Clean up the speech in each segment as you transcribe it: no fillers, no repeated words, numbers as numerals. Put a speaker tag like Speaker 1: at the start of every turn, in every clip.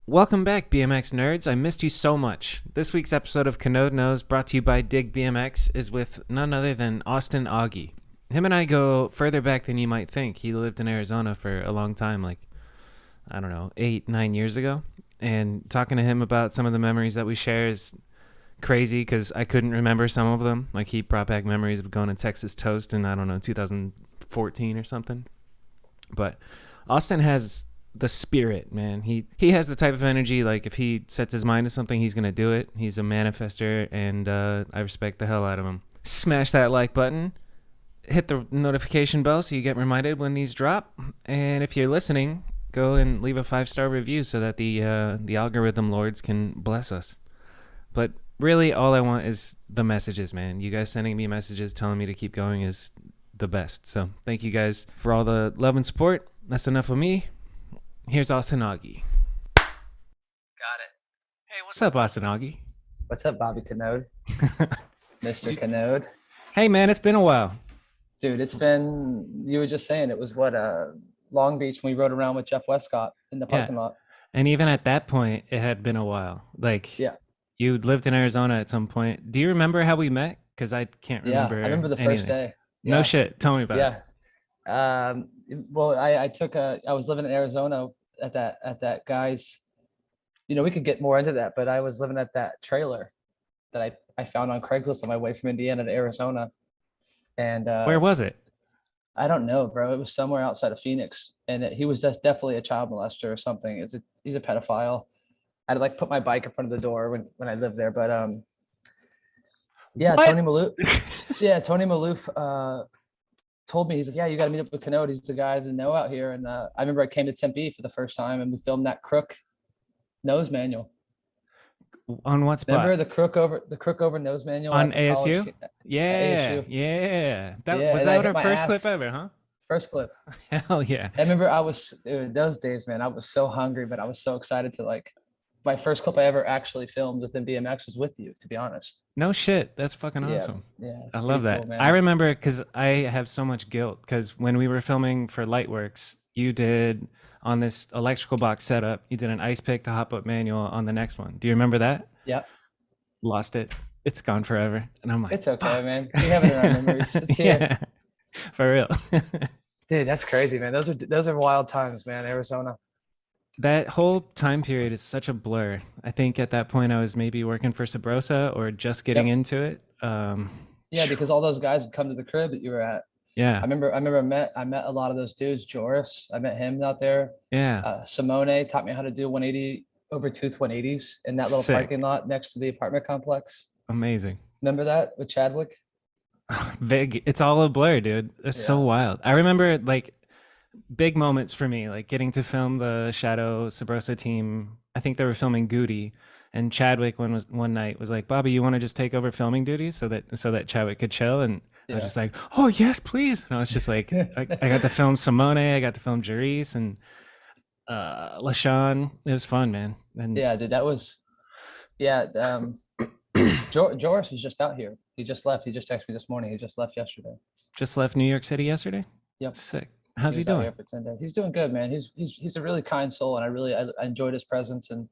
Speaker 1: Welcome back, BMX nerds. I missed you so much. This week's episode of Kanode Knows, brought to you by DIGBMX, is with none other than Austin Augie. Him and I go further back than you might think. He lived in Arizona for a long time, like, I don't know, 8-9 years ago. And talking to him about some of the memories that we share is crazy because I couldn't remember some of them. Like, he brought back memories of going to Texas Toast in, I don't know, 2014 or something. But Austin has the spirit, man. He has the type of energy, like, if he sets his mind to something, he's gonna do it. He's a manifester, and I respect the hell out of him. Smash that like button, hit the notification bell so you get reminded when these drop, and if you're listening, go and leave a 5-star review so that the algorithm lords can bless us. But really, all I want is the messages, man. You guys sending me messages telling me to keep going is the best. So thank you guys for all the love and support. That's enough of me. Here's Austin Augie. Got it. Hey, what's up, Austin Augie?
Speaker 2: What's up, Bobby Kanode? Mr. Kanode.
Speaker 1: Hey, man, it's been a while.
Speaker 2: Dude, it's been, you were just saying, it was Long Beach when we rode around with Jeff Westcott in the parking lot.
Speaker 1: And even at that point, it had been a while. Like,
Speaker 2: yeah,
Speaker 1: you lived in Arizona at some point. Do you remember how we met? Because I can't remember.
Speaker 2: Yeah, I remember the first day.
Speaker 1: Yeah. No shit. Tell me about it.
Speaker 2: Yeah. Well, I was living in Arizona at that guy's, we could get more into that, but I was living at that trailer that I found on Craigslist on my way from Indiana to Arizona. And
Speaker 1: where was it?
Speaker 2: I don't know, bro. It was somewhere outside of Phoenix, and he was just definitely a child molester or something. He's a pedophile. I'd like put my bike in front of the door when I lived there, but yeah, what? Tony Maloof told me, he's like, yeah, you got to meet up with Kanode. He's the guy to know out here. And I remember I came to Tempe for the first time, and we filmed that Crook nose manual.
Speaker 1: On what spot?
Speaker 2: Remember the Crook over nose manual
Speaker 1: on ASU? Yeah, ASU. Yeah. Was that our first clip ever, huh?
Speaker 2: First clip.
Speaker 1: Hell yeah.
Speaker 2: I remember dude, those days, man, I was so hungry, but I was so excited to my first clip I ever actually filmed within BMX was with you, to be honest.
Speaker 1: No shit. That's fucking awesome.
Speaker 2: Yeah.
Speaker 1: I love that. Cool, I remember because I have so much guilt because when we were filming for Lightworks, you did on this electrical box setup, you did an ice pick to hop up manual on the next one. Do you remember that?
Speaker 2: Yep.
Speaker 1: Lost it. It's gone forever. And I'm like,
Speaker 2: it's okay, fuck. Man. We have it in our memories. It's here.
Speaker 1: Yeah, for real.
Speaker 2: Dude, that's crazy, man. Those are wild times, man. Arizona.
Speaker 1: That whole time period is such a blur. I think at that point I was maybe working for Sabrosa or just getting into it.
Speaker 2: Yeah, because all those guys would come to the crib that you were at.
Speaker 1: Yeah.
Speaker 2: I remember I met a lot of those dudes. Joris, I met him out there.
Speaker 1: Yeah.
Speaker 2: Simone taught me how to do 180 over tooth 180s in that little parking lot next to the apartment complex.
Speaker 1: Amazing.
Speaker 2: Remember that with Chadwick?
Speaker 1: Big. It's all a blur, dude. It's so wild. I remember big moments for me, like getting to film the Shadow Sabrosa team. I think they were filming Goody, and Chadwick one night was like, Bobby, you want to just take over filming duties so that Chadwick could chill? And I was just like, oh yes, please. And I was just like, I got to film Simone, I got to film Jerice and LaShawn. It was fun, man. And
Speaker 2: yeah, dude, that was Joris was just out here. He just left. He just texted me this morning. He just left yesterday.
Speaker 1: Just left New York City yesterday?
Speaker 2: Yep.
Speaker 1: Sick. How's he doing?
Speaker 2: Here for 10 days. He's doing good, man. He's a really kind soul, and I enjoyed his presence. And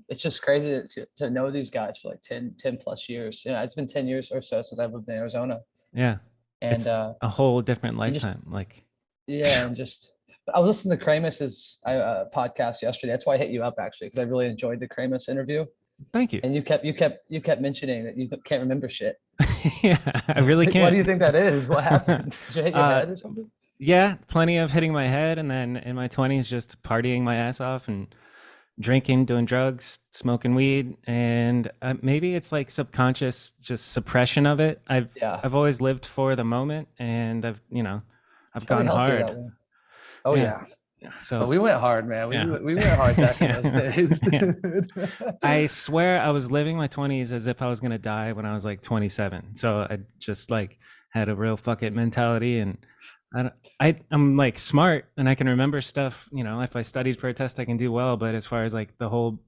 Speaker 2: it's just crazy to know these guys for 10 plus years. It's been 10 years or so since I've lived in Arizona.
Speaker 1: Yeah. And it's a whole different lifetime.
Speaker 2: And I was listening to Kramus's podcast yesterday. That's why I hit you up, actually, because I really enjoyed the Kramus interview.
Speaker 1: Thank you.
Speaker 2: And you kept mentioning that you can't remember shit.
Speaker 1: Yeah, I really can't.
Speaker 2: What do you think that is? What happened? Did you hit your head or something?
Speaker 1: Yeah, plenty of hitting my head, and then in my 20s just partying my ass off and drinking, doing drugs, smoking weed, and maybe it's like subconscious just suppression of it. I've always lived for the moment, and I've gone hard.
Speaker 2: Oh yeah.
Speaker 1: So
Speaker 2: we went hard, man. We went hard back in those days.
Speaker 1: I swear I was living my 20s as if I was gonna die when I was 27. So I just had a real fuck it mentality, and I'm smart and I can remember stuff. If I studied for a test, I can do well. But as far as the whole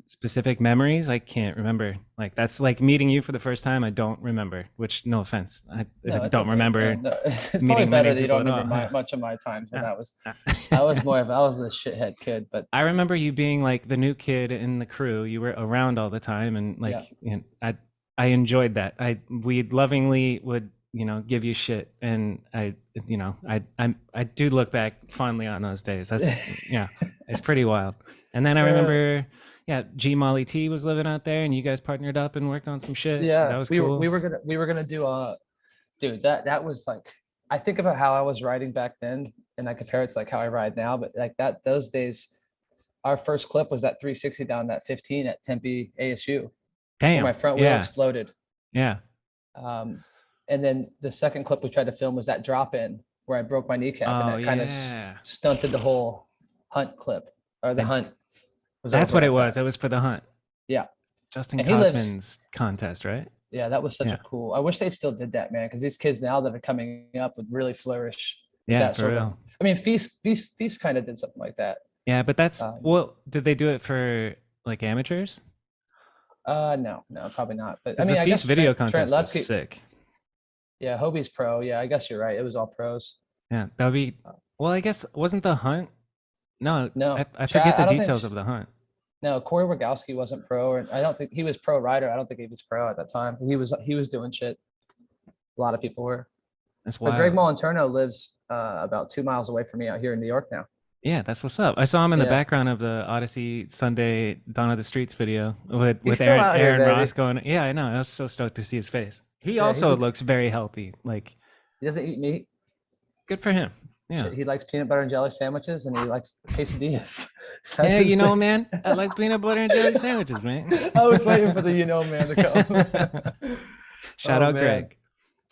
Speaker 1: specific memories, I can't remember. Like that's like meeting you for the first time. I don't remember. Which, no offense, I
Speaker 2: No, it's
Speaker 1: don't
Speaker 2: okay. No,
Speaker 1: remember
Speaker 2: no, it's probably
Speaker 1: meeting many
Speaker 2: better that you
Speaker 1: people
Speaker 2: don't
Speaker 1: at
Speaker 2: remember
Speaker 1: all.
Speaker 2: much of my times when
Speaker 1: Yeah.
Speaker 2: I was a shithead kid, but
Speaker 1: I remember you being like the new kid in the crew. You were around all the time, and
Speaker 2: yeah,
Speaker 1: like, I enjoyed that. We lovingly would, give you shit, and I do look back fondly on those days. That's yeah, it's pretty wild. And then I
Speaker 2: uh,
Speaker 1: remember, yeah, G Molly T was living out there, and you guys partnered up and worked on some shit.
Speaker 2: yeah.
Speaker 1: That was cool.
Speaker 2: We were gonna do dude, that was like, I think about how I was riding back then, and I compare it to like how I ride now, but like that those days, our first clip was that 360 down that 15 at Tempe ASU, where my
Speaker 1: Damn.
Speaker 2: front wheel
Speaker 1: Yeah.
Speaker 2: exploded.
Speaker 1: Yeah.
Speaker 2: Um, and then the second clip we tried to film was that drop in where I broke my kneecap, and
Speaker 1: Oh
Speaker 2: that kind of
Speaker 1: yeah.
Speaker 2: stunted the whole hunt clip, or the
Speaker 1: And
Speaker 2: hunt was
Speaker 1: that's
Speaker 2: over
Speaker 1: what it
Speaker 2: after
Speaker 1: was.
Speaker 2: that.
Speaker 1: It was for the hunt.
Speaker 2: Yeah,
Speaker 1: Justin
Speaker 2: and he lives.
Speaker 1: Cosman's contest, right?
Speaker 2: Yeah, that was such a
Speaker 1: Yeah.
Speaker 2: cool. I wish they still did that, man, because these kids now that are coming up would really flourish with
Speaker 1: Yeah,
Speaker 2: that
Speaker 1: for
Speaker 2: sort of.
Speaker 1: real.
Speaker 2: I mean, Feast kind of did something like that.
Speaker 1: Yeah, but that's,
Speaker 2: Um,
Speaker 1: well, did they do it for like amateurs?
Speaker 2: no, probably not. But I
Speaker 1: Because the
Speaker 2: mean, I
Speaker 1: Feast
Speaker 2: guess
Speaker 1: video
Speaker 2: Trent
Speaker 1: contest was
Speaker 2: Lutzke.
Speaker 1: sick.
Speaker 2: Yeah, Hobie's pro. Yeah, I guess you're right. It was all pros.
Speaker 1: Yeah, that would be,
Speaker 2: Uh,
Speaker 1: well, I guess, wasn't the hunt? No,
Speaker 2: No,
Speaker 1: I forget
Speaker 2: Chad.
Speaker 1: the
Speaker 2: I don't think.
Speaker 1: details of the hunt.
Speaker 2: No, Corey Rogowski wasn't pro, or I don't think he was pro rider. I don't think he was pro at that time. He was doing shit. A lot of people were.
Speaker 1: That's
Speaker 2: But Greg
Speaker 1: wild.
Speaker 2: Molinterno lives about 2 miles away from me out here in New York now.
Speaker 1: Yeah, that's what's up. I saw him in the
Speaker 2: Yeah,
Speaker 1: background of the Odyssey Sunday Dawn of the Streets video
Speaker 2: he's
Speaker 1: with
Speaker 2: still
Speaker 1: Aaron
Speaker 2: out here,
Speaker 1: Aaron Ross
Speaker 2: baby.
Speaker 1: going. Yeah, I know. I was so stoked to see his face. He
Speaker 2: Yeah,
Speaker 1: also looks very healthy. Like,
Speaker 2: he doesn't eat meat.
Speaker 1: good for him. Yeah.
Speaker 2: He likes peanut butter and jelly sandwiches, and he likes quesadillas. That's
Speaker 1: Yeah,
Speaker 2: his thing.
Speaker 1: man, I like peanut butter and jelly sandwiches, man.
Speaker 2: I was waiting for the man to come.
Speaker 1: Shout
Speaker 2: Oh
Speaker 1: out
Speaker 2: man,
Speaker 1: Greg.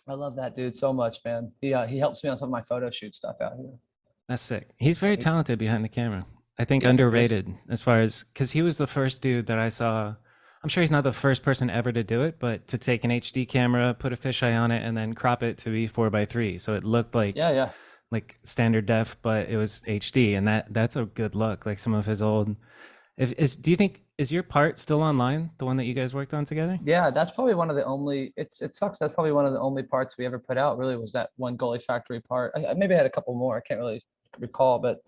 Speaker 2: I love that dude so much, man. He helps me on some of my photo shoot stuff out here.
Speaker 1: That's sick. He's very
Speaker 2: He,
Speaker 1: talented behind the camera. I think
Speaker 2: yeah, he plays.
Speaker 1: underrated as far as, because he was the first dude that I saw. I'm sure he's not the first person ever to do it, but to take an HD camera, put a fisheye on it, and then crop it to be 4:3, so it looked
Speaker 2: Yeah, yeah.
Speaker 1: like standard def, but it was HD, and that's a good look. Like some of his old. Do you think, is your part still online? The one that you guys worked on together?
Speaker 2: Yeah, that's probably one of the only. It sucks. That's probably one of the only parts we ever put out. Really, was that one Goalie Factory part. I maybe had a couple more. I can't really recall, but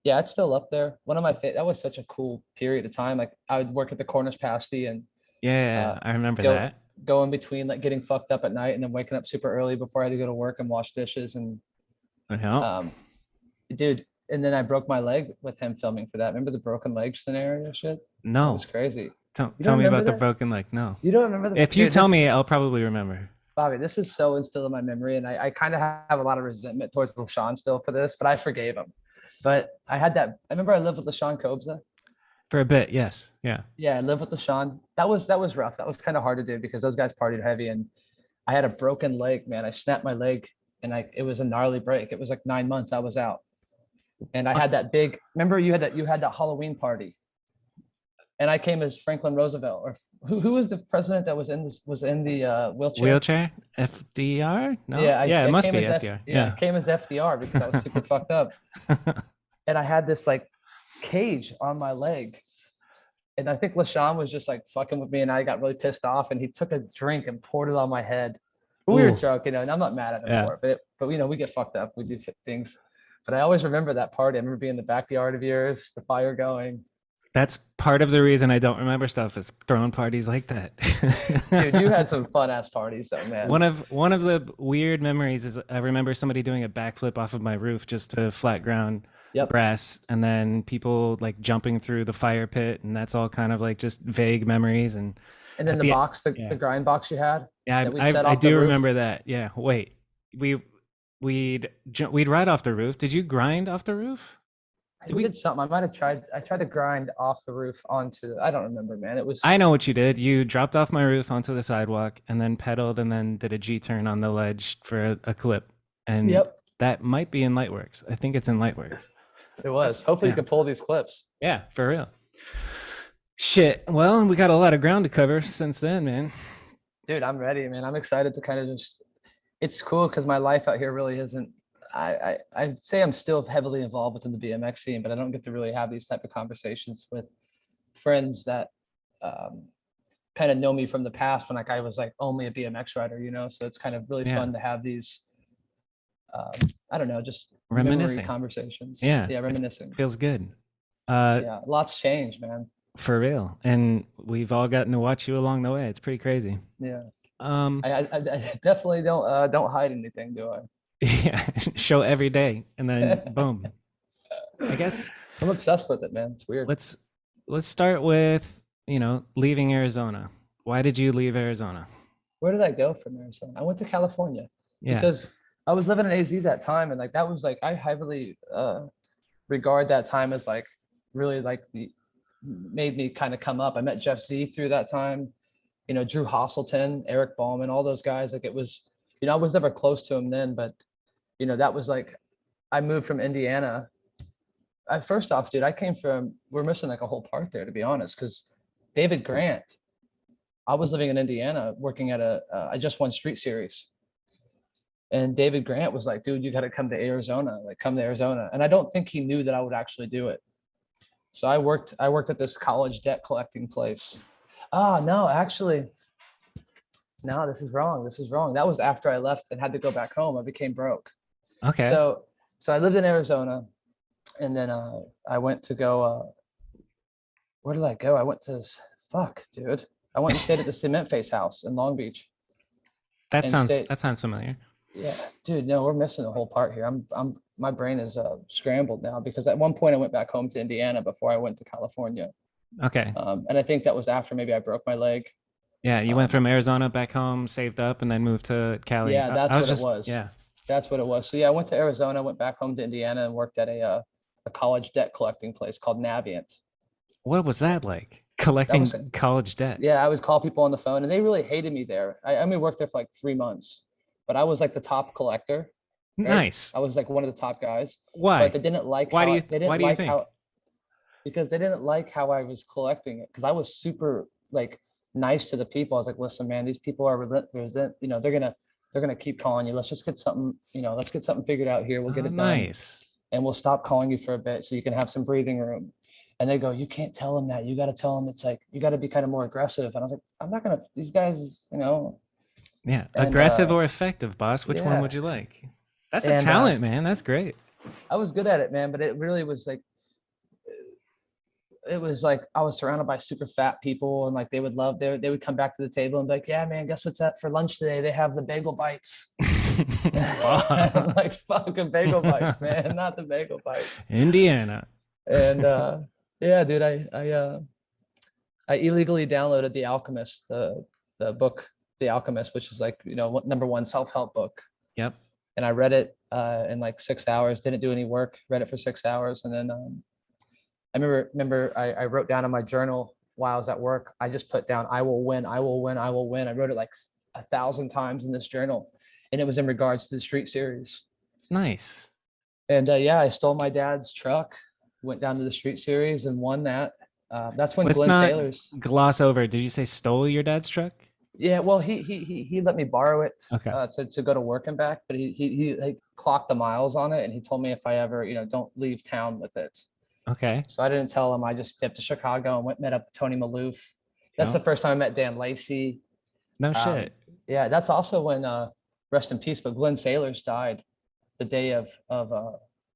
Speaker 2: yeah, it's still up there. One of my that was such a cool period of time. Like I would work at the Cornish Pasty and
Speaker 1: Yeah,
Speaker 2: uh,
Speaker 1: I remember
Speaker 2: go
Speaker 1: that.
Speaker 2: go in between like getting fucked up at night and then waking up super early before I had to go to work and wash dishes and
Speaker 1: Yeah.
Speaker 2: um, dude. And then I broke my leg with him filming for that. Remember the broken leg scenario shit? That was
Speaker 1: No.
Speaker 2: crazy. You
Speaker 1: Tell
Speaker 2: don't
Speaker 1: me
Speaker 2: remember
Speaker 1: about the
Speaker 2: that?
Speaker 1: broken leg. No.
Speaker 2: You don't remember the
Speaker 1: If you
Speaker 2: dude?
Speaker 1: tell
Speaker 2: This
Speaker 1: me, I'll probably remember.
Speaker 2: Bobby, this is so instilled in my memory, and I kind of have a lot of resentment towards LaShawn still for this, but I forgave him. But I had that. I remember I lived with LaShawn Kobza.
Speaker 1: For a bit, yes. Yeah.
Speaker 2: Yeah, I lived with LaShawn. That was rough. That was kind of hard to do because those guys partied heavy, and I had a broken leg, man. I snapped my leg, and it was a gnarly break. It was like 9 months I was out, and I
Speaker 1: Uh,
Speaker 2: had that big. Remember you had that Halloween party, and I came as Franklin Roosevelt, or who was the president that was in the wheelchair?
Speaker 1: Wheelchair? FDR? No?
Speaker 2: Yeah,
Speaker 1: Yeah, it
Speaker 2: I
Speaker 1: must
Speaker 2: came
Speaker 1: be
Speaker 2: as
Speaker 1: FDR.
Speaker 2: I
Speaker 1: Yeah.
Speaker 2: came as FDR because I was super fucked up, and I had this like cage on my leg, and I think LaShawn was just like fucking with me, and I got really pissed off, and he took a drink and poured it on my head. But we were
Speaker 1: Ooh.
Speaker 2: drunk, and I'm not mad at him
Speaker 1: Yeah.
Speaker 2: for it, but we get fucked up, we do things. But I always remember that party. I remember being in the backyard of yours, the fire going.
Speaker 1: That's part of the reason I don't remember stuff, is throwing parties like that.
Speaker 2: Dude, you had some fun ass parties, though, man.
Speaker 1: One of the weird memories is I remember somebody doing a backflip off of my roof just to flat ground
Speaker 2: Yep.
Speaker 1: grass, and then people like jumping through the fire pit, and that's all kind of like just vague memories. And
Speaker 2: And then
Speaker 1: at
Speaker 2: the
Speaker 1: the
Speaker 2: box, the
Speaker 1: yeah,
Speaker 2: grind box you had
Speaker 1: yeah,
Speaker 2: that we'd set
Speaker 1: I
Speaker 2: off the
Speaker 1: do
Speaker 2: roof.
Speaker 1: remember that. Yeah, wait, we'd ride off the roof. Did you grind off the roof? Did
Speaker 2: We
Speaker 1: we?
Speaker 2: did something. I might have tried. I tried to grind off the roof onto. I don't remember, man. It was.
Speaker 1: I know what you did. You dropped off my roof onto the sidewalk, and then pedaled, and then did a G turn on the ledge for a clip. And
Speaker 2: Yep.
Speaker 1: that might be in Lightworks. I think it's in Lightworks.
Speaker 2: It was. Hopefully,
Speaker 1: Yeah.
Speaker 2: you can pull these clips.
Speaker 1: Yeah, for real. Shit. Well, we got a lot of ground to cover since then, man.
Speaker 2: Dude, I'm ready, man. I'm excited to kind of just. It's cool because my life out here really isn't. I'd say I'm still heavily involved within the BMX scene, but I don't get to really have these type of conversations with friends that kind of know me from the past when like I was like only a BMX rider, you know. So it's kind of really fun to have these I don't know, just memory
Speaker 1: Reminiscing.
Speaker 2: conversations.
Speaker 1: Yeah.
Speaker 2: Yeah, reminiscing.
Speaker 1: Feels good.
Speaker 2: Yeah, lots changed, man.
Speaker 1: For real. And we've all gotten to watch you along the way. It's pretty crazy.
Speaker 2: Yeah.
Speaker 1: Um,
Speaker 2: I definitely don't hide anything, do I?
Speaker 1: yeah, show every day and then boom. I guess
Speaker 2: I'm obsessed with it, man. It's weird.
Speaker 1: let's start with, leaving Arizona. Why did you leave Arizona?
Speaker 2: Where did I go from Arizona? I went to California
Speaker 1: Yeah.
Speaker 2: because I was living in AZ that time, and like that was like I heavily regard that time as like really like made me kind of come up. I met Jeff Z through that time, you know, Drew Hasselton, Eric Ballman, all those guys. Like it was, you know, I was never close to him then, but you know, that was like I moved from Indiana. First off, dude, we're missing like a whole part there, to be honest, because David Grant, I was living in Indiana working at I just won Street Series. And David Grant was like, dude, you got to come to Arizona, like come to Arizona. And I don't think he knew that I would actually do it. So I worked at this college debt collecting place. No, actually, no, this is wrong. This is wrong. That was after I left and had to go back home. I became broke.
Speaker 1: Okay.
Speaker 2: So I lived in Arizona, and then I went to go, where did I go? I went to, dude. I went and stayed at the Cement Face house in Long Beach.
Speaker 1: That sounds familiar.
Speaker 2: Yeah, dude, no, we're missing a whole part here. My brain is scrambled now because at one point I went back home to Indiana before I went to California.
Speaker 1: Okay.
Speaker 2: And I think that was after maybe I broke my leg.
Speaker 1: Yeah, you went from Arizona back home, saved up, and then moved to Cali.
Speaker 2: Yeah, that's what it was.
Speaker 1: Yeah.
Speaker 2: That's what it was. So yeah, I went to Arizona, went back home to Indiana, and worked at a college debt collecting place called Navient.
Speaker 1: What was that like? Collecting college debt?
Speaker 2: Yeah, I would call people on the phone, and they really hated me there. I only worked there for like 3 months, but I was like the top collector. Right?
Speaker 1: Nice.
Speaker 2: I was like one of the top guys.
Speaker 1: Why?
Speaker 2: But they didn't like
Speaker 1: why do you think?
Speaker 2: Because they didn't like how I was collecting it. Because I was super like nice to the people. I was like, listen, man, these people are you know, they're gonna keep calling you. Let's just get something, you know, let's get something figured out here. We'll get it done.
Speaker 1: Nice.
Speaker 2: And we'll stop calling you for a bit so you can have some breathing room. And they go, you can't tell them that. You got to tell them it's like, you got to be kind of more aggressive. And I was like, I'm not going to, these guys, you know.
Speaker 1: Yeah. Aggressive or effective, boss? Which one would you like? That's a talent, man. That's great.
Speaker 2: I was good at it, man. But it really was like, I was surrounded by super fat people, and like they would come back to the table and be like, yeah, man, guess what's up for lunch today? They have the bagel bites. I'm like, fucking bagel bites, man, not the bagel bites.
Speaker 1: Indiana.
Speaker 2: And yeah, dude, I illegally downloaded The Alchemist, the book, The Alchemist, which is like, you know, #1 self-help book.
Speaker 1: Yep.
Speaker 2: And I read it in like 6 hours, didn't do any work, read it for 6 hours. And then I remember I wrote down in my journal while I was at work, I just put down, I will win, I will win, I will win. I wrote it like 1,000 times in this journal. And it was in regards to the Street Series.
Speaker 1: Nice.
Speaker 2: And yeah, I stole my dad's truck, went down to the Street Series and won that. That's when Glenn Sailors.
Speaker 1: Gloss over. Did you say stole your dad's truck?
Speaker 2: Yeah, well, he let me borrow it to go to work and back, but he like clocked the miles on it, and he told me if I ever, you know, don't leave town with it.
Speaker 1: Okay.
Speaker 2: So I didn't tell him. I just dipped to Chicago and met up with Tony Maloof. That's the first time I met Dan Lacey.
Speaker 1: No shit.
Speaker 2: Yeah, that's also when rest in peace, but Glenn Sailors died the day of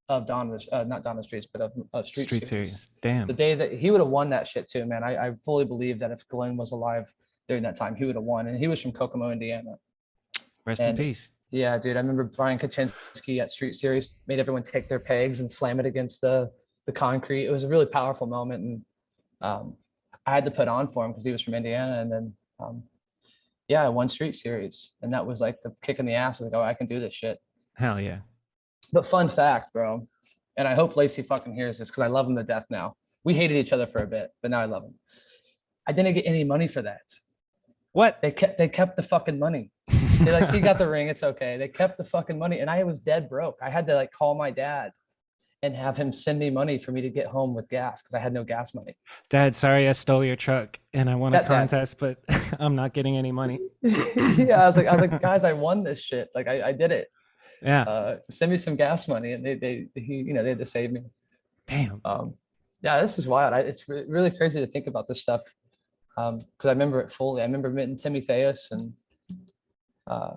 Speaker 2: not Donna Streets, but of Street Series.
Speaker 1: Damn.
Speaker 2: The day that he would have won that shit too, man. I fully believe that if Glenn was alive during that time, he would have won. And he was from Kokomo, Indiana.
Speaker 1: Rest in peace.
Speaker 2: Yeah, dude. I remember Brian Kaczynski at Street Series made everyone take their pegs and slam it against the concrete. It was a really powerful moment. And I had to put on for him because he was from Indiana. And then yeah, I won Street Series. And that was like the kick in the ass. I was like, oh, I can do this shit.
Speaker 1: Hell yeah.
Speaker 2: But fun fact, bro, and I hope Lacey fucking hears this because I love him to death now. We hated each other for a bit, but now I love him. I didn't get any money for that.
Speaker 1: What?
Speaker 2: They kept the fucking money. They're like, he got the ring, it's okay. They kept the fucking money, and I was dead broke. I had to like call my dad and have him send me money for me to get home with gas because I had no gas money.
Speaker 1: Dad, sorry I stole your truck and I won a contest, but I'm not getting any money.
Speaker 2: Yeah, I was like, guys, I won this shit. Like I did it.
Speaker 1: Yeah.
Speaker 2: Send me some gas money, and they had to save me.
Speaker 1: Damn.
Speaker 2: Yeah, this is wild. It's really crazy to think about this stuff. Because I remember it fully. I remember meeting Timmy and uh,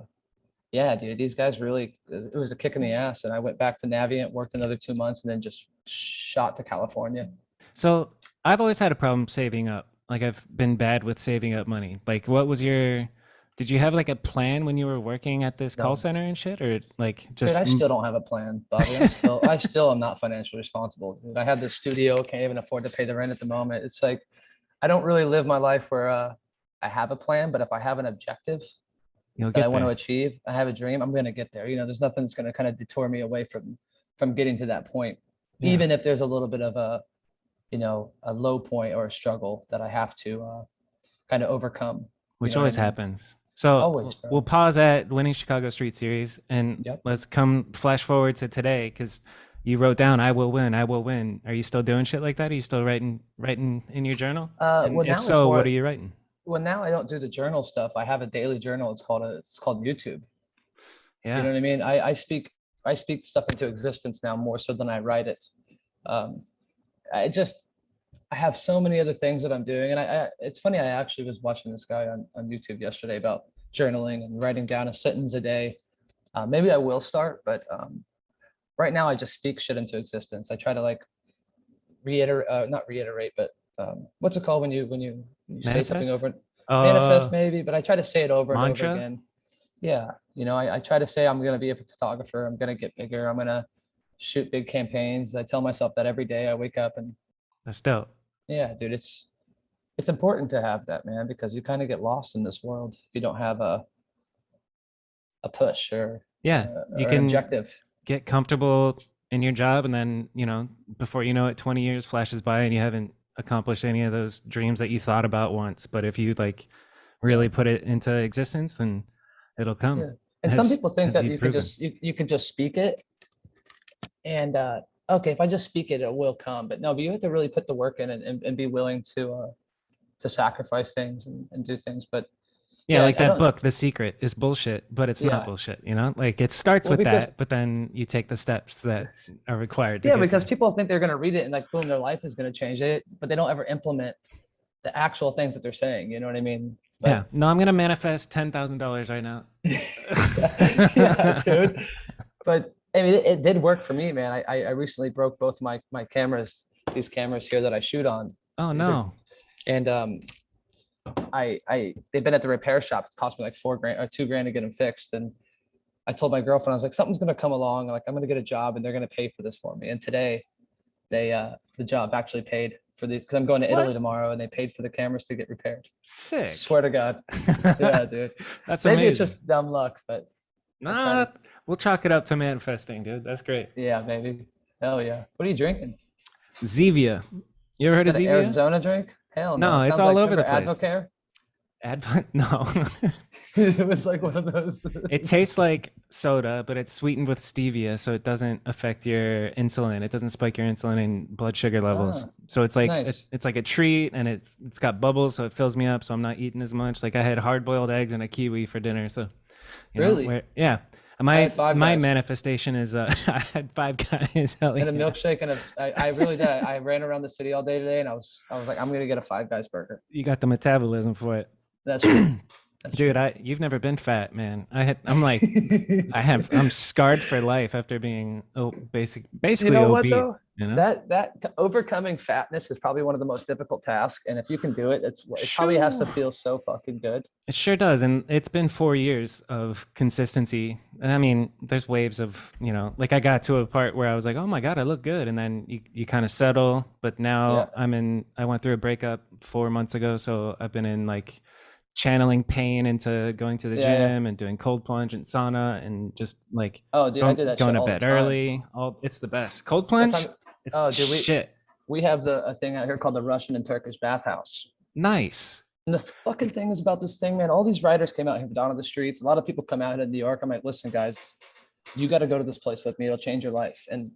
Speaker 2: yeah, dude, these guys really, it was a kick in the ass. And I went back to Navient, worked another 2 months, and then just shot to California.
Speaker 1: So I've always had a problem saving up. Like I've been bad with saving up money. Like what was your did you have like a plan when you were working at this call
Speaker 2: No,
Speaker 1: center and shit or like
Speaker 2: dude,
Speaker 1: just
Speaker 2: I still don't have a plan, Bobby. I still am not financially responsible. Dude, I have this studio, can't even afford to pay the rent at the moment. It's like, I don't really live my life where I have a plan, but if I have an objective
Speaker 1: you'll
Speaker 2: that I
Speaker 1: get
Speaker 2: want to
Speaker 1: there.
Speaker 2: achieve, I have a dream, I'm gonna get there. There's nothing that's gonna kind of detour me away from getting to that point,
Speaker 1: Yeah.
Speaker 2: even if there's a little bit of a low point or a struggle that I have to kind of overcome. You
Speaker 1: Which
Speaker 2: know what I
Speaker 1: always
Speaker 2: mean?
Speaker 1: happens. So
Speaker 2: Always,
Speaker 1: we'll
Speaker 2: bro.
Speaker 1: pause at winning Chicago Street Series and
Speaker 2: Yep.
Speaker 1: let's come flash forward to today because you wrote down "I will win, I will win." Are you still doing shit like that? Are you still writing in your journal? And
Speaker 2: Well,
Speaker 1: if
Speaker 2: now it's
Speaker 1: so, what are
Speaker 2: more.
Speaker 1: you writing?
Speaker 2: Well, now I don't do the journal stuff. I have a daily journal. It's called YouTube. You
Speaker 1: Yeah.
Speaker 2: know what I mean? I speak stuff into existence now more so than I write it. Um, I just I have so many other things that I'm doing, and it's funny. I actually was watching this guy on YouTube yesterday about journaling and writing down a sentence a day. Maybe I will start, but right now I just speak shit into existence. I try to like reiterate, not reiterate, but what's it called when you say something
Speaker 1: Manifest?
Speaker 2: over manifest
Speaker 1: Uh
Speaker 2: maybe, but I try to say it over and over
Speaker 1: Mantra?
Speaker 2: again. Yeah, I try to say I'm gonna be a photographer. I'm gonna get bigger. I'm gonna shoot big campaigns. I tell myself that every day. I wake up and
Speaker 1: That's dope.
Speaker 2: yeah, dude, it's important to have that, man, because you kind of get lost in this world if you don't have a push
Speaker 1: Yeah. You
Speaker 2: or an
Speaker 1: can
Speaker 2: objective.
Speaker 1: get comfortable in your job and then, before you know it, 20 years flashes by and you haven't accomplished any of those dreams that you thought about once. But if you like
Speaker 2: Yeah,
Speaker 1: really put it into existence, then it'll come.
Speaker 2: yeah. And some people think
Speaker 1: As
Speaker 2: that
Speaker 1: you've
Speaker 2: you can
Speaker 1: proven.
Speaker 2: you can just speak it and okay, if I just speak it, it will come. But no, but you have to really put the work in and be willing to sacrifice things and do things. But
Speaker 1: Yeah,
Speaker 2: yeah,
Speaker 1: like
Speaker 2: I
Speaker 1: that
Speaker 2: don't.
Speaker 1: book, The Secret, is bullshit, but it's not
Speaker 2: Yeah,
Speaker 1: bullshit, you know? Like it starts
Speaker 2: well,
Speaker 1: with
Speaker 2: because
Speaker 1: that, but then you take the steps that are required to
Speaker 2: yeah,
Speaker 1: get
Speaker 2: because
Speaker 1: there.
Speaker 2: people think they're gonna read it and like boom, their life is gonna change it, but they don't ever implement the actual things that they're saying. You know what I mean?
Speaker 1: Yeah.
Speaker 2: But
Speaker 1: No, I'm gonna manifest $10,000 right now.
Speaker 2: yeah, dude. But I mean, it did work for me, man. I recently broke both my cameras, these cameras here that I shoot on.
Speaker 1: Oh
Speaker 2: These are
Speaker 1: no.
Speaker 2: and I they've been at the repair shop. It cost me like 4 grand or 2 grand to get them fixed. And I told my girlfriend, I was like, something's gonna come along. Like I'm gonna get a job and they're gonna pay for this for me. And today the job actually paid for the because I'm going to Italy
Speaker 1: What?
Speaker 2: tomorrow and they paid for the cameras to get repaired.
Speaker 1: Sick.
Speaker 2: Swear to God. Yeah, dude.
Speaker 1: That's
Speaker 2: Maybe it's
Speaker 1: amazing.
Speaker 2: just dumb luck, but I try
Speaker 1: Nah,
Speaker 2: to.
Speaker 1: we'll chalk it up to manifesting, dude. That's great.
Speaker 2: Yeah, maybe. Hell yeah. What are you drinking?
Speaker 1: Zevia. You ever heard
Speaker 2: Is
Speaker 1: of
Speaker 2: that an
Speaker 1: Zevia?
Speaker 2: Arizona drink? Hell no.
Speaker 1: No,
Speaker 2: It
Speaker 1: it's
Speaker 2: sounds
Speaker 1: all
Speaker 2: like,
Speaker 1: over
Speaker 2: remember
Speaker 1: the place.
Speaker 2: Advocare?
Speaker 1: No.
Speaker 2: It was like one of those.
Speaker 1: It tastes like soda, but it's sweetened with stevia, so it doesn't affect your insulin. It doesn't spike your insulin and blood sugar levels.
Speaker 2: Ah,
Speaker 1: So it's like
Speaker 2: nice.
Speaker 1: it's like a treat, and it's got bubbles, so it fills me up. So I'm not eating as much. Like I had hard boiled eggs and a kiwi for dinner. So
Speaker 2: Really?
Speaker 1: where yeah.
Speaker 2: I
Speaker 1: My
Speaker 2: had Five
Speaker 1: my
Speaker 2: Guys
Speaker 1: manifestation is I had five guys. Hell
Speaker 2: and a
Speaker 1: yeah.
Speaker 2: milkshake and I really did. I ran around the city all day today and I was like, I'm gonna get a Five Guys burger.
Speaker 1: You got the metabolism for it.
Speaker 2: That's true. That's
Speaker 1: Dude,
Speaker 2: true.
Speaker 1: you've never been fat, man. I'm scarred for life after being
Speaker 2: You
Speaker 1: basically
Speaker 2: know what
Speaker 1: obese,
Speaker 2: though?
Speaker 1: you know?
Speaker 2: That overcoming fatness is probably one of the most difficult tasks. And if you can do it, it probably has to
Speaker 1: Sure.
Speaker 2: feel so fucking good.
Speaker 1: It sure does. And it's been 4 years of consistency. And I mean, there's waves of, like I got to a part where I was like, oh my God, I look good. And then you kind of settle. But
Speaker 2: Yeah.
Speaker 1: now I went through a breakup 4 months ago. So I've been in like channeling pain into going to the
Speaker 2: Yeah. Yeah.
Speaker 1: gym and doing cold plunge and sauna and just like
Speaker 2: Oh, dude, I do that
Speaker 1: going
Speaker 2: shit
Speaker 1: to
Speaker 2: all the
Speaker 1: bed
Speaker 2: time.
Speaker 1: early. It's the best. Cold
Speaker 2: What
Speaker 1: plunge,
Speaker 2: time?
Speaker 1: it's
Speaker 2: Oh,
Speaker 1: the
Speaker 2: dude,
Speaker 1: shit.
Speaker 2: we have a thing out here called the Russian and Turkish bathhouse.
Speaker 1: Nice.
Speaker 2: And the fucking thing is about this thing, man. All these writers came out here down on the streets. A lot of people come out here to New York. I'm like, listen, guys, you got to go to this place with me. It'll change your life. And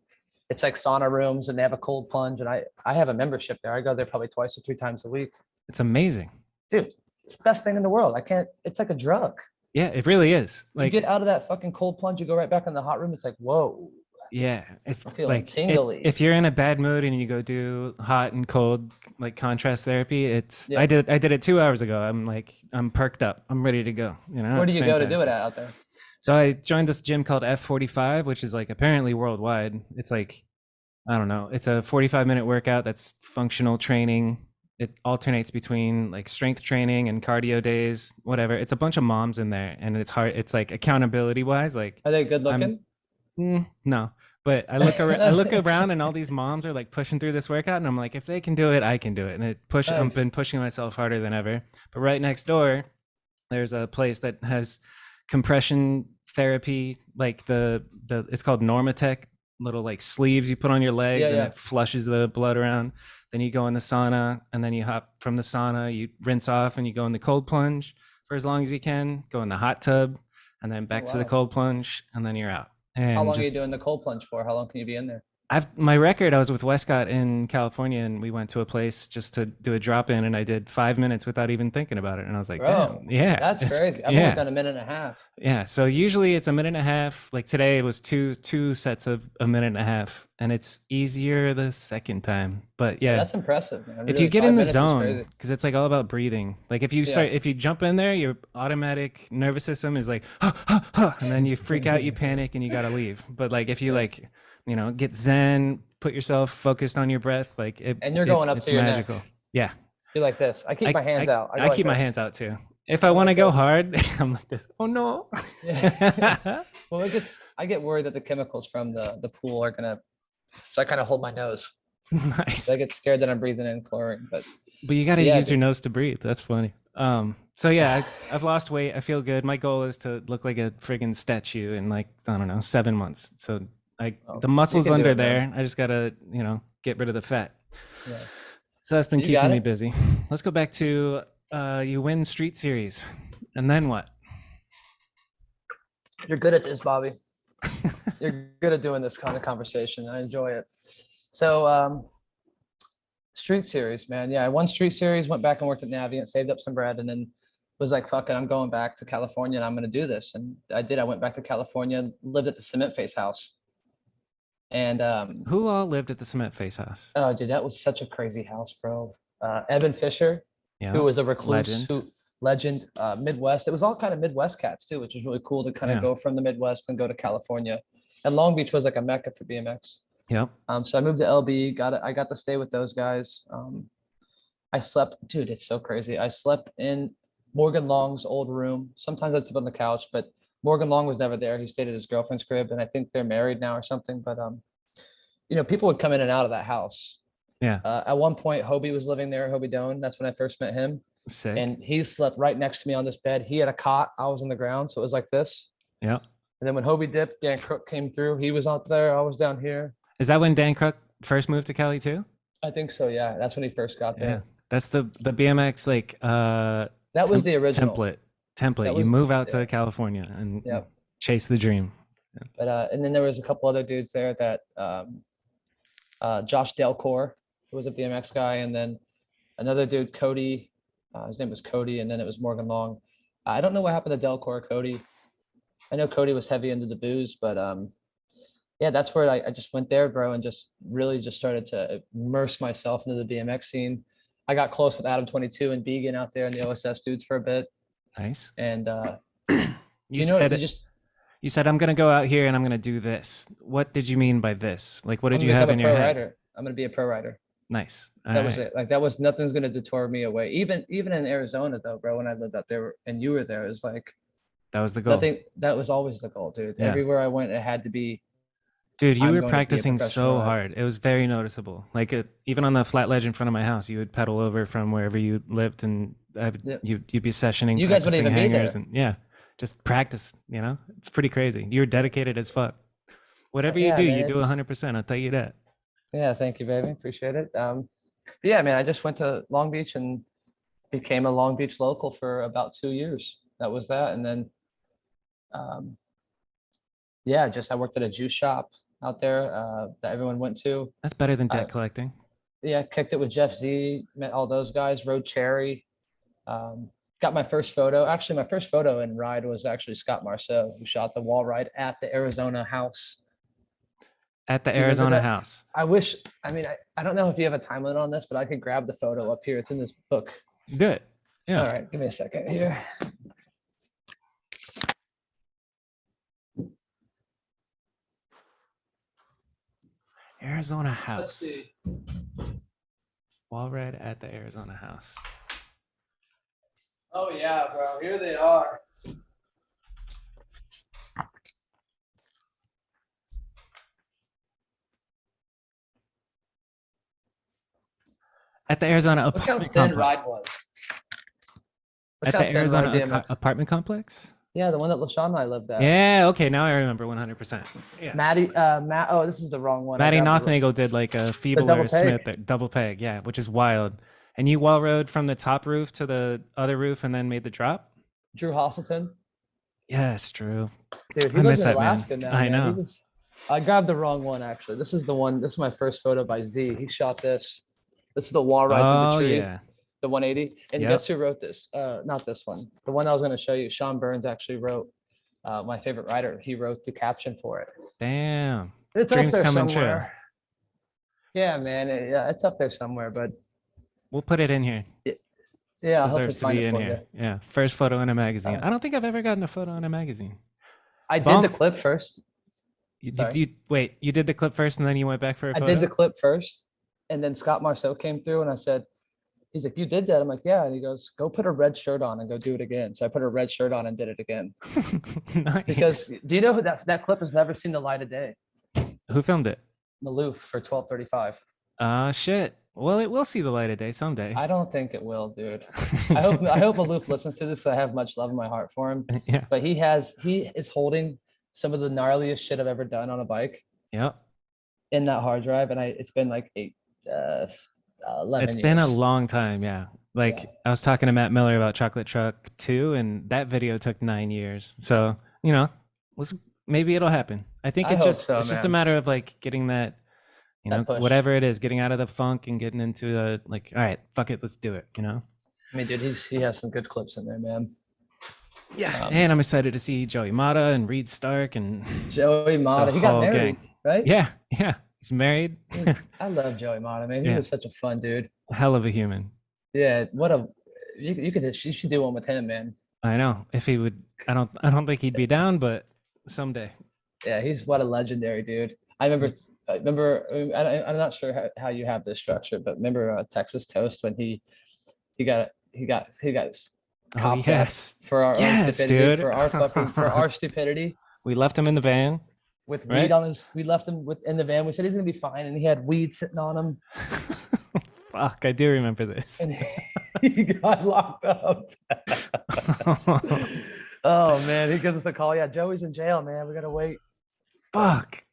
Speaker 2: it's like sauna rooms, and they have a cold plunge. And I have a membership there. I go there probably 2 or 3 times a week.
Speaker 1: It's amazing.
Speaker 2: Dude, it's the best thing in the world. I can't. It's like a drug.
Speaker 1: Yeah, it really is.
Speaker 2: You
Speaker 1: Like
Speaker 2: get out of that fucking cold plunge, you go right back in the hot room. It's like, whoa.
Speaker 1: Yeah, if
Speaker 2: I'm feeling
Speaker 1: like
Speaker 2: tingly.
Speaker 1: if you're in a bad mood and you go do hot and cold like contrast therapy, it's
Speaker 2: Yeah.
Speaker 1: I did it 2 hours ago. I'm perked up. I'm ready to go. You know,
Speaker 2: Where do
Speaker 1: it's
Speaker 2: you go to do it
Speaker 1: fantastic.
Speaker 2: at out there?
Speaker 1: So I joined this gym called F45, which is like apparently worldwide. It's like I don't know. It's a 45-minute workout that's functional training. It alternates between like strength training and cardio days, whatever. It's a bunch of moms in there, and it's hard. It's like accountability wise, like
Speaker 2: Are they good
Speaker 1: I'm
Speaker 2: looking?
Speaker 1: no, but I look around, and all these moms are like pushing through this workout, and I'm like, if they can do it, I can do it. And I've
Speaker 2: Nice.
Speaker 1: been pushing myself harder than ever. But right next door, there's a place that has compression therapy, like the it's called Normatec, little like sleeves you put on your
Speaker 2: Yeah,
Speaker 1: legs, and
Speaker 2: yeah.
Speaker 1: it flushes the blood around. Then you go in the sauna, and then you hop from the sauna, you rinse off, and you go in the cold plunge for as long as you can. Go in the hot tub, and then
Speaker 2: Oh
Speaker 1: back to the
Speaker 2: wow.
Speaker 1: cold plunge, and then you're out.
Speaker 2: How
Speaker 1: And
Speaker 2: long are you
Speaker 1: just
Speaker 2: doing the cold plunge for? How long can you be in there?
Speaker 1: I've my record. I was with Westcott in California, and we went to a place just to do a drop in, and I did 5 minutes without even thinking about it. And I was like, "Damn,
Speaker 2: Bro,
Speaker 1: yeah,
Speaker 2: that's
Speaker 1: it's
Speaker 2: crazy. I've only
Speaker 1: yeah,
Speaker 2: done a minute and a half.
Speaker 1: yeah." So usually it's a minute and a half. Like today, it was two sets of a minute and a half, and it's easier the second time. But
Speaker 2: Yeah,
Speaker 1: yeah,
Speaker 2: that's impressive, man.
Speaker 1: if you
Speaker 2: Really,
Speaker 1: get in
Speaker 2: five
Speaker 1: the
Speaker 2: minutes is
Speaker 1: zone,
Speaker 2: crazy.
Speaker 1: because it's like all about breathing. Like
Speaker 2: Yeah.
Speaker 1: if you jump in there, your automatic nervous system is like, huh, huh, huh, and then you freak out, you panic, and you gotta leave. But like if you
Speaker 2: Yeah.
Speaker 1: like, you know, get zen, put yourself focused on your breath, like
Speaker 2: And you're going up
Speaker 1: it's
Speaker 2: to your neck.
Speaker 1: magical. Yeah,
Speaker 2: Be like this. I keep my hands out. I go
Speaker 1: I
Speaker 2: like
Speaker 1: keep my
Speaker 2: this.
Speaker 1: hands out too. If I
Speaker 2: I'm
Speaker 1: want to
Speaker 2: like
Speaker 1: go
Speaker 2: this.
Speaker 1: hard, I'm like this. Oh no.
Speaker 2: Yeah. Well, I get worried that the chemicals from the pool are gonna, so I kind of hold my nose. So I
Speaker 1: Nice.
Speaker 2: get scared that I'm breathing in chlorine.
Speaker 1: But you got to
Speaker 2: But yeah,
Speaker 1: use your nose to breathe. That's funny. So yeah, I've lost weight. I feel good. My goal is to look like a friggin' statue in like, I don't know, 7 months. So
Speaker 2: oh,
Speaker 1: the
Speaker 2: you
Speaker 1: muscle's
Speaker 2: can do
Speaker 1: under
Speaker 2: it, man.
Speaker 1: there. I just gotta, you know, get rid of the fat.
Speaker 2: Yeah,
Speaker 1: So that's been
Speaker 2: you
Speaker 1: keeping
Speaker 2: got
Speaker 1: me
Speaker 2: it.
Speaker 1: busy. Let's go back to you win street series, and then what?
Speaker 2: You're good at this, Bobby. You're good at doing this kind of conversation. I enjoy it. So, street series, man. Yeah, I won street series, went back and worked at Navient, saved up some bread, and then was like, fuck it, I'm going back to California and I'm gonna do this. And I did. I went back to California, lived at the Cement Face house. And
Speaker 1: Who all lived at the Cement Face house?
Speaker 2: oh dude, that was such a crazy house, bro. Evan Fisher, who
Speaker 1: Yeah,
Speaker 2: was a recluse,
Speaker 1: legend.
Speaker 2: who legend, Midwest. It was all kind of Midwest cats too, which was really cool to kind of
Speaker 1: Yeah,
Speaker 2: go from the Midwest and go to California. And Long Beach was like a mecca for BMX.
Speaker 1: yep.
Speaker 2: So I moved to LB, I got to stay with those guys. I slept, dude, it's so crazy. I slept in Morgan Long's old room. Sometimes I'd sleep on the couch, but Morgan Long was never there. He stayed at his girlfriend's crib, and I think they're married now or something. But people would come in and out of that house.
Speaker 1: Yeah,
Speaker 2: At one point, Hobie was living there, Hobie Doan. That's when I first met him.
Speaker 1: sick.
Speaker 2: And he slept right next to me on this bed. He had a cot. I was on the ground. So it was like this.
Speaker 1: Yep.
Speaker 2: And then when Hobie dipped, Dan Crook came through. He was up there. I was down here.
Speaker 1: Is that when Dan Crook first moved to Cali too?
Speaker 2: I think so. Yeah. That's when he first got
Speaker 1: Yeah,
Speaker 2: there.
Speaker 1: that's the BMX like
Speaker 2: That was the original.
Speaker 1: template.
Speaker 2: That
Speaker 1: You
Speaker 2: was,
Speaker 1: move out
Speaker 2: yeah.
Speaker 1: to California and
Speaker 2: Yeah.
Speaker 1: chase the dream.
Speaker 2: But and then there was a couple other dudes there that Josh Delcor, who was a BMX guy, and then another dude, Cody. His name was Cody, and then it was Morgan Long. I don't know what happened to Delcor or Cody. I know Cody was heavy into the booze, but yeah, that's where I just went there, bro, and just really just started to immerse myself into the BMX scene. I got close with Adam 22 and Began out there and the OSS dudes for a bit,
Speaker 1: Nice.
Speaker 2: and
Speaker 1: You
Speaker 2: you know,
Speaker 1: said you said I'm gonna go out here and I'm gonna do this. What did you mean by this? Like, what
Speaker 2: I'm
Speaker 1: did
Speaker 2: gonna
Speaker 1: you have
Speaker 2: become a
Speaker 1: in your
Speaker 2: pro
Speaker 1: head?
Speaker 2: rider. I'm gonna be a pro rider.
Speaker 1: Nice. All
Speaker 2: That was
Speaker 1: right.
Speaker 2: it. Like that was nothing's gonna deter me away. Even in Arizona though, bro, when I lived out there and you were there, it was like
Speaker 1: That was the goal.
Speaker 2: nothing. That was always the goal, dude.
Speaker 1: Yeah.
Speaker 2: Everywhere I went, it had to be.
Speaker 1: Dude, you
Speaker 2: I'm
Speaker 1: were
Speaker 2: going to be a
Speaker 1: practicing
Speaker 2: professional
Speaker 1: so
Speaker 2: rider.
Speaker 1: hard. It was very noticeable. Like even on the flat ledge in front of my house, you would pedal over from wherever you lived, and
Speaker 2: Yeah.
Speaker 1: you'd be sessioning,
Speaker 2: You guys wouldn't
Speaker 1: practicing
Speaker 2: even be
Speaker 1: hangers,
Speaker 2: there.
Speaker 1: and yeah, just practice. You know, it's pretty crazy. You're dedicated as fuck. Whatever
Speaker 2: Yeah, man.
Speaker 1: you do
Speaker 2: It's
Speaker 1: 100%. I'll tell you that.
Speaker 2: yeah. Thank you, baby. Appreciate it. But yeah, man. I just went to Long Beach and became a Long Beach local for about 2 years. That was that, and then um, yeah, just I worked at a juice shop out there that everyone went to.
Speaker 1: That's better than
Speaker 2: I
Speaker 1: debt collecting.
Speaker 2: Yeah, kicked it with Jeff Z. Met all those guys. Rode Cherry. Got my first photo. Actually, my first photo in ride was actually Scott Marceau, who shot the wall ride at the Arizona house.
Speaker 1: at the
Speaker 2: Do you remember
Speaker 1: Arizona
Speaker 2: that?
Speaker 1: house.
Speaker 2: I wish. I mean, I don't know if you have a time limit on this, but I could grab the photo up here. It's in this book.
Speaker 1: Do it. Yeah.
Speaker 2: All right, give me a second here.
Speaker 1: Arizona
Speaker 2: Let's
Speaker 1: house.
Speaker 2: see.
Speaker 1: Wall read at the Arizona house.
Speaker 2: Oh yeah, bro. Here they are.
Speaker 1: At the Arizona
Speaker 2: Look how
Speaker 1: apartment
Speaker 2: thin
Speaker 1: complex.
Speaker 2: Ride was.
Speaker 1: At
Speaker 2: Look how
Speaker 1: the
Speaker 2: thin
Speaker 1: Arizona
Speaker 2: Ride BMX.
Speaker 1: apartment complex?
Speaker 2: Yeah, the one that LaShawn and I lived at.
Speaker 1: Yeah, okay, now I remember 100%. Yes.
Speaker 2: Matt. Oh, this is the wrong one.
Speaker 1: Maddie Nothnagel did like a
Speaker 2: double
Speaker 1: Feebler Smith
Speaker 2: peg.
Speaker 1: double peg, yeah, which is wild. And you wall rode from the top roof to the other roof and then made the drop?
Speaker 2: Drew Hostleton.
Speaker 1: Yes, true.
Speaker 2: Dude, he
Speaker 1: I
Speaker 2: lives
Speaker 1: miss
Speaker 2: in
Speaker 1: that, man.
Speaker 2: Alaska now.
Speaker 1: I
Speaker 2: man.
Speaker 1: know.
Speaker 2: I grabbed the wrong one actually. This is the one. This is my first photo by Z. He shot this. This is the wall ride
Speaker 1: Oh,
Speaker 2: through the tree.
Speaker 1: yeah.
Speaker 2: The 180. And
Speaker 1: Yep.
Speaker 2: guess who wrote this? Not this one. The one I was going to show you. Sean Burns actually wrote. My favorite writer. He wrote the caption for it.
Speaker 1: Damn.
Speaker 2: It's
Speaker 1: Dreams
Speaker 2: up there
Speaker 1: coming
Speaker 2: somewhere. Yeah, man. Yeah, it's up there somewhere. But
Speaker 1: We'll put it in here.
Speaker 2: yeah, I'll
Speaker 1: Deserves to be in here. Yeah. First photo in a magazine. I don't think I've ever gotten a photo in a magazine.
Speaker 2: I did
Speaker 1: Bump.
Speaker 2: the clip first.
Speaker 1: Wait, you did the clip first and then you went back for a photo?
Speaker 2: I did the clip first, and then Scott Marceau came through, and I said, he's like, you did that? I'm like, yeah. And he goes, go put a red shirt on and go do it again. So I put a red shirt on and did it again.
Speaker 1: Nice.
Speaker 2: Because do you know who that clip has never seen the light of day?
Speaker 1: Who filmed it?
Speaker 2: Maloof for 12:35.
Speaker 1: Shit. Well, it will see the light of day someday.
Speaker 2: I don't think it will, dude. I hope Maloof listens to this. I have much love in my heart for him.
Speaker 1: Yeah.
Speaker 2: But he is holding some of the gnarliest shit I've ever done on a bike
Speaker 1: Yep.
Speaker 2: in that hard drive, and it's been like 11
Speaker 1: It's been a
Speaker 2: years.
Speaker 1: long time, yeah. Like
Speaker 2: Yeah.
Speaker 1: I was talking to Matt Miller about Chocolate Truck 2, and that video took 9 years. So, maybe it'll happen. I think
Speaker 2: I
Speaker 1: it's
Speaker 2: hope
Speaker 1: just
Speaker 2: so,
Speaker 1: it's just a
Speaker 2: man.
Speaker 1: matter of like getting that,
Speaker 2: That push.
Speaker 1: whatever it is, getting out of the funk and getting into a like, all right, fuck it, let's do it,
Speaker 2: I mean, dude, he has some good clips in there, man.
Speaker 1: Yeah. And I'm excited to see Joey Mata and Reed Stark and
Speaker 2: Joey Mata, he got
Speaker 1: whole
Speaker 2: married,
Speaker 1: gang.
Speaker 2: right?
Speaker 1: Yeah, he's married.
Speaker 2: I love Joey Mata, man. He
Speaker 1: Yeah.
Speaker 2: was such a fun dude.
Speaker 1: Hell of a human.
Speaker 2: Yeah, you should do one with him, man.
Speaker 1: I know. If he would, I don't think he'd be down, but someday.
Speaker 2: Yeah, he's what a legendary dude. I remember. I'm not sure how you have this structure, but remember Texas Toast when he got his
Speaker 1: Oh
Speaker 2: cop death
Speaker 1: yes,
Speaker 2: for our own
Speaker 1: Yes,
Speaker 2: stupidity,
Speaker 1: dude.
Speaker 2: for our stupidity.
Speaker 1: We left him in the van.
Speaker 2: With
Speaker 1: Right?
Speaker 2: weed on his, we left him in the van. We said he's gonna be fine, and he had weed sitting on him,
Speaker 1: Fuck, I do remember this.
Speaker 2: and he got locked up. Oh man, he gives us a call. Yeah, Joey's in jail, man. We gotta wait.
Speaker 1: Fuck.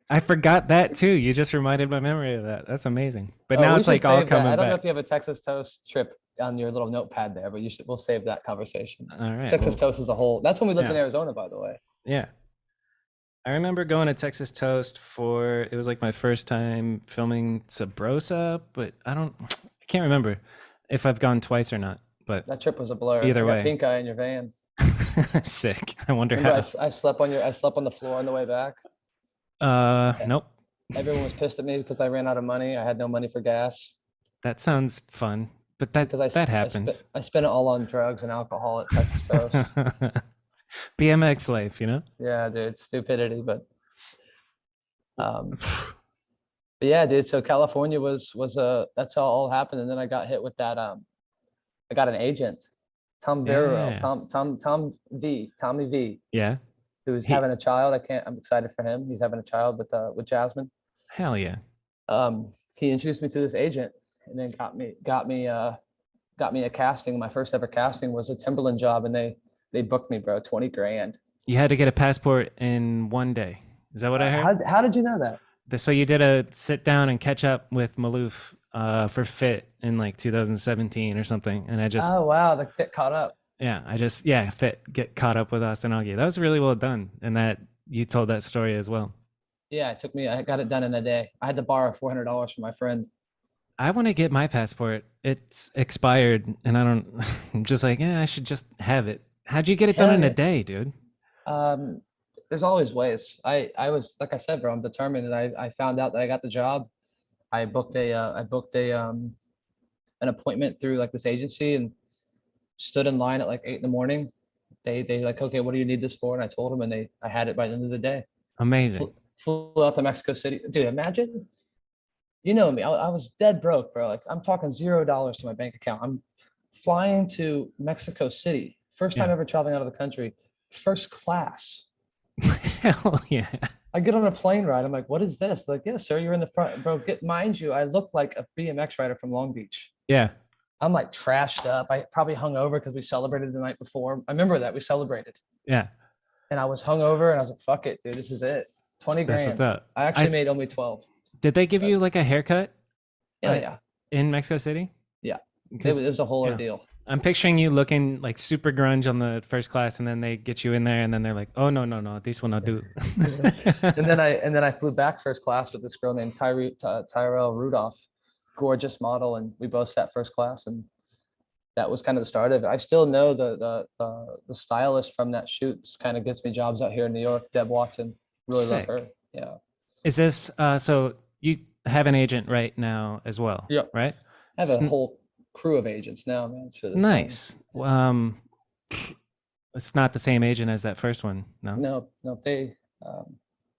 Speaker 1: I forgot that too. You just reminded my memory of that. That's amazing. But
Speaker 2: Oh,
Speaker 1: now
Speaker 2: we
Speaker 1: it's
Speaker 2: should
Speaker 1: like all
Speaker 2: save that.
Speaker 1: coming
Speaker 2: I don't know
Speaker 1: back.
Speaker 2: if you have a Texas Toast trip on your little notepad there, but we'll save that conversation.
Speaker 1: All right.
Speaker 2: Texas
Speaker 1: well,
Speaker 2: Toast as a whole. That's when we lived in
Speaker 1: Yeah.
Speaker 2: Arizona, by the way.
Speaker 1: Yeah. I remember going to Texas Toast it was like my first time filming Sabrosa, but I can't remember if I've gone twice or not, but
Speaker 2: That trip was a blur.
Speaker 1: Either
Speaker 2: I got
Speaker 1: way.
Speaker 2: pink eye in your van.
Speaker 1: sick. I wonder
Speaker 2: Remember,
Speaker 1: how.
Speaker 2: I slept on the floor on the way back.
Speaker 1: Nope.
Speaker 2: Everyone was pissed at me because I ran out of money. I had no money for gas.
Speaker 1: That sounds fun, but that
Speaker 2: Because
Speaker 1: happens.
Speaker 2: I spent it all on drugs and alcohol at Texas Toast.
Speaker 1: BMX life,
Speaker 2: Yeah, dude, stupidity, but yeah, dude. So California was that's how it all happened, and then I got hit with that. I got an agent, Tom Verrill,
Speaker 1: Yeah.
Speaker 2: Tommy V,
Speaker 1: Yeah.
Speaker 2: who's
Speaker 1: He-
Speaker 2: having a child. I'm excited for him. He's having a child with Jasmine.
Speaker 1: Hell yeah.
Speaker 2: He introduced me to this agent, and then got me a casting. My first ever casting was a Timberland job, and they booked me, bro, 20 grand.
Speaker 1: You had to get a passport in 1 day. Is that what I heard?
Speaker 2: How did you know that?
Speaker 1: So you did a sit down and catch up with Maloof for Fit in like 2017 or something, and I just
Speaker 2: Oh wow, the fit caught up.
Speaker 1: Fit get caught up with Austin Augie. That was really well done, and that you told that story as well.
Speaker 2: Yeah, it took me. I got it done in a day. I had to borrow $400 from my friend.
Speaker 1: I want to get my passport. It's expired, and I don't. I'm just like, I should just have it. How'd you get it done
Speaker 2: Hell
Speaker 1: in a
Speaker 2: yeah.
Speaker 1: day, dude?
Speaker 2: there's always ways. I was, like I said, bro, I'm determined, and I found out that I got the job. I booked an appointment through like this agency and stood in line at like 8 in the morning. They like, okay, what do you need this for? And I told them, and I had it by the end of the day.
Speaker 1: Amazing.
Speaker 2: Flew out to Mexico City. Dude, imagine, you know me, I was dead broke, bro. Like I'm talking $0 to my bank account. I'm flying to Mexico City. First time
Speaker 1: Yeah.
Speaker 2: ever traveling out of the country, first class.
Speaker 1: Hell yeah.
Speaker 2: I get on a plane ride. I'm like, what is this? They're like, yeah, sir, you're in the front. Bro, mind you, I look like a BMX rider from Long Beach.
Speaker 1: Yeah.
Speaker 2: I'm like trashed up. I probably hung over because we celebrated the night before. I remember that we celebrated.
Speaker 1: Yeah.
Speaker 2: And I was hung over and I was like, fuck it, dude, this is it. 20
Speaker 1: That's what's
Speaker 2: grand.
Speaker 1: up.
Speaker 2: I actually made only 12.
Speaker 1: Did they give you like a haircut?
Speaker 2: Yeah, yeah.
Speaker 1: In Mexico City?
Speaker 2: Yeah. It was a whole ordeal.
Speaker 1: I'm picturing you looking like super grunge on the first class, and then they get you in there, and then they're like, "Oh no, this will not do."
Speaker 2: and then I flew back first class with this girl named Tyrell Rudolph, gorgeous model, and we both sat first class, and that was kind of the start of it. I still know the stylist from that shoot kind of gets me jobs out here in New York. Deb Watson, really
Speaker 1: Sick.
Speaker 2: love her. Yeah.
Speaker 1: Is this so? You have an agent right now as well?
Speaker 2: Yep.
Speaker 1: Right.
Speaker 2: I have a whole crew of agents now, man.
Speaker 1: Nice. It's not the same agent as that first one, no.
Speaker 2: No, they,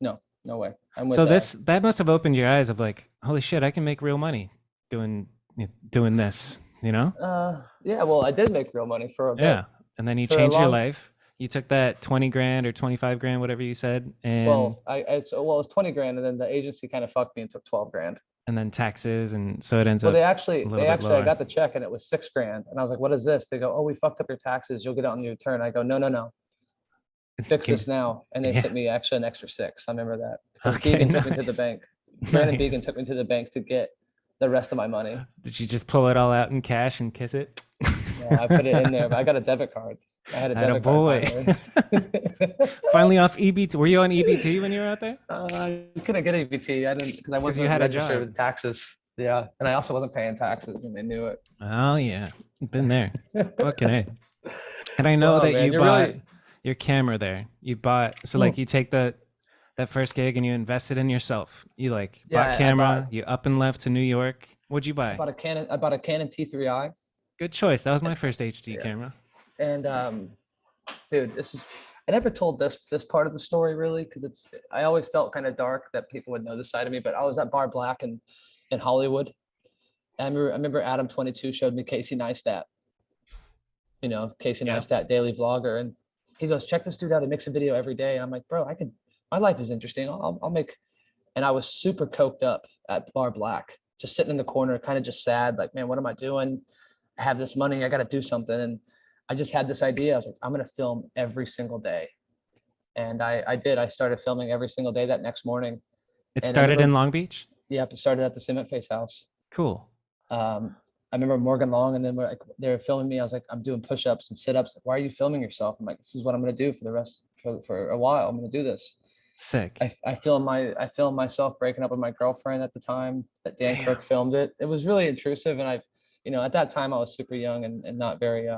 Speaker 2: no way. I'm with
Speaker 1: So that must have opened your eyes of like, holy shit, I can make real money doing this, you know?
Speaker 2: Yeah. Well, I did make real money for a bit.
Speaker 1: Yeah, and then you changed your life. You took that 20 grand or 25 grand, whatever you said, and
Speaker 2: well, it was 20 grand, and then the agency kind of fucked me and took 12 grand.
Speaker 1: And then taxes, and so it ends
Speaker 2: well,
Speaker 1: up.
Speaker 2: They actually, I
Speaker 1: lower.
Speaker 2: got the check and it was 6 grand, and I was like, "What is this?" They go, "Oh, we fucked up your taxes. You'll get it on your return." I go, "No. Fix this now," and they sent me actually an extra 6. I remember that.
Speaker 1: Okay,
Speaker 2: Began took me to the bank. Brandon Began took me to the bank to get the rest of my money.
Speaker 1: Did you just pull it all out in cash and kiss it?
Speaker 2: Yeah, I put it in there, but I got a debit card. I had a debit card.
Speaker 1: Finally off EBT. Were you on EBT when you were out there?
Speaker 2: I couldn't get EBT. I didn't, because I wasn't
Speaker 1: you had
Speaker 2: registered with taxes. Yeah, and I also wasn't paying taxes, and they knew it.
Speaker 1: Oh yeah, been there. Fucking A. And I know that you bought your camera there. You bought, so like you take that first gig and you invested in yourself. You like bought camera. You up and left to New York. What'd you buy?
Speaker 2: I bought a Canon T3i.
Speaker 1: Good choice. That was my first HD camera.
Speaker 2: And dude, I never told this part of the story really, because I always felt kind of dark that people would know this side of me. But I was at Bar Black in Hollywood. And I remember Adam 22 showed me Casey Neistat. You know, Casey Neistat, daily vlogger, and he goes, "Check this dude out. He makes a video every day." And I'm like, "Bro, my life is interesting. I'll make." And I was super coked up at Bar Black, just sitting in the corner, kind of just sad, like, man, what am I doing? I have this money, I got to do something. And I just had this idea. I was like, I'm going to film every single day. And I did. I started filming every single day that next morning.
Speaker 1: It started in Long Beach?
Speaker 2: Yep, it started at the Cement Face House.
Speaker 1: Cool.
Speaker 2: I remember Morgan Long, and then they were filming me. I was like, I'm doing push-ups and sit-ups. Like, why are you filming yourself? I'm like, this is what I'm going to do for a while. I'm going to do this.
Speaker 1: Sick.
Speaker 2: I filmed myself breaking up with my girlfriend at the time that Dan Kirk filmed it. It was really intrusive. And at that time I was super young and not very,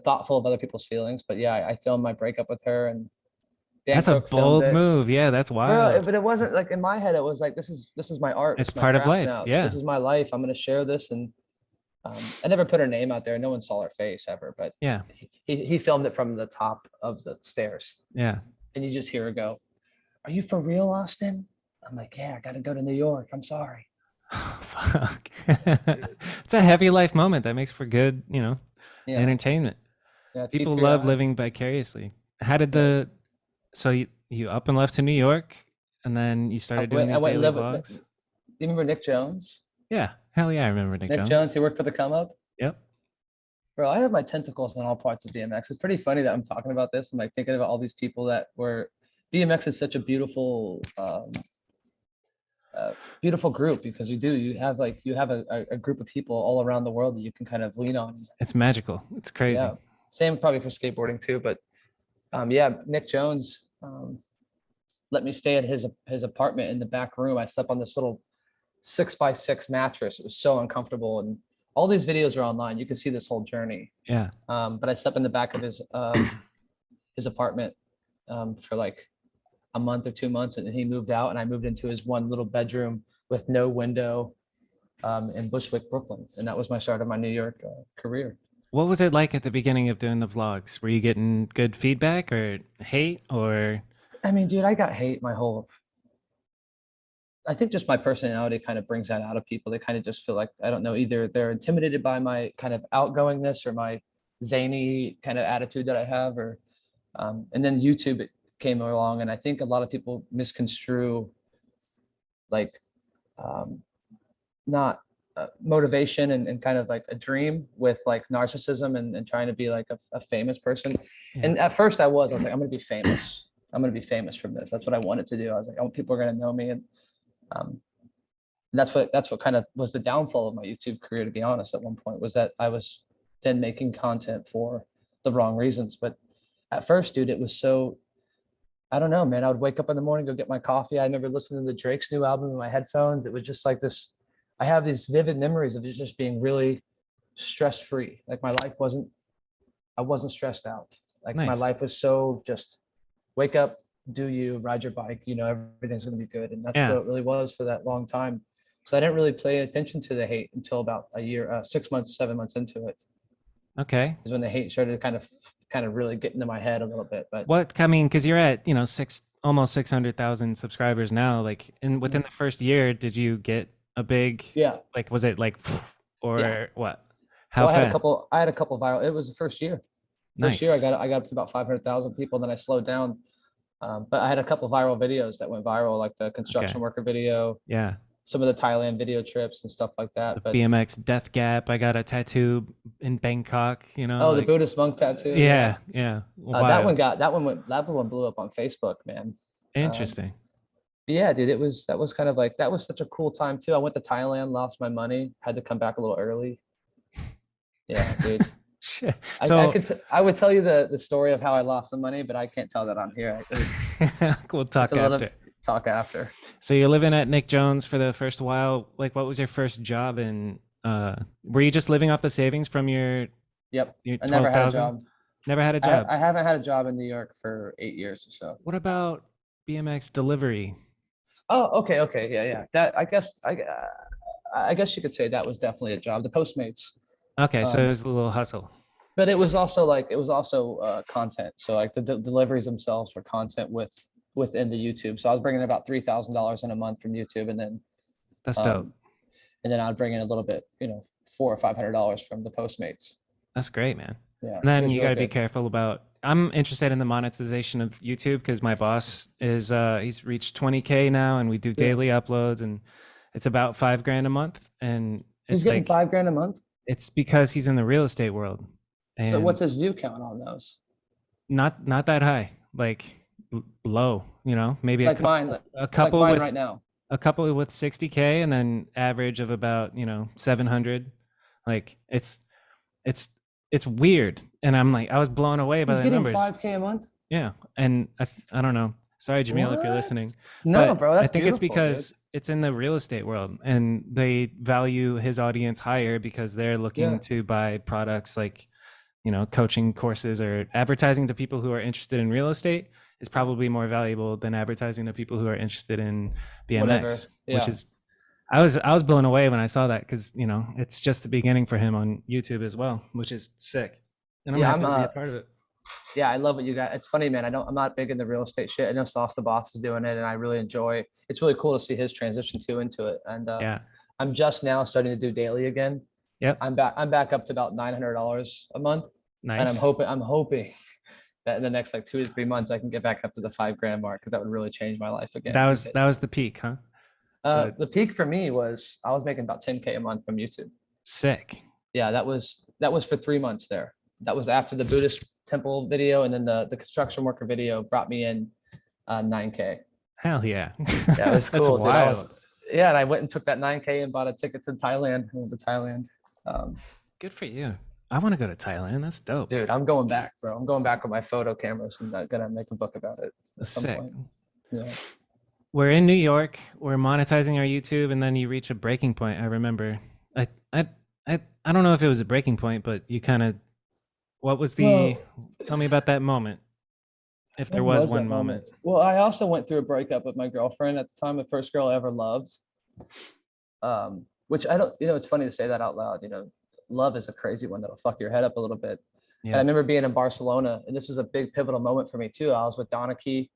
Speaker 2: thoughtful of other people's feelings. But yeah, I filmed my breakup with her, and Dan
Speaker 1: that's
Speaker 2: Kirk
Speaker 1: a bold move. Yeah, that's wild.
Speaker 2: But it wasn't like, in my head, it was like, this is my art.
Speaker 1: It's part of life.
Speaker 2: Now.
Speaker 1: Yeah.
Speaker 2: This is my life. I'm going to share this. And I never put her name out there. No one saw her face ever, but
Speaker 1: yeah,
Speaker 2: he filmed it from the top of the stairs.
Speaker 1: Yeah.
Speaker 2: And you just hear her go, "Are you for real, Austin?" I'm like, "Yeah, I got to go to New York. I'm sorry."
Speaker 1: Fuck. It's a heavy life moment that makes for good, entertainment. Yeah, people love living vicariously. How did so you up and left to New York, and then you started doing these daily vlogs?
Speaker 2: Do you remember Nick Jones?
Speaker 1: Yeah, hell yeah, I remember Nick Jones.
Speaker 2: Nick Jones, he worked for the Come Up.
Speaker 1: Yep.
Speaker 2: Bro, I have my tentacles in all parts of BMX. It's pretty funny that I'm talking about this and like thinking about all these people that were. BMX is such a beautiful, beautiful group, because you have a group of people all around the world that you can kind of lean on.
Speaker 1: It's magical. It's crazy.
Speaker 2: Yeah. Same probably for skateboarding too, but Nick Jones let me stay at his apartment in the back room. I slept on this little 6x6 mattress. It was so uncomfortable, and all these videos are online. You can see this whole journey.
Speaker 1: Yeah.
Speaker 2: But I slept in the back of his apartment. for like a month or 2 months, and then he moved out, and I moved into his one little bedroom with no window in Bushwick, Brooklyn, and that was my start of my New York career.
Speaker 1: What was it like at the beginning of doing the vlogs? Were you getting good feedback or hate or?
Speaker 2: I mean, dude, I got hate my whole. I think just my personality kind of brings that out of people. They kind of just feel like, I don't know, either they're intimidated by my kind of outgoingness or my zany kind of attitude that I have, or and then YouTube came along, and I think a lot of people misconstrue like um, not motivation and kind of like a dream with like narcissism and trying to be like a famous person.
Speaker 1: Yeah.
Speaker 2: And at first I was like, I'm gonna be famous. I'm gonna be famous from this. That's what I wanted to do. I was like, oh, people are gonna know me, and um, that's what kind of was the downfall of my YouTube career, to be honest. At one point, was that I was then making content for the wrong reasons. But at first, dude, it was so, I don't know, man. I would wake up in the morning, go get my coffee. I remember listening to Drake's new album in my headphones. It was just like this. I have these vivid memories of it just being really stress free. Like I wasn't stressed out. Like my
Speaker 1: Nice.
Speaker 2: life was so just wake up, do you, ride your bike, everything's going to be good. And that's
Speaker 1: Yeah.
Speaker 2: what it really was for that long time. So I didn't really pay attention to the hate until about a year, 6 months, 7 months into it,
Speaker 1: Okay.
Speaker 2: is when the hate started to kind of really get into my head a little bit. But
Speaker 1: What, I mean, because you're at, almost 600,000 subscribers now. Like within the first year, did you get a big,
Speaker 2: yeah,
Speaker 1: like, was it like, or
Speaker 2: Yeah.
Speaker 1: what? How
Speaker 2: well,
Speaker 1: fast?
Speaker 2: I had a couple viral. It was the first year. First
Speaker 1: Nice.
Speaker 2: year, I got up to about 500,000 people, and then I slowed down. But I had a couple viral videos that went viral, like the construction
Speaker 1: Okay.
Speaker 2: worker video,
Speaker 1: Yeah.
Speaker 2: some of the Thailand video trips and stuff like that.
Speaker 1: The
Speaker 2: But
Speaker 1: BMX Death Gap. I got a tattoo in Bangkok,
Speaker 2: oh, the
Speaker 1: like,
Speaker 2: Buddhist monk tattoo.
Speaker 1: yeah, yeah. Wild.
Speaker 2: That one blew up on Facebook, man.
Speaker 1: Interesting.
Speaker 2: Yeah, dude, that was kind of like, that was such a cool time too. I went to Thailand, lost my money, had to come back a little early. Yeah, dude.
Speaker 1: Shit.
Speaker 2: I
Speaker 1: So
Speaker 2: I would tell you the story of how I lost some money, but I can't tell that on here.
Speaker 1: we'll talk
Speaker 2: It's a little
Speaker 1: after.
Speaker 2: talk after.
Speaker 1: So you're living at Nick Jones for the first while. Like, what was your first job in? Were you just living off the savings from your
Speaker 2: Yep.
Speaker 1: your
Speaker 2: I never had a
Speaker 1: 12,000?
Speaker 2: job.
Speaker 1: Never had a job.
Speaker 2: I haven't had a job in New York for 8 years or so.
Speaker 1: What about BMX delivery?
Speaker 2: Oh, okay, okay, yeah, yeah. That I guess you could say that was definitely a job. The Postmates,
Speaker 1: Okay, so it
Speaker 2: um,
Speaker 1: was a little hustle.
Speaker 2: but it was also content. So like the deliveries themselves were content within the YouTube. So I was bringing in about $3,000 in a month from YouTube,
Speaker 1: That's dope.
Speaker 2: um, and then I'd bring in a little bit, $400 or $500 from the Postmates.
Speaker 1: That's great, man.
Speaker 2: Yeah,
Speaker 1: And
Speaker 2: it
Speaker 1: then
Speaker 2: was
Speaker 1: you
Speaker 2: real
Speaker 1: got to be
Speaker 2: good.
Speaker 1: careful about. I'm interested in the monetization of YouTube because my boss is he's reached 20K now, and we do
Speaker 2: Yeah.
Speaker 1: daily uploads, and it's about 5 grand a month, and
Speaker 2: He's
Speaker 1: it's
Speaker 2: getting
Speaker 1: like
Speaker 2: $5,000 a month.
Speaker 1: it's because he's in the real estate world,
Speaker 2: So
Speaker 1: and
Speaker 2: what's his view count on those?
Speaker 1: not that high, like low, maybe
Speaker 2: Like mine,
Speaker 1: a
Speaker 2: like
Speaker 1: couple
Speaker 2: mine
Speaker 1: with
Speaker 2: right now.
Speaker 1: a couple with 60K, and then average of about 700. Like it's it's weird, and I'm like, I was blown away by
Speaker 2: He's
Speaker 1: the
Speaker 2: getting
Speaker 1: numbers.
Speaker 2: 5K a month.
Speaker 1: Yeah, and I don't know. Sorry, Jamil, if you're
Speaker 2: What?
Speaker 1: listening.
Speaker 2: No,
Speaker 1: But
Speaker 2: bro,
Speaker 1: I
Speaker 2: that's
Speaker 1: think it's
Speaker 2: beautiful, dude.
Speaker 1: because it's in the real estate world, and they value his audience higher because they're looking
Speaker 2: Yeah.
Speaker 1: to buy products like, coaching courses or advertising to people who are interested in real estate is probably more valuable than advertising to people who are interested in BMX,
Speaker 2: Whatever.
Speaker 1: which
Speaker 2: Yeah.
Speaker 1: is I was blown away when I saw that because it's just the beginning for him on YouTube as well, which is sick, and I'm
Speaker 2: Yeah,
Speaker 1: happy to be a part of it.
Speaker 2: Yeah, I love what you got. It's funny, man. I'm not big into real estate shit. I know Sauce the Boss is doing it, and I really enjoy. It's really cool to see his transition too into it. And
Speaker 1: Yeah.
Speaker 2: I'm just now starting to do daily again.
Speaker 1: Yep.
Speaker 2: I'm back up to about $900 a month, and
Speaker 1: Nice.
Speaker 2: I'm hoping that in the next like 2 to 3 months I can get back up to the $5,000 mark, because that would really change my life again.
Speaker 1: That was the peak, huh?
Speaker 2: The peak for me was I was making about 10K a month from YouTube.
Speaker 1: Sick.
Speaker 2: Yeah, that was for 3 months there. That was after the Buddhist temple video, and then the construction worker video brought me in 9K.
Speaker 1: Hell yeah.
Speaker 2: Yeah, it was
Speaker 1: That's
Speaker 2: cool, dude.
Speaker 1: wild.
Speaker 2: Yeah, and I went and took that 9K and bought a ticket to Thailand. I went to Thailand.
Speaker 1: Good for you. I want to go to Thailand. That's dope.
Speaker 2: Dude, I'm going back, bro. I'm going back with my photo cameras, and I'm gonna make a book about it at some
Speaker 1: Sick.
Speaker 2: point. Yeah.
Speaker 1: We're in New York. We're monetizing our YouTube, and then you reach a breaking point. I remember. I don't know if it was a breaking point, but you kind of. What was the?
Speaker 2: Well,
Speaker 1: Tell me about that moment. if there
Speaker 2: When
Speaker 1: was
Speaker 2: was
Speaker 1: one
Speaker 2: that
Speaker 1: moment.
Speaker 2: moment? Well, I also went through a breakup with my girlfriend at the time, the first girl I ever loved. Which I don't, it's funny to say that out loud. Love is a crazy one that'll fuck your head up a little bit. And I
Speaker 1: Yeah.
Speaker 2: remember being in Barcelona, and this was a big pivotal moment for me too. I was with Donachie,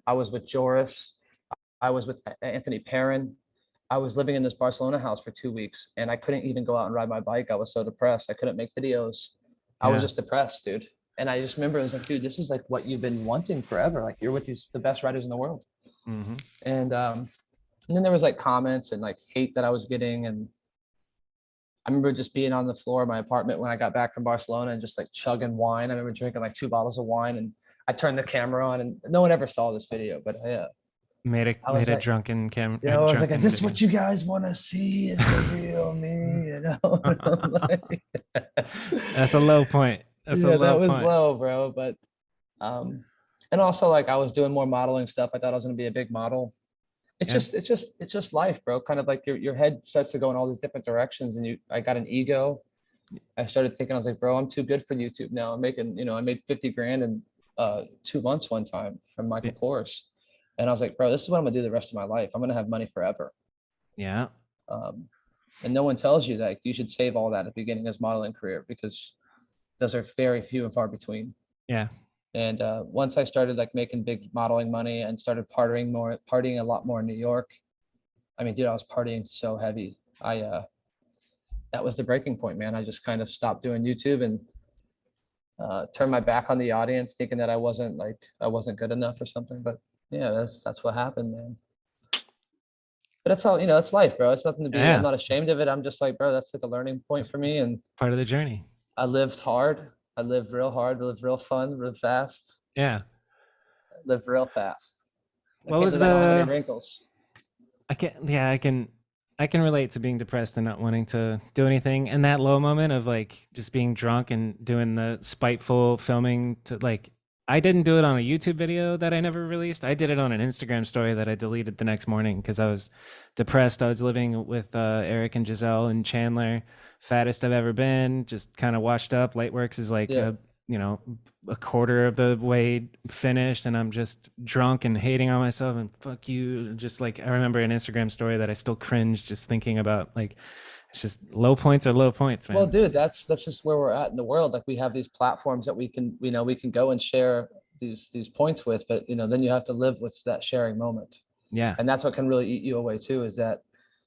Speaker 2: I was with Joris, I was with Anthony Perrin. I was living in this Barcelona house for 2 weeks, and I couldn't even go out and ride my bike. I was so depressed. I couldn't make videos. I was
Speaker 1: Yeah.
Speaker 2: just depressed, dude. And I just remember I was like, dude, this is like what you've been wanting forever. Like you're with the best riders in the world.
Speaker 1: Mm-hmm.
Speaker 2: And then there was like comments and like hate that I was getting. And I remember just being on the floor of my apartment when I got back from Barcelona and just like chugging wine. I remember drinking like 2 bottles of wine, and I turned the camera on, and no one ever saw this video, but I was
Speaker 1: Made a
Speaker 2: like,
Speaker 1: drunken
Speaker 2: I was like, is
Speaker 1: drunken
Speaker 2: this
Speaker 1: video.
Speaker 2: what you guys want to see? Is the real me? And I'm like,
Speaker 1: That's a low point. That's a
Speaker 2: yeah,
Speaker 1: low
Speaker 2: that was
Speaker 1: point.
Speaker 2: low, bro. But and also like I was doing more modeling stuff. I thought I was gonna be a big model. It's
Speaker 1: Yeah.
Speaker 2: just it's just life, bro. Kind of like your head starts to go in all these different directions, and I got an ego. I started thinking, I was like, bro, I'm too good for YouTube now. I'm making, I made 50 grand in 2 months one time from Michael
Speaker 1: Yeah.
Speaker 2: Kors. And I was like, bro, this is what I'm gonna do the rest of my life. I'm gonna have money forever.
Speaker 1: Yeah.
Speaker 2: Um, and no one tells you that you should save all that at the beginning of his modeling career, because those are very few and far between.
Speaker 1: Yeah.
Speaker 2: And once I started like making big modeling money and started partying a lot more in New York. I mean, dude, I was partying so heavy. That was the breaking point, man. I just kind of stopped doing YouTube and turned my back on the audience, thinking that I wasn't good enough or something. But yeah, that's what happened, man. But that's how, it's life, bro. It's nothing to be. I'm
Speaker 1: Yeah.
Speaker 2: not ashamed of it. I'm just like, bro, that's like a learning point for me. And
Speaker 1: Part of the journey.
Speaker 2: I lived hard. I lived real hard. I lived real fun, real fast.
Speaker 1: Yeah.
Speaker 2: I lived real fast. I
Speaker 1: What
Speaker 2: can't
Speaker 1: was
Speaker 2: believe I don't have any
Speaker 1: the
Speaker 2: wrinkles.
Speaker 1: I can relate to being depressed and not wanting to do anything. And that low moment of like just being drunk and doing the spiteful filming to like I didn't do it on a YouTube video that I never released. I did it on an Instagram story that I deleted the next morning because I was depressed. I was living with Eric and Giselle and Chandler, fattest I've ever been, just kind of washed up. Lightworks is like
Speaker 2: Yeah.
Speaker 1: a quarter of the way finished, and I'm just drunk and hating on myself and fuck you. Just like I remember an Instagram story that I still cringe just thinking about. Like it's just low points are low points,
Speaker 2: Well,
Speaker 1: man.
Speaker 2: dude, that's just where we're at in the world. Like we have these platforms that we can go and share these points with, but then you have to live with that sharing moment.
Speaker 1: Yeah.
Speaker 2: And that's what can really eat you away too, is that,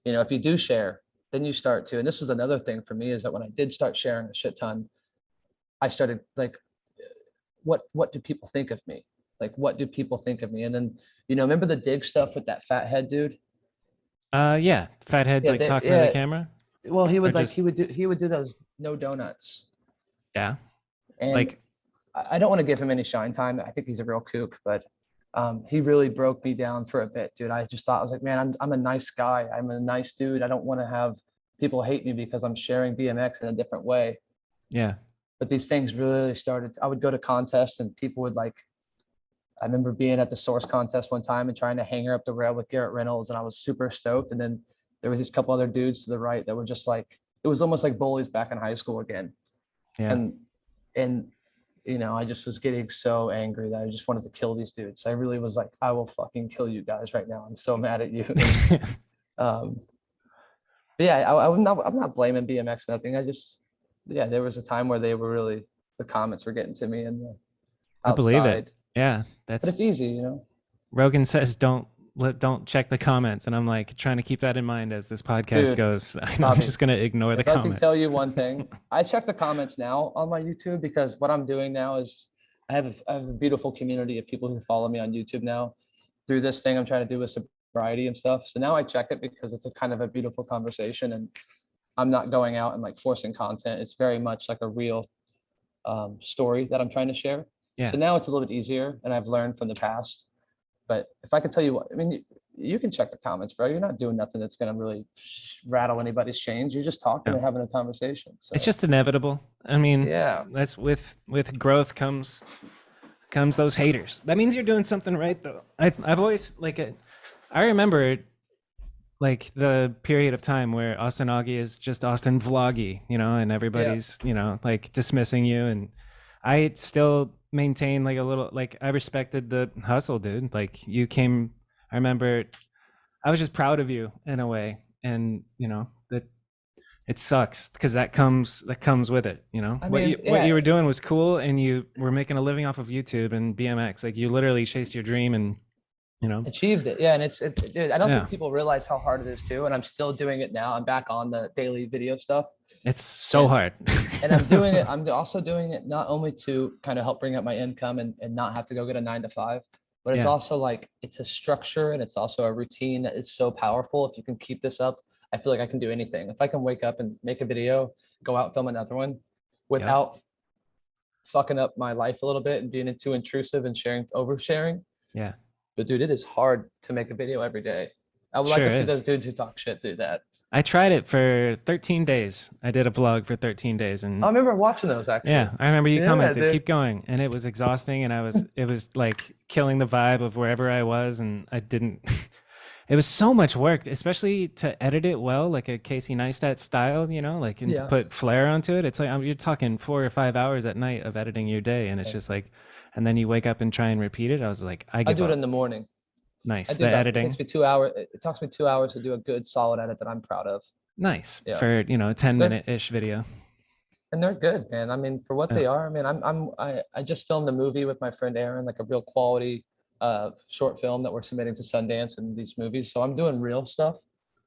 Speaker 2: if you do share, then you start to, and this was another thing for me, is that when I did start sharing a shit ton, I started like, what do people think of me? Like, what do people think of me? And then, remember the dig stuff with that fat head dude?
Speaker 1: Yeah. Fathead
Speaker 2: Yeah,
Speaker 1: like talking to the camera
Speaker 2: well, he
Speaker 1: or
Speaker 2: would like,
Speaker 1: just
Speaker 2: he would do those no donuts.
Speaker 1: yeah.
Speaker 2: And
Speaker 1: Like
Speaker 2: I don't want to give him any shine time. I think he's a real kook, but he really broke me down for a bit, dude. I just thought, I was like, man, I'm a nice guy. I'm a nice dude. I don't want to have people hate me because I'm sharing BMX in a different way.
Speaker 1: yeah.
Speaker 2: But these things really started. I would go to contests and people would like, I remember being at the source contest one time and trying to hang her up the rail with Garrett Reynolds, and I was super stoked. And then there was these couple other dudes to the right that were just like, it was almost like bullies back in high school again.
Speaker 1: Yeah.
Speaker 2: And and I just was getting so angry that I just wanted to kill these dudes. I really was like, I will fucking kill you guys right now. I'm so mad at you. um, but yeah, I'm not blaming BMX, nothing. Yeah, there was a time where the comments were getting to me and the
Speaker 1: I believe it.
Speaker 2: outside,
Speaker 1: Yeah.
Speaker 2: but it's easy,
Speaker 1: Rogan says don't check the comments, and I'm like trying to keep that in mind as this podcast
Speaker 2: Dude,
Speaker 1: goes. I'm
Speaker 2: Bobby,
Speaker 1: just gonna ignore the
Speaker 2: if I can
Speaker 1: comments.
Speaker 2: tell you one thing, I check the comments now on my YouTube, because what I'm doing now is I have a beautiful community of people who follow me on YouTube now through this thing I'm trying to do with sobriety and stuff. So now I check it because it's a kind of a beautiful conversation, and I'm not going out and like forcing content. It's very much like a real story that I'm trying to share.
Speaker 1: Yeah.
Speaker 2: So now it's a little bit easier, and I've learned from the past. But if I could tell you what, I mean, you can check the comments, bro. You're not doing nothing that's going to really rattle anybody's chains. You're just talking
Speaker 1: No.
Speaker 2: and having a conversation. So
Speaker 1: It's just inevitable. I mean,
Speaker 2: yeah,
Speaker 1: that's with growth comes those haters. That means you're doing something right, though. I've always I remember like the period of time where Austin Augie is just Austin Vloggy, and everybody's like dismissing you, and I still maintain like a little, like I respected the hustle, dude. Like you came, I remember I was just proud of you in a way. And you know, that it sucks because that comes with it, you know.
Speaker 2: I
Speaker 1: What
Speaker 2: mean,
Speaker 1: you
Speaker 2: yeah,
Speaker 1: were doing was cool and you were making a living off of YouTube and BMX. Like you literally chased your dream and you know,
Speaker 2: achieved it. Yeah, and it's dude, I don't
Speaker 1: yeah.
Speaker 2: think people realize how hard it is too. And I'm still doing it now. I'm back on the daily video stuff,
Speaker 1: It's so
Speaker 2: and
Speaker 1: hard.
Speaker 2: I'm doing it. I'm also doing it not only to kind of help bring up my income and not have to go get a 9 to 5, but it's
Speaker 1: Yeah.
Speaker 2: also like it's a structure and it's also a routine that is so powerful. If you can keep this up, I feel like I can do anything. If I can wake up and make a video, go out, film another one
Speaker 1: Yep.
Speaker 2: without fucking up my life a little bit and being too intrusive and oversharing.
Speaker 1: Yeah.
Speaker 2: But dude, it is hard to make a video every day. I would like
Speaker 1: Sure
Speaker 2: to see
Speaker 1: is.
Speaker 2: those dudes who talk shit do that.
Speaker 1: I tried it for 13 days. I did a vlog for 13 days
Speaker 2: I
Speaker 1: and
Speaker 2: remember watching those actually.
Speaker 1: yeah, I remember you
Speaker 2: Yeah,
Speaker 1: commented,
Speaker 2: dude.
Speaker 1: keep going. And it was exhausting and it was like killing the vibe of wherever I was. And I didn't, it was so much work, especially to edit it well, like a Casey Neistat style, you know, like, and to
Speaker 2: Yeah.
Speaker 1: put flair onto it. It's like, you're talking 4 or 5 hours at night of editing your day. And it's just like, and then you wake up and try and repeat it. I was like, I
Speaker 2: I
Speaker 1: give
Speaker 2: do it
Speaker 1: up.
Speaker 2: in the morning. I
Speaker 1: Nice.
Speaker 2: do
Speaker 1: The
Speaker 2: that. It
Speaker 1: editing.
Speaker 2: takes me 2 hours. It takes me 2 hours to do a good solid edit that I'm proud of.
Speaker 1: Nice.
Speaker 2: Yeah.
Speaker 1: For, you know, a 10-minute-ish video.
Speaker 2: And they're good, man. I mean, for what
Speaker 1: Yeah.
Speaker 2: they are, I mean, I just filmed a movie with my friend Aaron, like a real quality short film that we're submitting to Sundance and these movies. So I'm doing real stuff.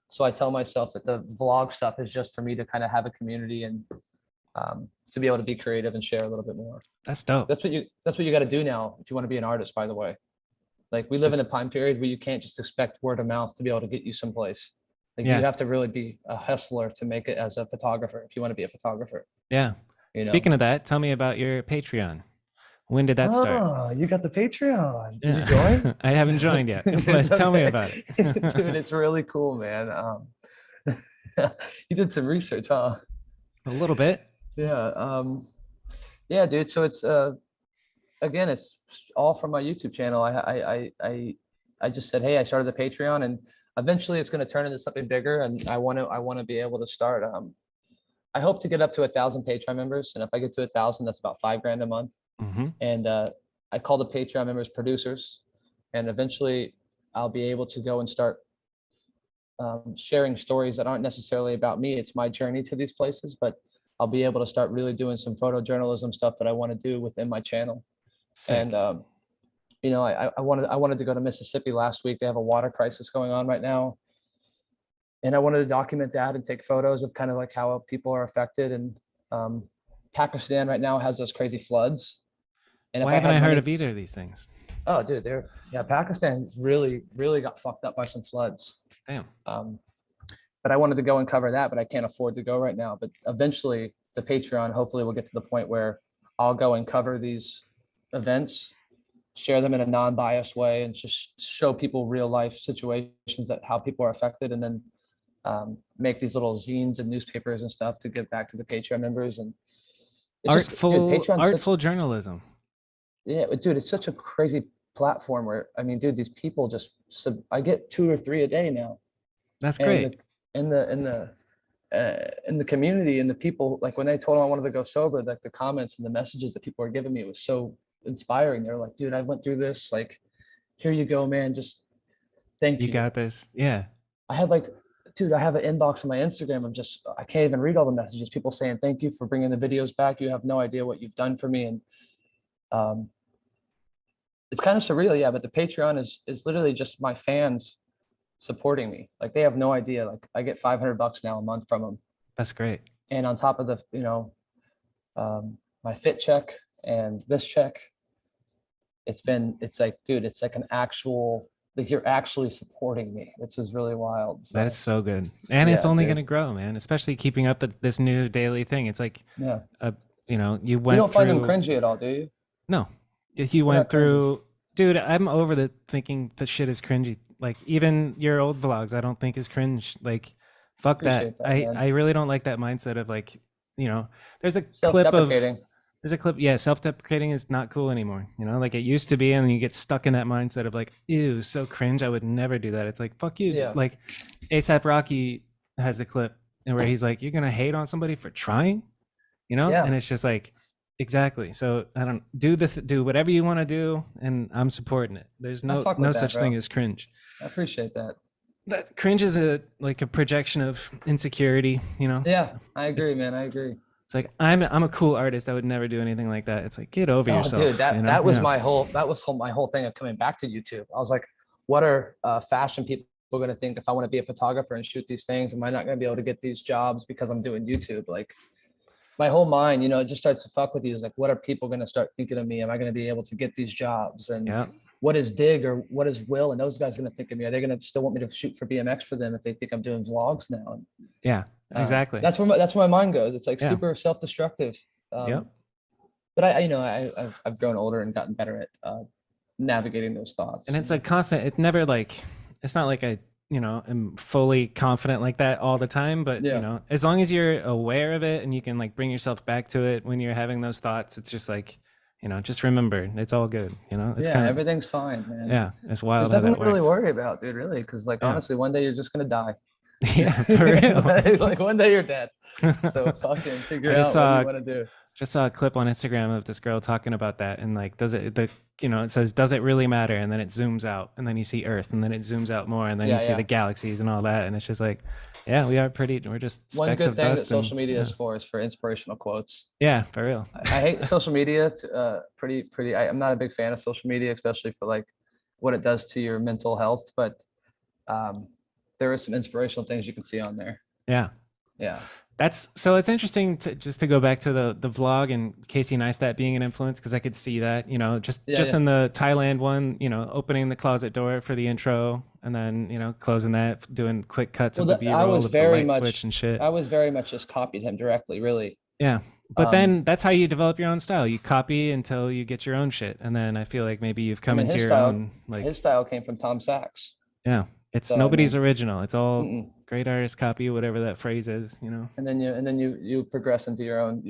Speaker 2: So I tell myself that the vlog stuff is just for me to kind of have a community and to be able to be creative and share a little bit more.
Speaker 1: That's dope.
Speaker 2: That's what you got to do now if you want to be an artist, by the way. Like we live in a time period where you can't just expect word of mouth to be able to get you someplace. Like
Speaker 1: Yeah.
Speaker 2: you have to really be a hustler to make it as a photographer if you want to be a photographer.
Speaker 1: Yeah.
Speaker 2: You know?
Speaker 1: Speaking of that, tell me about your Patreon. When did that start?
Speaker 2: Oh, you got the Patreon. Did
Speaker 1: Yeah.
Speaker 2: you join?
Speaker 1: I haven't joined yet, but tell me about it.
Speaker 2: Dude, it's really cool, man. You did some research, huh?
Speaker 1: A little bit.
Speaker 2: Yeah. Yeah, dude. So it's again, it's all from my YouTube channel. I just said, hey, I started the Patreon, and eventually it's going to turn into something bigger. And I want to be able to start. I hope to get up to 1,000 Patreon members, and if I get to 1,000, that's about $5,000 a month.
Speaker 1: Mm-hmm.
Speaker 2: And I call the Patreon members producers, and eventually I'll be able to go and start sharing stories that aren't necessarily about me. It's my journey to these places, but I'll be able to start really doing some photojournalism stuff that I want to do within my channel.
Speaker 1: Sick.
Speaker 2: And you know, I wanted to go to Mississippi last week. They have a water crisis going on right now, and I wanted to document that and take photos of kind of like how people are affected. And Pakistan right now has those crazy floods. And
Speaker 1: why haven't I heard of either of these things?
Speaker 2: Oh, dude, Pakistan really got fucked up by some floods.
Speaker 1: Damn.
Speaker 2: But I wanted to go and cover that, but I can't afford to go right now. But eventually, the Patreon hopefully will get to the point where I'll go and cover these events, share them in a non-biased way, and just show people real life situations that how people are affected, and then make these little zines and newspapers and stuff to give back to the Patreon members. And
Speaker 1: artful journalism.
Speaker 2: Yeah, dude, it's such a crazy platform where, I mean, dude, these people just, I get 2 or 3 a day now.
Speaker 1: That's great.
Speaker 2: In the community, and the people, like when they told them I wanted to go sober, like the comments and the messages that people were giving me was so inspiring. They're like, dude, I went through this, like, here you go, man, just thank you.
Speaker 1: You got this. Yeah.
Speaker 2: I had like, dude, I have an inbox on my Instagram of just, I can't even read all the messages, people saying, thank you for bringing the videos back. You have no idea what you've done for me. And it's kind of surreal, yeah, but the Patreon is literally just my fans supporting me. Like they have no idea. Like I get $500 now a month from them.
Speaker 1: That's great.
Speaker 2: And on top of the, you know, my fit check and this check, it's like, dude, it's like an actual, like you're actually supporting me. This is really wild. So,
Speaker 1: that's so good. And
Speaker 2: yeah,
Speaker 1: it's only
Speaker 2: dude.
Speaker 1: going to grow, man, especially keeping up this new daily thing. It's like,
Speaker 2: yeah,
Speaker 1: you know, you
Speaker 2: don't find them cringy at all, do you?
Speaker 1: No, you went through, dude, I'm over the thinking that shit is cringy. Like even your old vlogs, I don't think is cringe. Like, fuck that. I really don't like that mindset of like, you know, there's a clip of, yeah, self-deprecating is not cool anymore. You know, like it used to be, and you get stuck in that mindset of like, ew, so cringe. I would never do that. It's like, fuck you.
Speaker 2: Yeah.
Speaker 1: Like A$AP Rocky has a clip where he's like, you're going to hate on somebody for trying, you know?
Speaker 2: Yeah.
Speaker 1: And it's just like, exactly. So I don't do whatever you want to do, and I'm supporting it. There's
Speaker 2: I
Speaker 1: no
Speaker 2: fuck
Speaker 1: no
Speaker 2: with that,
Speaker 1: such thing
Speaker 2: bro.
Speaker 1: as cringe.
Speaker 2: I appreciate that.
Speaker 1: That cringe is a like a projection of insecurity. You know,
Speaker 2: Yeah, I agree,
Speaker 1: it's
Speaker 2: man. I agree.
Speaker 1: it's like I'm a cool artist. I would never do anything like that. It's like get over
Speaker 2: Oh, dude,
Speaker 1: yourself. You know?
Speaker 2: that was
Speaker 1: Yeah.
Speaker 2: my whole thing of coming back to YouTube. I was like, what are fashion people going to think if I want to be a photographer and shoot these things? Am I not going to be able to get these jobs because I'm doing YouTube? Like, my whole mind, it just starts to fuck with you. Is like, what are people going to start thinking of me? Am I going to be able to get these jobs? And
Speaker 1: Yeah.
Speaker 2: what is Dig or what is Will and those guys going to think of me? Are they going to still want me to shoot for BMX for them if they think I'm doing vlogs now?
Speaker 1: Yeah. Exactly.
Speaker 2: That's where my mind goes. It's like
Speaker 1: Yeah.
Speaker 2: super self-destructive.
Speaker 1: Yep.
Speaker 2: But I've grown older and gotten better at navigating those thoughts.
Speaker 1: And it's a constant. It never like. It's not like I am fully confident like that all the time. But
Speaker 2: Yeah,
Speaker 1: as long as you're aware of it and you can like bring yourself back to it when you're having those thoughts, it's just like just remember it's all good. It's
Speaker 2: yeah,
Speaker 1: kind of
Speaker 2: everything's fine, man.
Speaker 1: yeah. It's
Speaker 2: There's
Speaker 1: wild how
Speaker 2: nothing
Speaker 1: that
Speaker 2: to really
Speaker 1: works.
Speaker 2: worry about, dude. Really, because like
Speaker 1: Yeah.
Speaker 2: honestly, one day you're just gonna die.
Speaker 1: Yeah. For real.
Speaker 2: Like one day you're dead. So fucking figure
Speaker 1: I
Speaker 2: out
Speaker 1: just
Speaker 2: what
Speaker 1: saw
Speaker 2: you want to do.
Speaker 1: just saw a clip on Instagram of this girl talking about that and like it says does it really matter, and then it zooms out and then you see Earth and then it zooms out more and then you
Speaker 2: Yeah,
Speaker 1: see
Speaker 2: yeah.
Speaker 1: the galaxies and all that, and it's just like we're just
Speaker 2: One
Speaker 1: specks
Speaker 2: good
Speaker 1: of
Speaker 2: thing that
Speaker 1: dust and
Speaker 2: social media
Speaker 1: yeah,
Speaker 2: is for inspirational quotes.
Speaker 1: yeah, for real.
Speaker 2: I hate social media. I'm not a big fan of social media, especially for like what it does to your mental health. But um, there are some inspirational things you can see on there.
Speaker 1: Yeah,
Speaker 2: Yeah.
Speaker 1: that's so it's interesting to go back to the vlog and Casey Neistat being an influence, because I could see that
Speaker 2: Yeah,
Speaker 1: just
Speaker 2: yeah.
Speaker 1: in the Thailand one, opening the closet door for the intro and then closing that, doing quick cuts of
Speaker 2: Well,
Speaker 1: the
Speaker 2: I
Speaker 1: B-roll
Speaker 2: was
Speaker 1: of the
Speaker 2: very
Speaker 1: light switch
Speaker 2: much,
Speaker 1: and shit.
Speaker 2: I was very much just copied him directly, really.
Speaker 1: Yeah. But
Speaker 2: Um,
Speaker 1: then that's how you develop your own style. You copy until you get your own shit. And then I feel like maybe you've
Speaker 2: I
Speaker 1: come
Speaker 2: mean,
Speaker 1: into your own, like,
Speaker 2: his style came from Tom Sachs.
Speaker 1: yeah, it's
Speaker 2: So I
Speaker 1: nobody's
Speaker 2: mean,
Speaker 1: original. It's all
Speaker 2: mm-mm.
Speaker 1: great artist copy, whatever that phrase is.
Speaker 2: And then you progress into your own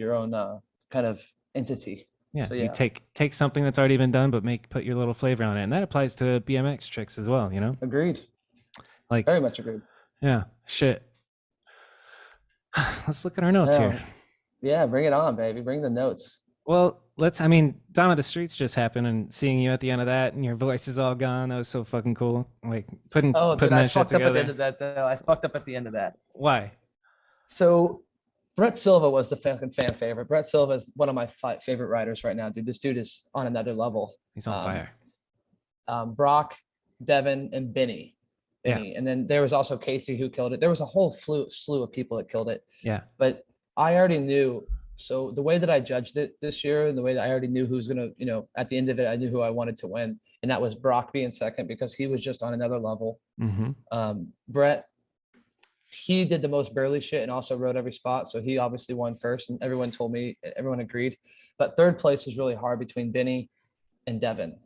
Speaker 2: kind of entity.
Speaker 1: Yeah.
Speaker 2: So
Speaker 1: You
Speaker 2: yeah,
Speaker 1: take something that's already been done, but put your little flavor on it. And that applies to BMX tricks as well.
Speaker 2: agreed.
Speaker 1: Like,
Speaker 2: Very much agreed.
Speaker 1: yeah, shit. Let's look at our notes here.
Speaker 2: Yeah, yeah. Bring it on, baby. Bring the notes.
Speaker 1: Well, Dawn of the Streets just happened, and seeing you at the end of that and your voice is all gone. That was so fucking cool. Like putting
Speaker 2: Oh, dude,
Speaker 1: putting
Speaker 2: I
Speaker 1: that shit
Speaker 2: fucked up at the end
Speaker 1: together.
Speaker 2: of that, though. I fucked up at the end of that.
Speaker 1: Why?
Speaker 2: So Brett Silva was the fucking fan favorite. Brett Silva is one of my favorite writers right now, dude. This dude is on another level.
Speaker 1: He's on fire.
Speaker 2: Brock, Devin, and Benny.
Speaker 1: Yeah.
Speaker 2: And then there was also Casey who killed it. There was a whole slew of people that killed it.
Speaker 1: Yeah.
Speaker 2: But I already knew. So the way that I judged it this year, and the way that I already knew who's gonna, at the end of it, I knew who I wanted to win, and that was Brock being second because he was just on another level.
Speaker 1: Mm-hmm.
Speaker 2: Brett, he did the most burly shit and also rode every spot, so he obviously won first, and everyone agreed. But third place was really hard between Benny and Devin,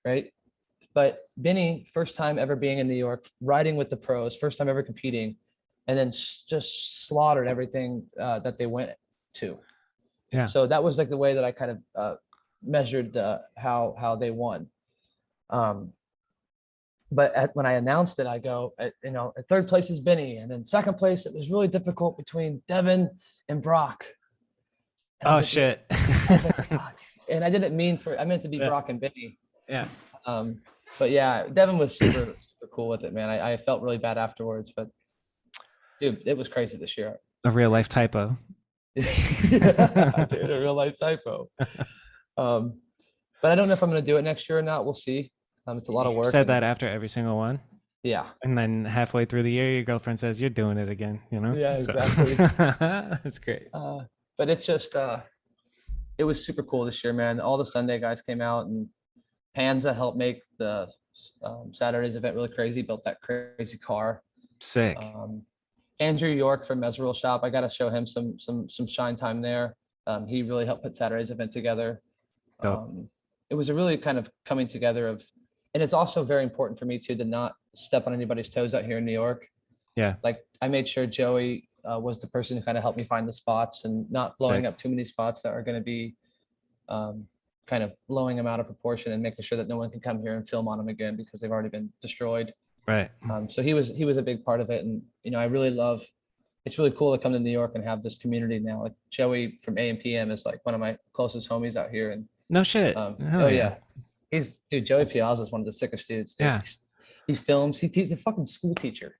Speaker 2: right? But Benny, first time ever being in New York, riding with the pros, first time ever competing, and then just slaughtered everything that they went to.
Speaker 1: Yeah.
Speaker 2: So that was like the way that I kind of measured how they won. But when I announced it, I go, at third place is Benny, and then second place it was really difficult between Devin and Brock. And
Speaker 1: oh shit!
Speaker 2: And I didn't mean I meant to be
Speaker 1: Yeah.
Speaker 2: Brock and Benny.
Speaker 1: Yeah.
Speaker 2: But yeah, Devin was super cool with it, man. I felt really bad afterwards, but dude, it was crazy this year.
Speaker 1: A real life typo.
Speaker 2: Dude, a real life typo. But I don't know if I'm going to do it next year or not. We'll see. It's a lot of work.
Speaker 1: You said that after every single one.
Speaker 2: Yeah.
Speaker 1: And then halfway through the year, your girlfriend says you're doing it again.
Speaker 2: Yeah,
Speaker 1: So-
Speaker 2: exactly.
Speaker 1: That's great.
Speaker 2: But it's just, it was super cool this year, man. All the Sunday guys came out, and Panza helped make the Saturday's event really crazy. Built that crazy car.
Speaker 1: Sick.
Speaker 2: Andrew York from Mesrel Shop. I got to show him some shine time there. He really helped put Saturday's event together. It was a really kind of coming together of, and it's also very important for me too to not step on anybody's toes out here in New York.
Speaker 1: Yeah.
Speaker 2: Like I made sure Joey was the person who kind of helped me find the spots and not blowing
Speaker 1: Sick.
Speaker 2: up too many spots that are going to be kind of blowing them out of proportion, and making sure that no one can come here and film on them again because they've already been destroyed.
Speaker 1: Right.
Speaker 2: So he was a big part of it, and I really love it's really cool to come to New York and have this community now. Like Joey from A&PM is like one of my closest homies out here, and
Speaker 1: No shit.
Speaker 2: oh
Speaker 1: Hell yeah.
Speaker 2: yeah, Joey Piazza is one of the sickest dudes, dude.
Speaker 1: Yeah.
Speaker 2: He films. He's a fucking school teacher.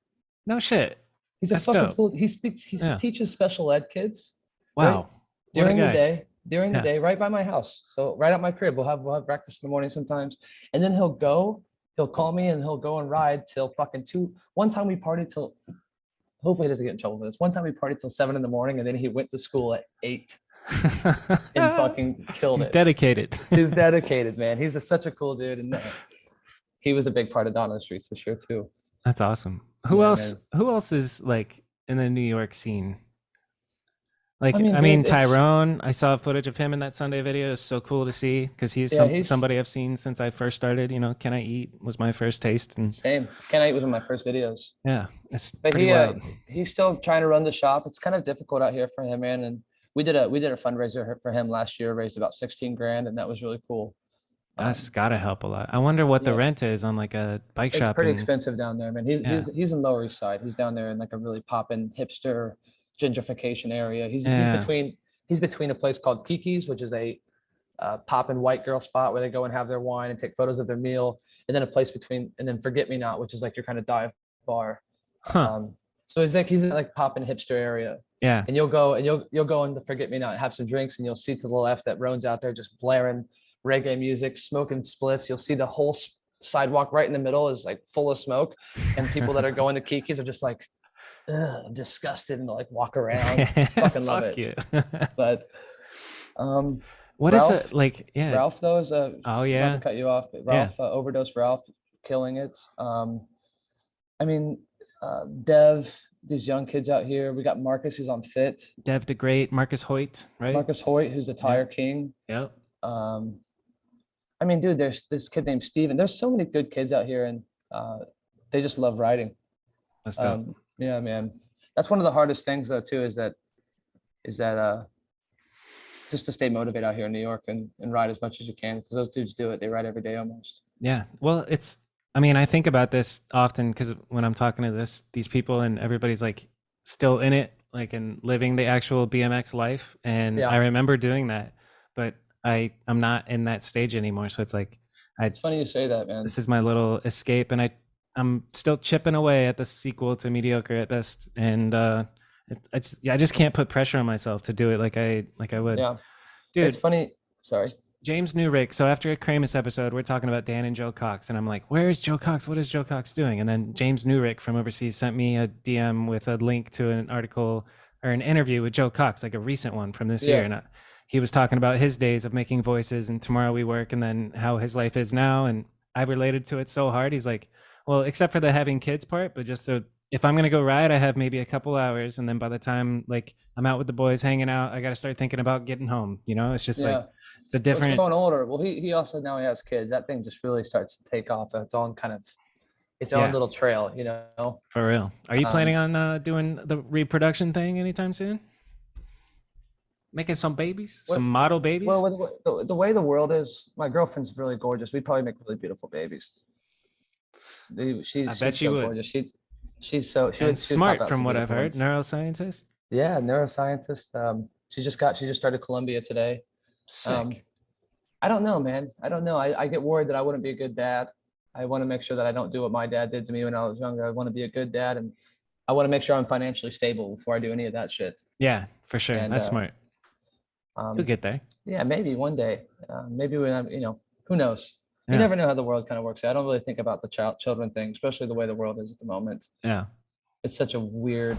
Speaker 1: No shit.
Speaker 2: He's a
Speaker 1: That's
Speaker 2: fucking
Speaker 1: dope.
Speaker 2: school. He
Speaker 1: Yeah.
Speaker 2: teaches special ed kids, right?
Speaker 1: Wow. What a
Speaker 2: During the
Speaker 1: guy.
Speaker 2: day, during the
Speaker 1: Yeah.
Speaker 2: day, right by my house. So right at my crib, we'll have breakfast in the morning sometimes, and then he'll call me and he'll go and ride till fucking two. One time we partied till. Hopefully he doesn't get in trouble for this. One time we partied till 7 in the morning, and then he went to school at 8 and fucking killed
Speaker 1: He's
Speaker 2: it.
Speaker 1: dedicated.
Speaker 2: He's dedicated, man. He's such a cool dude, and he was a big part of Dawn on the Streets this year too.
Speaker 1: That's awesome. Who
Speaker 2: Yeah,
Speaker 1: else?
Speaker 2: man.
Speaker 1: Who else is like in the New York scene? Like,
Speaker 2: I mean,
Speaker 1: I mean,
Speaker 2: dude, it's
Speaker 1: Tyrone. I saw footage of him in that Sunday video. It's so cool to see because he's
Speaker 2: yeah, he's
Speaker 1: somebody I've seen since I first started. You know, Can I Eat was my first taste, and
Speaker 2: same. Ken Knight was one of my first videos,
Speaker 1: yeah, it's
Speaker 2: but
Speaker 1: pretty wild.
Speaker 2: he's still trying to run the shop. It's kind of difficult out here for him, man. And we did a fundraiser for him last year, raised about 16 grand, and that was really cool.
Speaker 1: That's gotta help a lot. I wonder what the
Speaker 2: Yeah,
Speaker 1: rent is on like a bike
Speaker 2: it's
Speaker 1: shop
Speaker 2: pretty
Speaker 1: in
Speaker 2: expensive down there, man.
Speaker 1: yeah,
Speaker 2: He's in Lower East Side. He's down there in like a really poppin' hipster gentrification area.
Speaker 1: yeah,
Speaker 2: He's between a place called Kiki's, which is a poppin' white girl spot where they go and have their wine and take photos of their meal, and then a place between, and then Forget Me Not, which is like your kind of dive bar.
Speaker 1: huh,
Speaker 2: So he's in like poppin' hipster area,
Speaker 1: yeah,
Speaker 2: and you'll go in the Forget Me Not, have some drinks, and you'll see to the left that Roan's out there just blaring reggae music, smoking spliffs. You'll see the whole sidewalk right in the middle is like full of smoke, and people that are going to Kiki's are just like, ugh, disgusted, and like walk around. Fucking love
Speaker 1: fuck
Speaker 2: it.
Speaker 1: you.
Speaker 2: But um,
Speaker 1: What is
Speaker 2: Ralph,
Speaker 1: it like? Yeah.
Speaker 2: Ralph though is
Speaker 1: Oh
Speaker 2: not
Speaker 1: yeah,
Speaker 2: to cut you off, but
Speaker 1: yeah.
Speaker 2: Ralph overdose. Ralph killing it. I mean, Dev, these young kids out here. We got Marcus who's on Fit.
Speaker 1: Dev the Great, Marcus Hoyt, right?
Speaker 2: Marcus Hoyt, who's a tire king.
Speaker 1: Yep.
Speaker 2: Um, I mean, dude, there's this kid named Steven. There's so many good kids out here, and they just love riding.
Speaker 1: That's dope.
Speaker 2: Yeah, man. That's one of the hardest things though too, is that just to stay motivated out here in New York and ride as much as you can, because those dudes do it. They ride every day almost.
Speaker 1: Yeah. Well, I mean, I think about this often because when I'm talking to these people and everybody's like still in it, like and living the actual BMX life. And
Speaker 2: Yeah.
Speaker 1: I remember doing that, but I'm not in that stage anymore. So it's like,
Speaker 2: It's funny you say that, man.
Speaker 1: this is my little escape, and I'm still chipping away at the sequel to mediocre at best. And I just can't put pressure on myself to do it like I would.
Speaker 2: Yeah.
Speaker 1: Dude,
Speaker 2: It's funny. Sorry.
Speaker 1: James Newrick. So after a Kramus episode, we're talking about Dan and Joe Cox, and I'm like, "Where is Joe Cox? What is Joe Cox doing?" And then James Newrick from overseas sent me a DM with a link to an article or an interview with Joe Cox, like a recent one from this year,
Speaker 2: Yeah.
Speaker 1: and he was talking about his days of making voices and Tomorrow We Work, and then how his life is now. And I related to it so hard. He's like, "Well, except for the having kids part, but just if I'm gonna go ride, I have maybe a couple hours, and then by the time like I'm out with the boys hanging out, I got to start thinking about getting home. You know, it's just
Speaker 2: Yeah.
Speaker 1: like it's a
Speaker 2: Well, it's
Speaker 1: different."
Speaker 2: growing older. Well, he also now he has kids. That thing just really starts to take off its own kind of its own
Speaker 1: Yeah.
Speaker 2: little trail, you know.
Speaker 1: For real. Are you planning
Speaker 2: Um,
Speaker 1: on doing the reproduction thing anytime soon? Making some babies,
Speaker 2: What-
Speaker 1: some model babies?
Speaker 2: Well, with the way the world is, my girlfriend's really gorgeous. We'd probably make really beautiful babies. She's
Speaker 1: bet she
Speaker 2: so
Speaker 1: would.
Speaker 2: gorgeous. She's so she
Speaker 1: And
Speaker 2: would
Speaker 1: smart,
Speaker 2: pop out
Speaker 1: from
Speaker 2: some
Speaker 1: what I've
Speaker 2: beautiful
Speaker 1: heard.
Speaker 2: ones.
Speaker 1: Neuroscientist.
Speaker 2: Yeah, neuroscientist. She just started Columbia today.
Speaker 1: Sick.
Speaker 2: I don't know, man. I don't know. I get worried that I wouldn't be a good dad. I want to make sure that I don't do what my dad did to me when I was younger. I want to be a good dad, and I want to make sure I'm financially stable before I do any of that shit.
Speaker 1: Yeah, for sure.
Speaker 2: and,
Speaker 1: That's smart. You'll
Speaker 2: Um,
Speaker 1: get there.
Speaker 2: yeah, maybe one day. Maybe when I'm, who knows? You
Speaker 1: Yeah.
Speaker 2: never know how the world kind of works out. I don't really think about the children thing, especially the way the world is at the moment.
Speaker 1: Yeah.
Speaker 2: It's such a weird,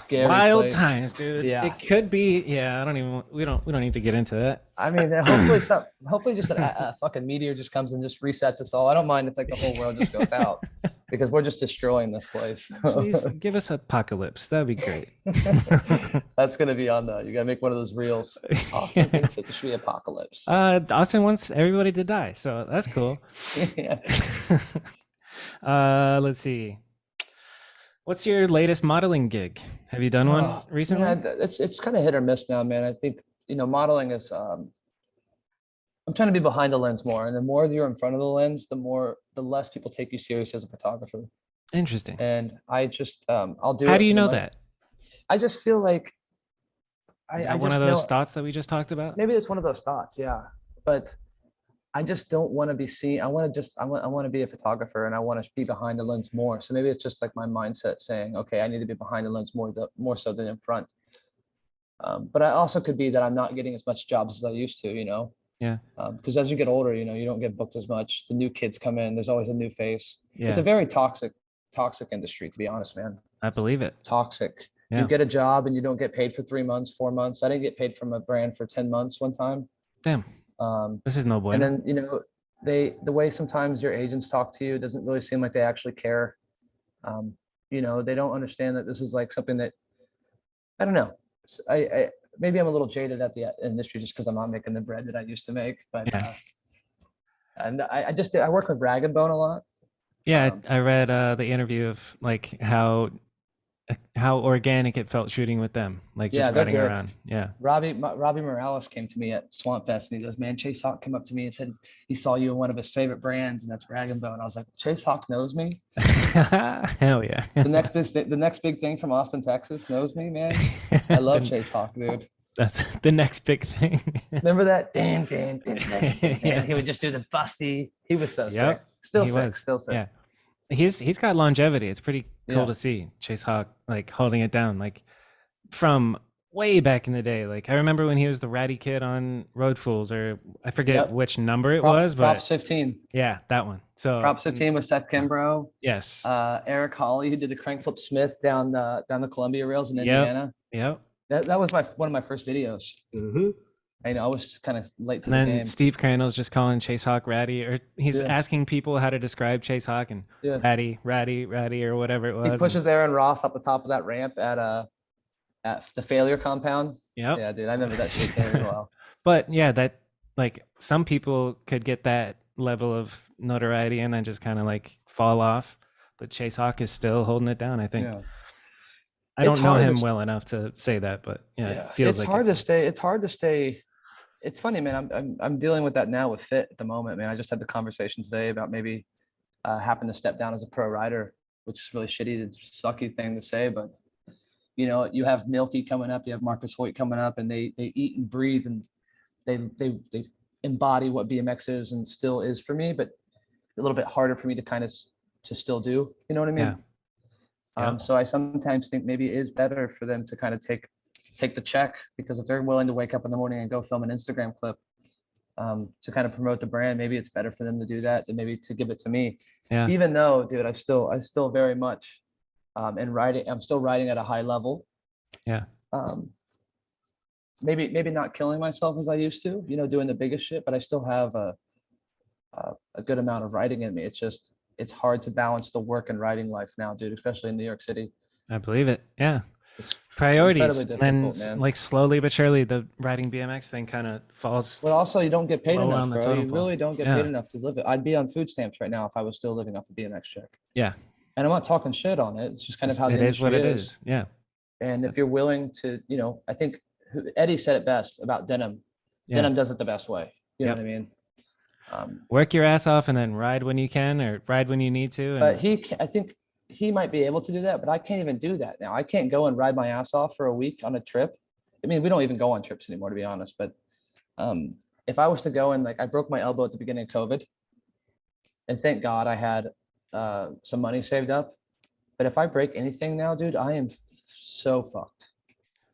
Speaker 2: scary
Speaker 1: Wild
Speaker 2: place.
Speaker 1: times, dude.
Speaker 2: Yeah.
Speaker 1: It could be. Yeah. We don't need to get into that.
Speaker 2: I mean, hopefully just a fucking meteor just comes and just resets us all. I don't mind if like the whole world just goes out, because we're just destroying this place.
Speaker 1: Please give us apocalypse. That'd be great.
Speaker 2: That's gonna be on you gotta make one of those reels. Austin thinks it should be apocalypse.
Speaker 1: Austin wants everybody to die, so that's cool.
Speaker 2: Yeah.
Speaker 1: Let's see. What's your latest modeling gig? Have you done one recently?
Speaker 2: Yeah, it's kind of hit or miss now, man. I think modeling is. I'm trying to be behind the lens more, and the more you're in front of the lens, the less people take you serious as a photographer.
Speaker 1: Interesting.
Speaker 2: And I just I'll do.
Speaker 1: How
Speaker 2: it
Speaker 1: do you
Speaker 2: for
Speaker 1: know
Speaker 2: money.
Speaker 1: that?
Speaker 2: I just feel like
Speaker 1: Is
Speaker 2: I
Speaker 1: that one
Speaker 2: just
Speaker 1: of those
Speaker 2: know
Speaker 1: thoughts that we just talked about?
Speaker 2: maybe it's one of those thoughts, yeah. But I just don't want to be seen. I want to be a photographer and I want to be behind the lens more. So maybe it's just like my mindset saying, okay, I need to be behind the lens more so than in front. But I also could be that I'm not getting as much jobs as I used to,
Speaker 1: Yeah.
Speaker 2: because as you get older, you don't get booked as much. The new kids come in, there's always a new face. It's
Speaker 1: Yeah.
Speaker 2: a very toxic industry, to be honest, man.
Speaker 1: I believe it.
Speaker 2: Toxic.
Speaker 1: Yeah.
Speaker 2: You get a job and you don't get paid for 3 months, 4 months. I didn't get paid from a brand for 10 months one time.
Speaker 1: Damn.
Speaker 2: Um,
Speaker 1: This is no
Speaker 2: and
Speaker 1: bueno.
Speaker 2: then, the way sometimes your agents talk to you, it doesn't really seem like they actually care. Um, they don't understand that this is like something that, I don't know. I maybe I'm a little jaded at the industry just because I'm not making the bread that I used to make. But
Speaker 1: Yeah.
Speaker 2: and I work with Rag and Bone a lot.
Speaker 1: Yeah,
Speaker 2: Um,
Speaker 1: I read the interview of like how organic it felt shooting with them, like
Speaker 2: yeah,
Speaker 1: just
Speaker 2: they're
Speaker 1: riding
Speaker 2: good.
Speaker 1: around. Yeah.
Speaker 2: Robbie Morales came to me at Swamp Fest and he goes, "Man, Chase Hawk came up to me and said he saw you in one of his favorite brands, and that's Rag and Bone." I was like, "Chase Hawk knows me.
Speaker 1: Hell yeah.
Speaker 2: The next big thing from Austin, Texas, knows me, man. I love
Speaker 1: The-
Speaker 2: Chase Hawk, dude.
Speaker 1: That's the next big thing.
Speaker 2: Remember that? Dan, Dan, Dan, Dan, Dan.
Speaker 1: Yeah.
Speaker 2: He would just do the busty. He was so
Speaker 1: Yep.
Speaker 2: sick. Still
Speaker 1: He
Speaker 2: sick.
Speaker 1: was.
Speaker 2: Still sick.
Speaker 1: Yeah. He's got longevity. It's pretty cool
Speaker 2: Yeah.
Speaker 1: to see Chase Hawk like holding it down, like from way back in the day. Like I remember when he was the ratty kid on Road Fools, or I forget
Speaker 2: Yep.
Speaker 1: which number it was, but
Speaker 2: Props 15.
Speaker 1: yeah, that one. So
Speaker 2: Props 15 with Seth Kimbrough.
Speaker 1: yes.
Speaker 2: Eric Hawley, who did the crank flip Smith down the Columbia rails in
Speaker 1: Yep.
Speaker 2: Indiana.
Speaker 1: Yep.
Speaker 2: That was one of my first videos.
Speaker 1: Mm-hmm.
Speaker 2: I know I was kind of late to
Speaker 1: And
Speaker 2: the
Speaker 1: then
Speaker 2: game.
Speaker 1: Steve Crandall's just calling Chase Hawk ratty, or he's
Speaker 2: Yeah.
Speaker 1: asking people how to describe Chase Hawk and
Speaker 2: Yeah.
Speaker 1: ratty, or whatever it was.
Speaker 2: He pushes Aaron Ross up the top of that ramp at the failure compound.
Speaker 1: Yep.
Speaker 2: Yeah, dude, I remember that shit very well.
Speaker 1: But yeah, that like some people could get that level of notoriety and then just kind of like fall off. But Chase Hawk is still holding it down, I think.
Speaker 2: Yeah.
Speaker 1: I don't
Speaker 2: It's
Speaker 1: know
Speaker 2: hard to
Speaker 1: him
Speaker 2: st-
Speaker 1: well enough to say that, but yeah, it feels
Speaker 2: It's
Speaker 1: like
Speaker 2: hard
Speaker 1: it.
Speaker 2: to stay. It's hard to stay. It's funny, man. I'm dealing with that now with Fit at the moment, man. I just had the conversation today about maybe having to step down as a pro rider, which is really shitty. It's a sucky thing to say, but you have Milky coming up, you have Marcus Hoyt coming up, and they eat and breathe and they embody what BMX is and still is for me, but a little bit harder for me to kind of to still do. You know what I mean?
Speaker 1: Yeah. Yep.
Speaker 2: So I sometimes think maybe it is better for them to kind of take the check, because if they're willing to wake up in the morning and go film an Instagram clip to kind of promote the brand, maybe it's better for them to do that than maybe to give it to me.
Speaker 1: Yeah.
Speaker 2: Even though, dude, I still very much in riding. I'm still riding at a high level.
Speaker 1: Yeah.
Speaker 2: Maybe not killing myself as I used to, doing the biggest shit, but I still have a good amount of riding in me. It's hard to balance the work and riding life now, dude, especially in New York City.
Speaker 1: I believe it. Yeah.
Speaker 2: It's
Speaker 1: Priorities.
Speaker 2: incredibly
Speaker 1: Then
Speaker 2: difficult, man.
Speaker 1: like slowly but surely the riding BMX thing kind of falls.
Speaker 2: But also, you don't get paid
Speaker 1: Low
Speaker 2: enough,
Speaker 1: on the
Speaker 2: bro.
Speaker 1: totem
Speaker 2: You
Speaker 1: pole.
Speaker 2: really don't get
Speaker 1: Yeah.
Speaker 2: paid enough to live it. I'd be on food stamps right now if I was still living off a BMX check.
Speaker 1: Yeah.
Speaker 2: And I'm not talking shit on it. It's just kind of how the
Speaker 1: It is what it
Speaker 2: industry
Speaker 1: is. Yeah.
Speaker 2: And if you're willing to, I think Eddie said it best about denim.
Speaker 1: Yeah.
Speaker 2: Denim does it the best way. You know
Speaker 1: Yep.
Speaker 2: what I mean?
Speaker 1: Work your ass off and then ride when you can, or ride when you need to. And
Speaker 2: But I think he might be able to do that, but I can't even do that now. I can't go and ride my ass off for a week on a trip. I mean, we don't even go on trips anymore, to be honest. But if I was to go and I broke my elbow at the beginning of COVID, and thank God I had some money saved up. But if I break anything now, dude, I am so fucked.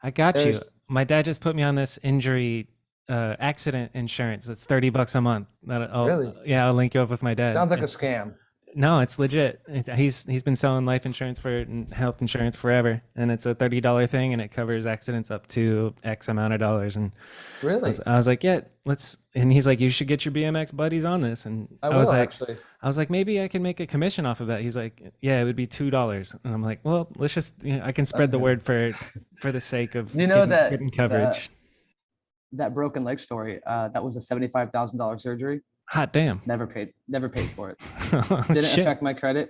Speaker 1: I got you.
Speaker 2: There's-
Speaker 1: My dad just put me on this injury accident insurance. That's $30 a month.
Speaker 2: Really?
Speaker 1: Yeah, I'll link you up with my dad.
Speaker 2: Sounds like a scam.
Speaker 1: No, it's legit. He's been selling life insurance and health insurance forever, and it's a $30 thing, and it covers accidents up to X amount of dollars. And
Speaker 2: Really?
Speaker 1: I was like, yeah, let's. And he's like, you should get your BMX buddies on this. And
Speaker 2: I
Speaker 1: was
Speaker 2: will,
Speaker 1: like,
Speaker 2: actually.
Speaker 1: I was like, maybe I can make a commission off of that. He's like, yeah, it would be $2. And I'm like, well, let's just, I can spread the word for the sake of getting coverage.
Speaker 2: That broken leg story, that was a $75,000 surgery.
Speaker 1: Hot damn.
Speaker 2: Never paid for it.
Speaker 1: Oh,
Speaker 2: Didn't
Speaker 1: shit.
Speaker 2: affect my credit.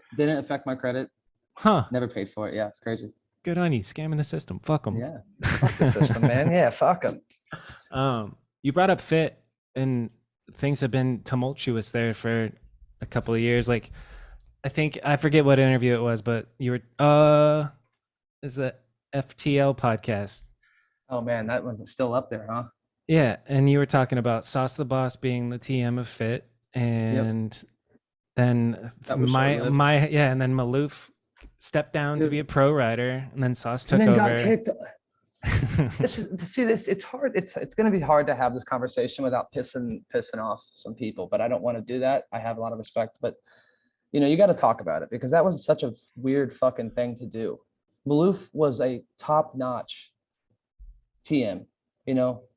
Speaker 1: Huh.
Speaker 2: Never paid for it. Yeah, it's crazy.
Speaker 1: Good on you. Scamming the system. Fuck them.
Speaker 2: Yeah. Fuck the system, man. Yeah, fuck them.
Speaker 1: You brought up Fit, and things have been tumultuous there for a couple of years. Like, I forget what interview it was, but you were, FTL podcast.
Speaker 2: Oh man, that one's still up there, huh?
Speaker 1: Yeah, and you were talking about Sauce the Boss being the TM of Fit,
Speaker 2: Yep,
Speaker 1: and then
Speaker 2: that was short lived,
Speaker 1: and then Maloof stepped down to be a
Speaker 2: dude.
Speaker 1: pro rider, and then Sauce
Speaker 2: And
Speaker 1: took
Speaker 2: then got
Speaker 1: over.
Speaker 2: kicked. This is see this. It's hard. It's going to be hard to have this conversation without pissing off some people. But I don't want to do that. I have a lot of respect, but you got to talk about it because that was such a weird fucking thing to do. Maloof was a top notch TM.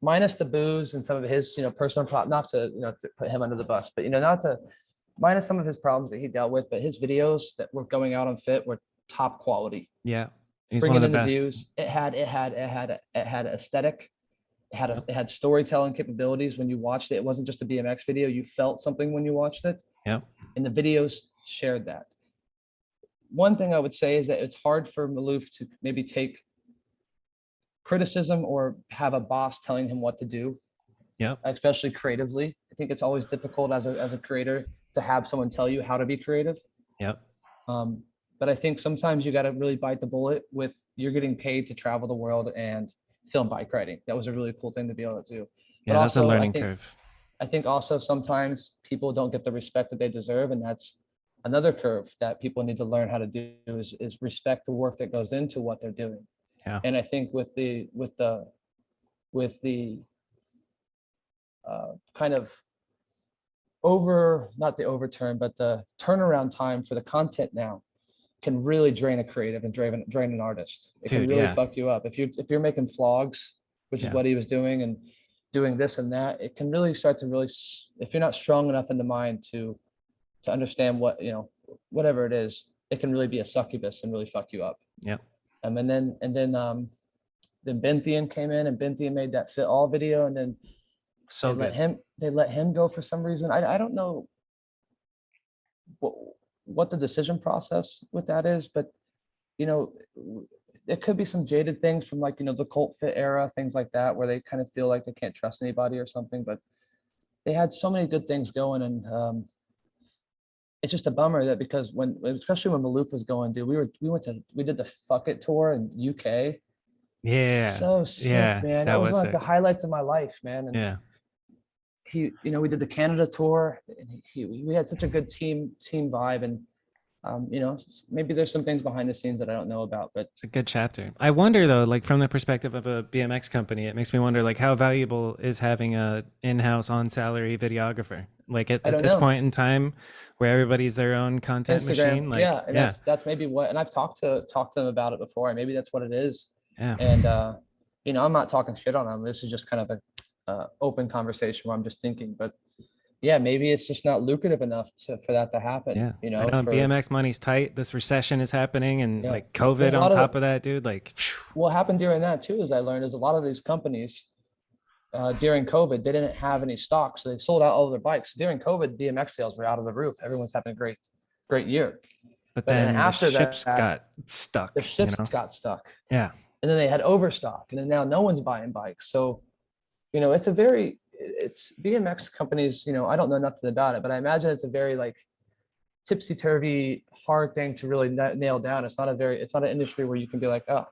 Speaker 2: Minus the booze and some of his personal problem. Not to to put him under the bus, but not to minus some of his problems that he dealt with. But his videos that were going out on Fit were top quality.
Speaker 1: Yeah, he's one
Speaker 2: Bringing
Speaker 1: of the
Speaker 2: in the
Speaker 1: best.
Speaker 2: views. It had aesthetic. It had storytelling capabilities. When you watched it, it wasn't just a BMX video. You felt something when you watched it.
Speaker 1: Yep.
Speaker 2: And the videos shared that. One thing I would say is that it's hard for Maloof to maybe take criticism or have a boss telling him what to do.
Speaker 1: Yep.
Speaker 2: Especially creatively. I think it's always difficult as a creator to have someone tell you how to be creative.
Speaker 1: Yep.
Speaker 2: But I think sometimes you got to really bite the bullet with you're getting paid to travel the world and film bike riding. That was a really cool thing to be able to do.
Speaker 1: Yeah,
Speaker 2: but
Speaker 1: that's
Speaker 2: also,
Speaker 1: a learning curve.
Speaker 2: I think also sometimes people don't get the respect that they deserve. And that's another curve that people need to learn how to do is respect the work that goes into what they're doing.
Speaker 1: Yeah.
Speaker 2: And I think with the kind of not the overturn, but the turnaround time for the content now can really drain a creative and drain an artist. It can really fuck you up. If you're making vlogs, which is what he was doing, and doing this and that, it can really start to if you're not strong enough in the mind to understand what, whatever it is, it can really be a succubus and really fuck you up.
Speaker 1: Yep.
Speaker 2: And then Benthian came in, and Benthian made that Fit All video, and then they let him go for some reason. I don't know what the decision process with that is, but it could be some jaded things from the cult fit era, things like that, where they kind of feel like they can't trust anybody or something. But they had so many good things going, and it's just a bummer that because especially when Maloof was going, dude, we did the Fuck It tour in UK.
Speaker 1: Yeah.
Speaker 2: So sick, man. That was one of the highlights of my life, man. And
Speaker 1: yeah.
Speaker 2: We did the Canada tour, and we had such a good team vibe, and maybe there's some things behind the scenes that I don't know about, but
Speaker 1: it's a good chapter. I wonder though, like from the perspective of a BMX company, it makes me wonder like how valuable is having a in-house on salary videographer? Like at this point in time where everybody's their own content machine. Like,
Speaker 2: yeah. And that's maybe what, and I've talked to them about it before, and maybe that's what it is.
Speaker 1: Yeah.
Speaker 2: And I'm not talking shit on them. This is just kind of a open conversation where I'm just thinking, but yeah, maybe it's just not lucrative enough for that to happen.
Speaker 1: Yeah. I know BMX money's tight. This recession is happening, and like COVID on top of that, dude. Like,
Speaker 2: what happened during that too, as I learned, is a lot of these companies during COVID, they didn't have any stock, so they sold out all of their bikes. During COVID, BMX sales were out of the roof. Everyone's having a great year.
Speaker 1: But then after the ships got stuck.
Speaker 2: The ships got stuck.
Speaker 1: Yeah.
Speaker 2: And then they had overstock, and then now no one's buying bikes. So, it's BMX companies, I don't know nothing about it, but I imagine it's a very like tipsy-turvy, hard thing to really nail down. It's not an industry where you can be like, oh,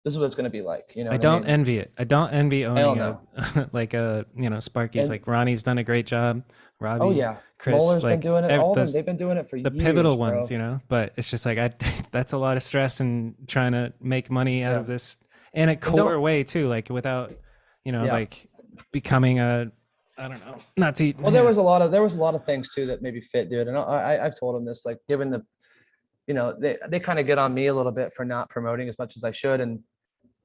Speaker 2: this is what it's going to be like.
Speaker 1: I don't envy it. I don't envy owning Sparkies. Like Ronnie's done a great job. Robbie,
Speaker 2: oh yeah,
Speaker 1: Chris,
Speaker 2: Moeller's been doing it. All of them, they've been doing it for years.
Speaker 1: The pivotal ones, but it's just like that's a lot of stress and trying to make money out of this in a core way too, like without, like becoming I don't know, not to.
Speaker 2: Well, there was a lot of things too that maybe fit, dude. And I've told them this, like, given the, they kind of get on me a little bit for not promoting as much as I should, and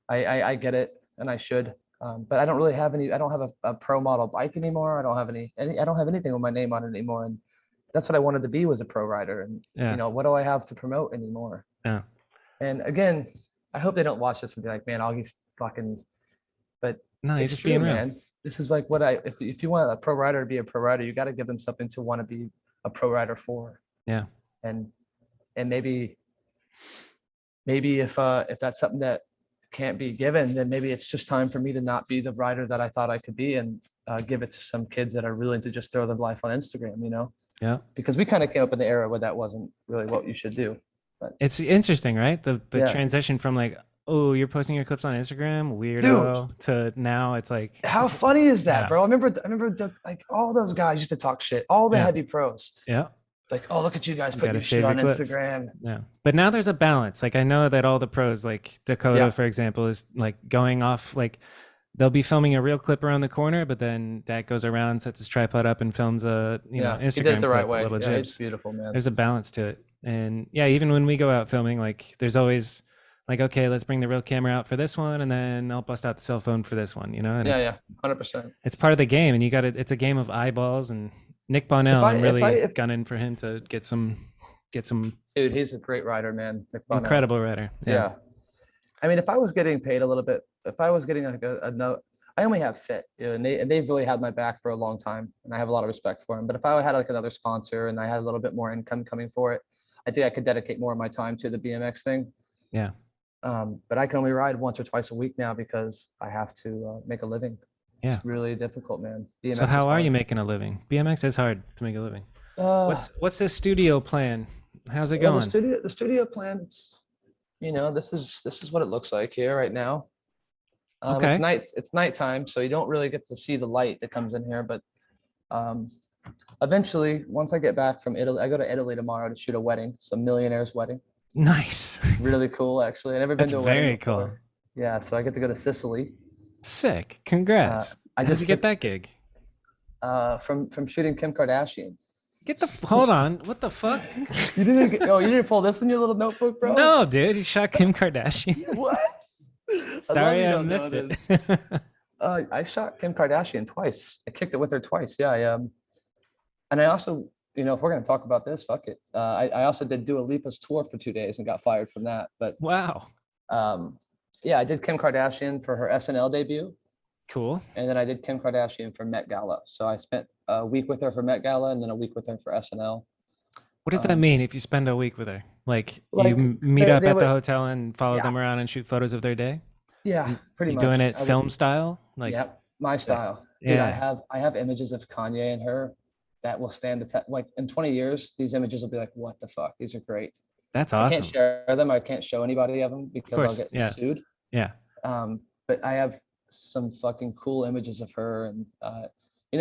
Speaker 2: I get it, and I should. But I don't really have any. I don't have a pro model bike anymore. I don't have I don't have anything with my name on it anymore. And that's what I wanted to be, was a pro rider. And what do I have to promote anymore?
Speaker 1: Yeah.
Speaker 2: And again, I hope they don't watch this and be like, man, Augie's fucking. But
Speaker 1: no, you're just being real, man.
Speaker 2: This is like what if you want a pro rider to be a pro rider, you got to give them something to want to be a pro rider for.
Speaker 1: Yeah.
Speaker 2: And maybe if that's something that can't be given, then maybe it's just time for me to not be the rider that I thought I could be, and give it to some kids that are willing to just throw their life on Instagram,
Speaker 1: Yeah.
Speaker 2: Because we kind of came up in the era where that wasn't really what you should do. But
Speaker 1: it's interesting, right? The transition from like oh, you're posting your clips on Instagram,
Speaker 2: Dude,
Speaker 1: weirdo, to now it's like,
Speaker 2: how funny is that,
Speaker 1: yeah,
Speaker 2: bro? I remember like all those guys used to talk shit, all the
Speaker 1: yeah,
Speaker 2: heavy pros.
Speaker 1: yeah.
Speaker 2: Like, oh, look at you guys
Speaker 1: You
Speaker 2: putting
Speaker 1: gotta
Speaker 2: your shit
Speaker 1: save your
Speaker 2: on
Speaker 1: clips.
Speaker 2: Instagram.
Speaker 1: Yeah. But now there's a balance. Like I know that all the pros, like Dakota,
Speaker 2: Yeah,
Speaker 1: for example, is like going off like they'll be filming a real clip around the corner, but then that goes around, sets his tripod up and films a,
Speaker 2: yeah, he did it
Speaker 1: Instagram
Speaker 2: the right
Speaker 1: clip, a
Speaker 2: way.
Speaker 1: little
Speaker 2: Yeah, it's
Speaker 1: jibs.
Speaker 2: beautiful, man.
Speaker 1: There's a balance to it. And yeah, even when we go out filming, like there's always like, okay, let's bring the real camera out for this one and then I'll bust out the cell phone for this one, and
Speaker 2: Yeah, yeah, 100%.
Speaker 1: it's part of the game and it's a game of eyeballs. And Nick
Speaker 2: If
Speaker 1: Bonnell,
Speaker 2: I
Speaker 1: I'm
Speaker 2: if I
Speaker 1: really
Speaker 2: if
Speaker 1: gunning for him to get some
Speaker 2: Dude, he's a great writer, man. Nick Bonnell.
Speaker 1: incredible writer. Yeah.
Speaker 2: Yeah. I mean, if I was getting paid a little bit, if I was getting like a note, I only have Fit, and they've really had my back for a long time, and I have a lot of respect for them. But if I had like another sponsor and I had a little bit more income coming for it, I think I could dedicate more of my time to the BMX thing.
Speaker 1: Yeah.
Speaker 2: But I can only ride once or twice a week now because I have to make a living.
Speaker 1: Yeah.
Speaker 2: It's really difficult, man. BMX
Speaker 1: So
Speaker 2: is
Speaker 1: how are you
Speaker 2: hard.
Speaker 1: making a living? BMX is hard to make a living.
Speaker 2: Uh,
Speaker 1: What's the studio plan? How's it
Speaker 2: well,
Speaker 1: going?
Speaker 2: the studio plans, this is what it looks like here right now.
Speaker 1: Okay.
Speaker 2: It's nighttime, so you don't really get to see the light that comes in here. But um, eventually, once I get back from Italy, I go to Italy tomorrow to shoot a wedding, some millionaire's wedding.
Speaker 1: Nice.
Speaker 2: Really cool, actually. I never been
Speaker 1: That's
Speaker 2: to a wedding
Speaker 1: very
Speaker 2: before.
Speaker 1: cool.
Speaker 2: Yeah, so I get to go to Sicily.
Speaker 1: Sick.
Speaker 2: Uh,
Speaker 1: Congrats.
Speaker 2: I
Speaker 1: How did
Speaker 2: just
Speaker 1: you get
Speaker 2: took
Speaker 1: that gig?
Speaker 2: from shooting Kim Kardashian.
Speaker 1: Hold on. What the fuck?
Speaker 2: You didn't pull this in your little notebook, bro?
Speaker 1: No, dude. You shot Kim Kardashian.
Speaker 2: What?
Speaker 1: Sorry,
Speaker 2: you
Speaker 1: I
Speaker 2: don't
Speaker 1: missed
Speaker 2: know
Speaker 1: it.
Speaker 2: I shot Kim Kardashian twice. I kicked it with her twice. Yeah, and I also, if we're gonna talk about this, fuck it. I also did Dua Lipa's tour for 2 days and got fired from that. But
Speaker 1: Wow.
Speaker 2: yeah, I did Kim Kardashian for her SNL debut,
Speaker 1: Cool.
Speaker 2: and then I did Kim Kardashian for Met Gala. So I spent a week with her for Met Gala, and then a week with her for SNL.
Speaker 1: What does that
Speaker 2: Um,
Speaker 1: mean if you spend a week with her? Like you
Speaker 2: like
Speaker 1: meet up
Speaker 2: they
Speaker 1: at the
Speaker 2: would,
Speaker 1: hotel and follow
Speaker 2: yeah,
Speaker 1: them around and shoot photos of their day?
Speaker 2: yeah,
Speaker 1: You,
Speaker 2: pretty
Speaker 1: you
Speaker 2: much.
Speaker 1: doing it
Speaker 2: I would,
Speaker 1: film style? Like
Speaker 2: yeah, my
Speaker 1: sick.
Speaker 2: style, dude. I
Speaker 1: Yeah.
Speaker 2: have images of Kanye and her that will stand the test. Like in 20 years, these images will be like, what the fuck? These are great.
Speaker 1: That's
Speaker 2: I can't
Speaker 1: awesome.
Speaker 2: share them. I can't show anybody of them
Speaker 1: Of
Speaker 2: because I'll
Speaker 1: course.
Speaker 2: get
Speaker 1: Yeah.
Speaker 2: sued.
Speaker 1: Yeah.
Speaker 2: But I have some fucking cool images of her, and
Speaker 1: Oh,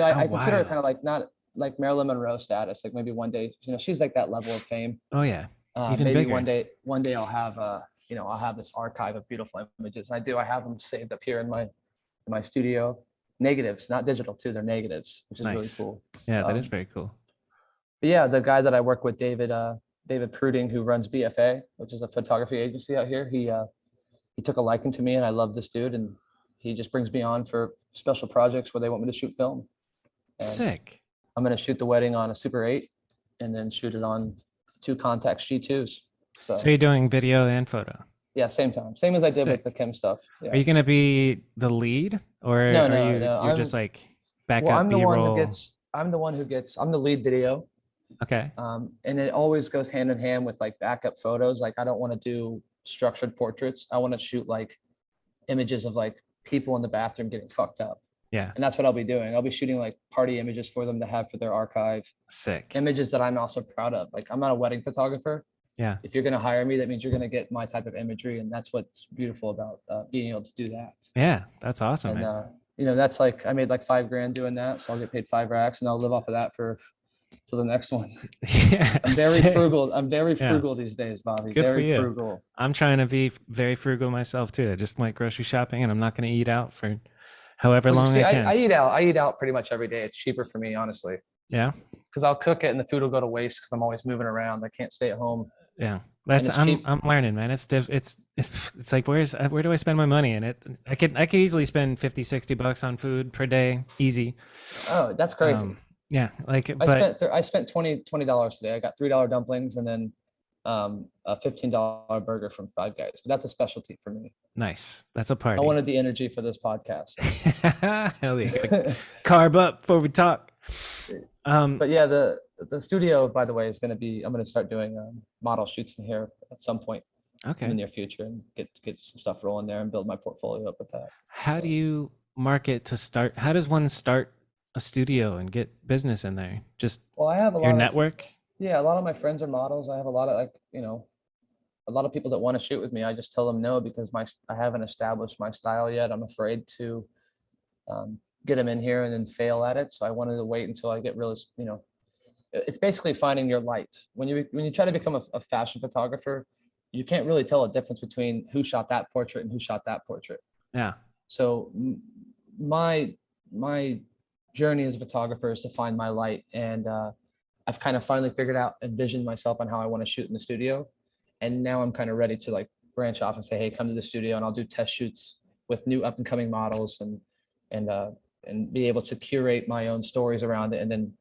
Speaker 2: I consider her kind
Speaker 1: wild.
Speaker 2: of like not like Marilyn Monroe status. Like maybe one day, she's like that level of fame.
Speaker 1: Oh, yeah. Even
Speaker 2: Maybe
Speaker 1: bigger.
Speaker 2: one day I'll have I'll have this archive of beautiful images. I do. I have them saved up here in my studio. Negatives, not digital too. They're negatives, which is really
Speaker 1: Nice.
Speaker 2: cool.
Speaker 1: Yeah, that is
Speaker 2: Um,
Speaker 1: very cool.
Speaker 2: but yeah, the guy that I work with, David Pruding, who runs BFA, which is a photography agency out here, he took a liking to me, and I love this dude, and he just brings me on for special projects where they want me to shoot film. And
Speaker 1: Sick.
Speaker 2: I'm gonna shoot the wedding on a Super 8, and then shoot it on 2 Contax G2s.
Speaker 1: So
Speaker 2: So
Speaker 1: you're doing video and photo.
Speaker 2: yeah, same time, same as I did with the
Speaker 1: Sick.
Speaker 2: Kim stuff.
Speaker 1: Are
Speaker 2: Yeah.
Speaker 1: you gonna be the lead, or
Speaker 2: No,
Speaker 1: are
Speaker 2: no, no.
Speaker 1: you're just like
Speaker 2: Well,
Speaker 1: backup B-roll?
Speaker 2: I'm the lead video.
Speaker 1: Okay.
Speaker 2: And it always goes hand in hand with like backup photos. Like I don't want to do structured portraits. I want to shoot like images of like people in the bathroom getting fucked up.
Speaker 1: Yeah.
Speaker 2: And that's what I'll be doing. I'll be shooting like party images for them to have for their archive,
Speaker 1: Sick.
Speaker 2: images that I'm also proud of. Like I'm not a wedding photographer.
Speaker 1: Yeah.
Speaker 2: If you're going to hire me, that means you're going to get my type of imagery. And that's what's beautiful about being able to do that.
Speaker 1: Yeah. That's awesome,
Speaker 2: And,
Speaker 1: man.
Speaker 2: that's like, I made like $5,000 doing that. So I'll get paid 5 racks and I'll live off of that for till the next one.
Speaker 1: Yeah.
Speaker 2: I'm very
Speaker 1: Sick.
Speaker 2: frugal. I'm very
Speaker 1: Yeah.
Speaker 2: frugal these days, Bobby.
Speaker 1: Good for
Speaker 2: Very
Speaker 1: you.
Speaker 2: frugal.
Speaker 1: I'm trying to be very frugal myself too. I just like grocery shopping, and I'm not going to eat out for however
Speaker 2: Well, you
Speaker 1: long
Speaker 2: see,
Speaker 1: I can.
Speaker 2: I eat out. I eat out pretty much every day. It's cheaper for me, honestly,
Speaker 1: Yeah.
Speaker 2: because I'll cook it and the food will go to waste because I'm always moving around. I can't stay at home.
Speaker 1: Yeah. That's
Speaker 2: it's cheap.
Speaker 1: I'm learning, man. It's like where do I spend my money? And I could easily spend 50, $60 on food per day, easy.
Speaker 2: Oh, that's crazy.
Speaker 1: Yeah, like but
Speaker 2: I spent $20 today. I got $3 dumplings and then a $15 burger from Five Guys. But that's a specialty for me.
Speaker 1: nice. That's a
Speaker 2: I
Speaker 1: party.
Speaker 2: wanted the energy for this podcast.
Speaker 1: Hell yeah. Carb up before we talk.
Speaker 2: But yeah, the studio, by the way, is going to be. I'm going to start doing model shoots in here at some point in the
Speaker 1: Okay.
Speaker 2: near future and get some stuff rolling there and build my portfolio up with that.
Speaker 1: How do you market to start? How does one start a studio and get business in there? Just
Speaker 2: Well, I have a
Speaker 1: your
Speaker 2: lot of
Speaker 1: network?
Speaker 2: yeah, a lot of my friends are models. I have a lot of like a lot of people that want to shoot with me, I just tell them no because I haven't established my style yet. I'm afraid to get them in here and then fail at it. So I wanted to wait until I get really, it's basically finding your light. When you try to become a fashion photographer, you can't really tell a difference between who shot that portrait and who shot that portrait.
Speaker 1: Yeah.
Speaker 2: So my journey as a photographer is to find my light, and I've kind of finally figured out and visioned myself on how I want to shoot in the studio. And now I'm kind of ready to like branch off and say, hey, come to the studio and I'll do test shoots with new up and coming models and be able to curate my own stories around it. And then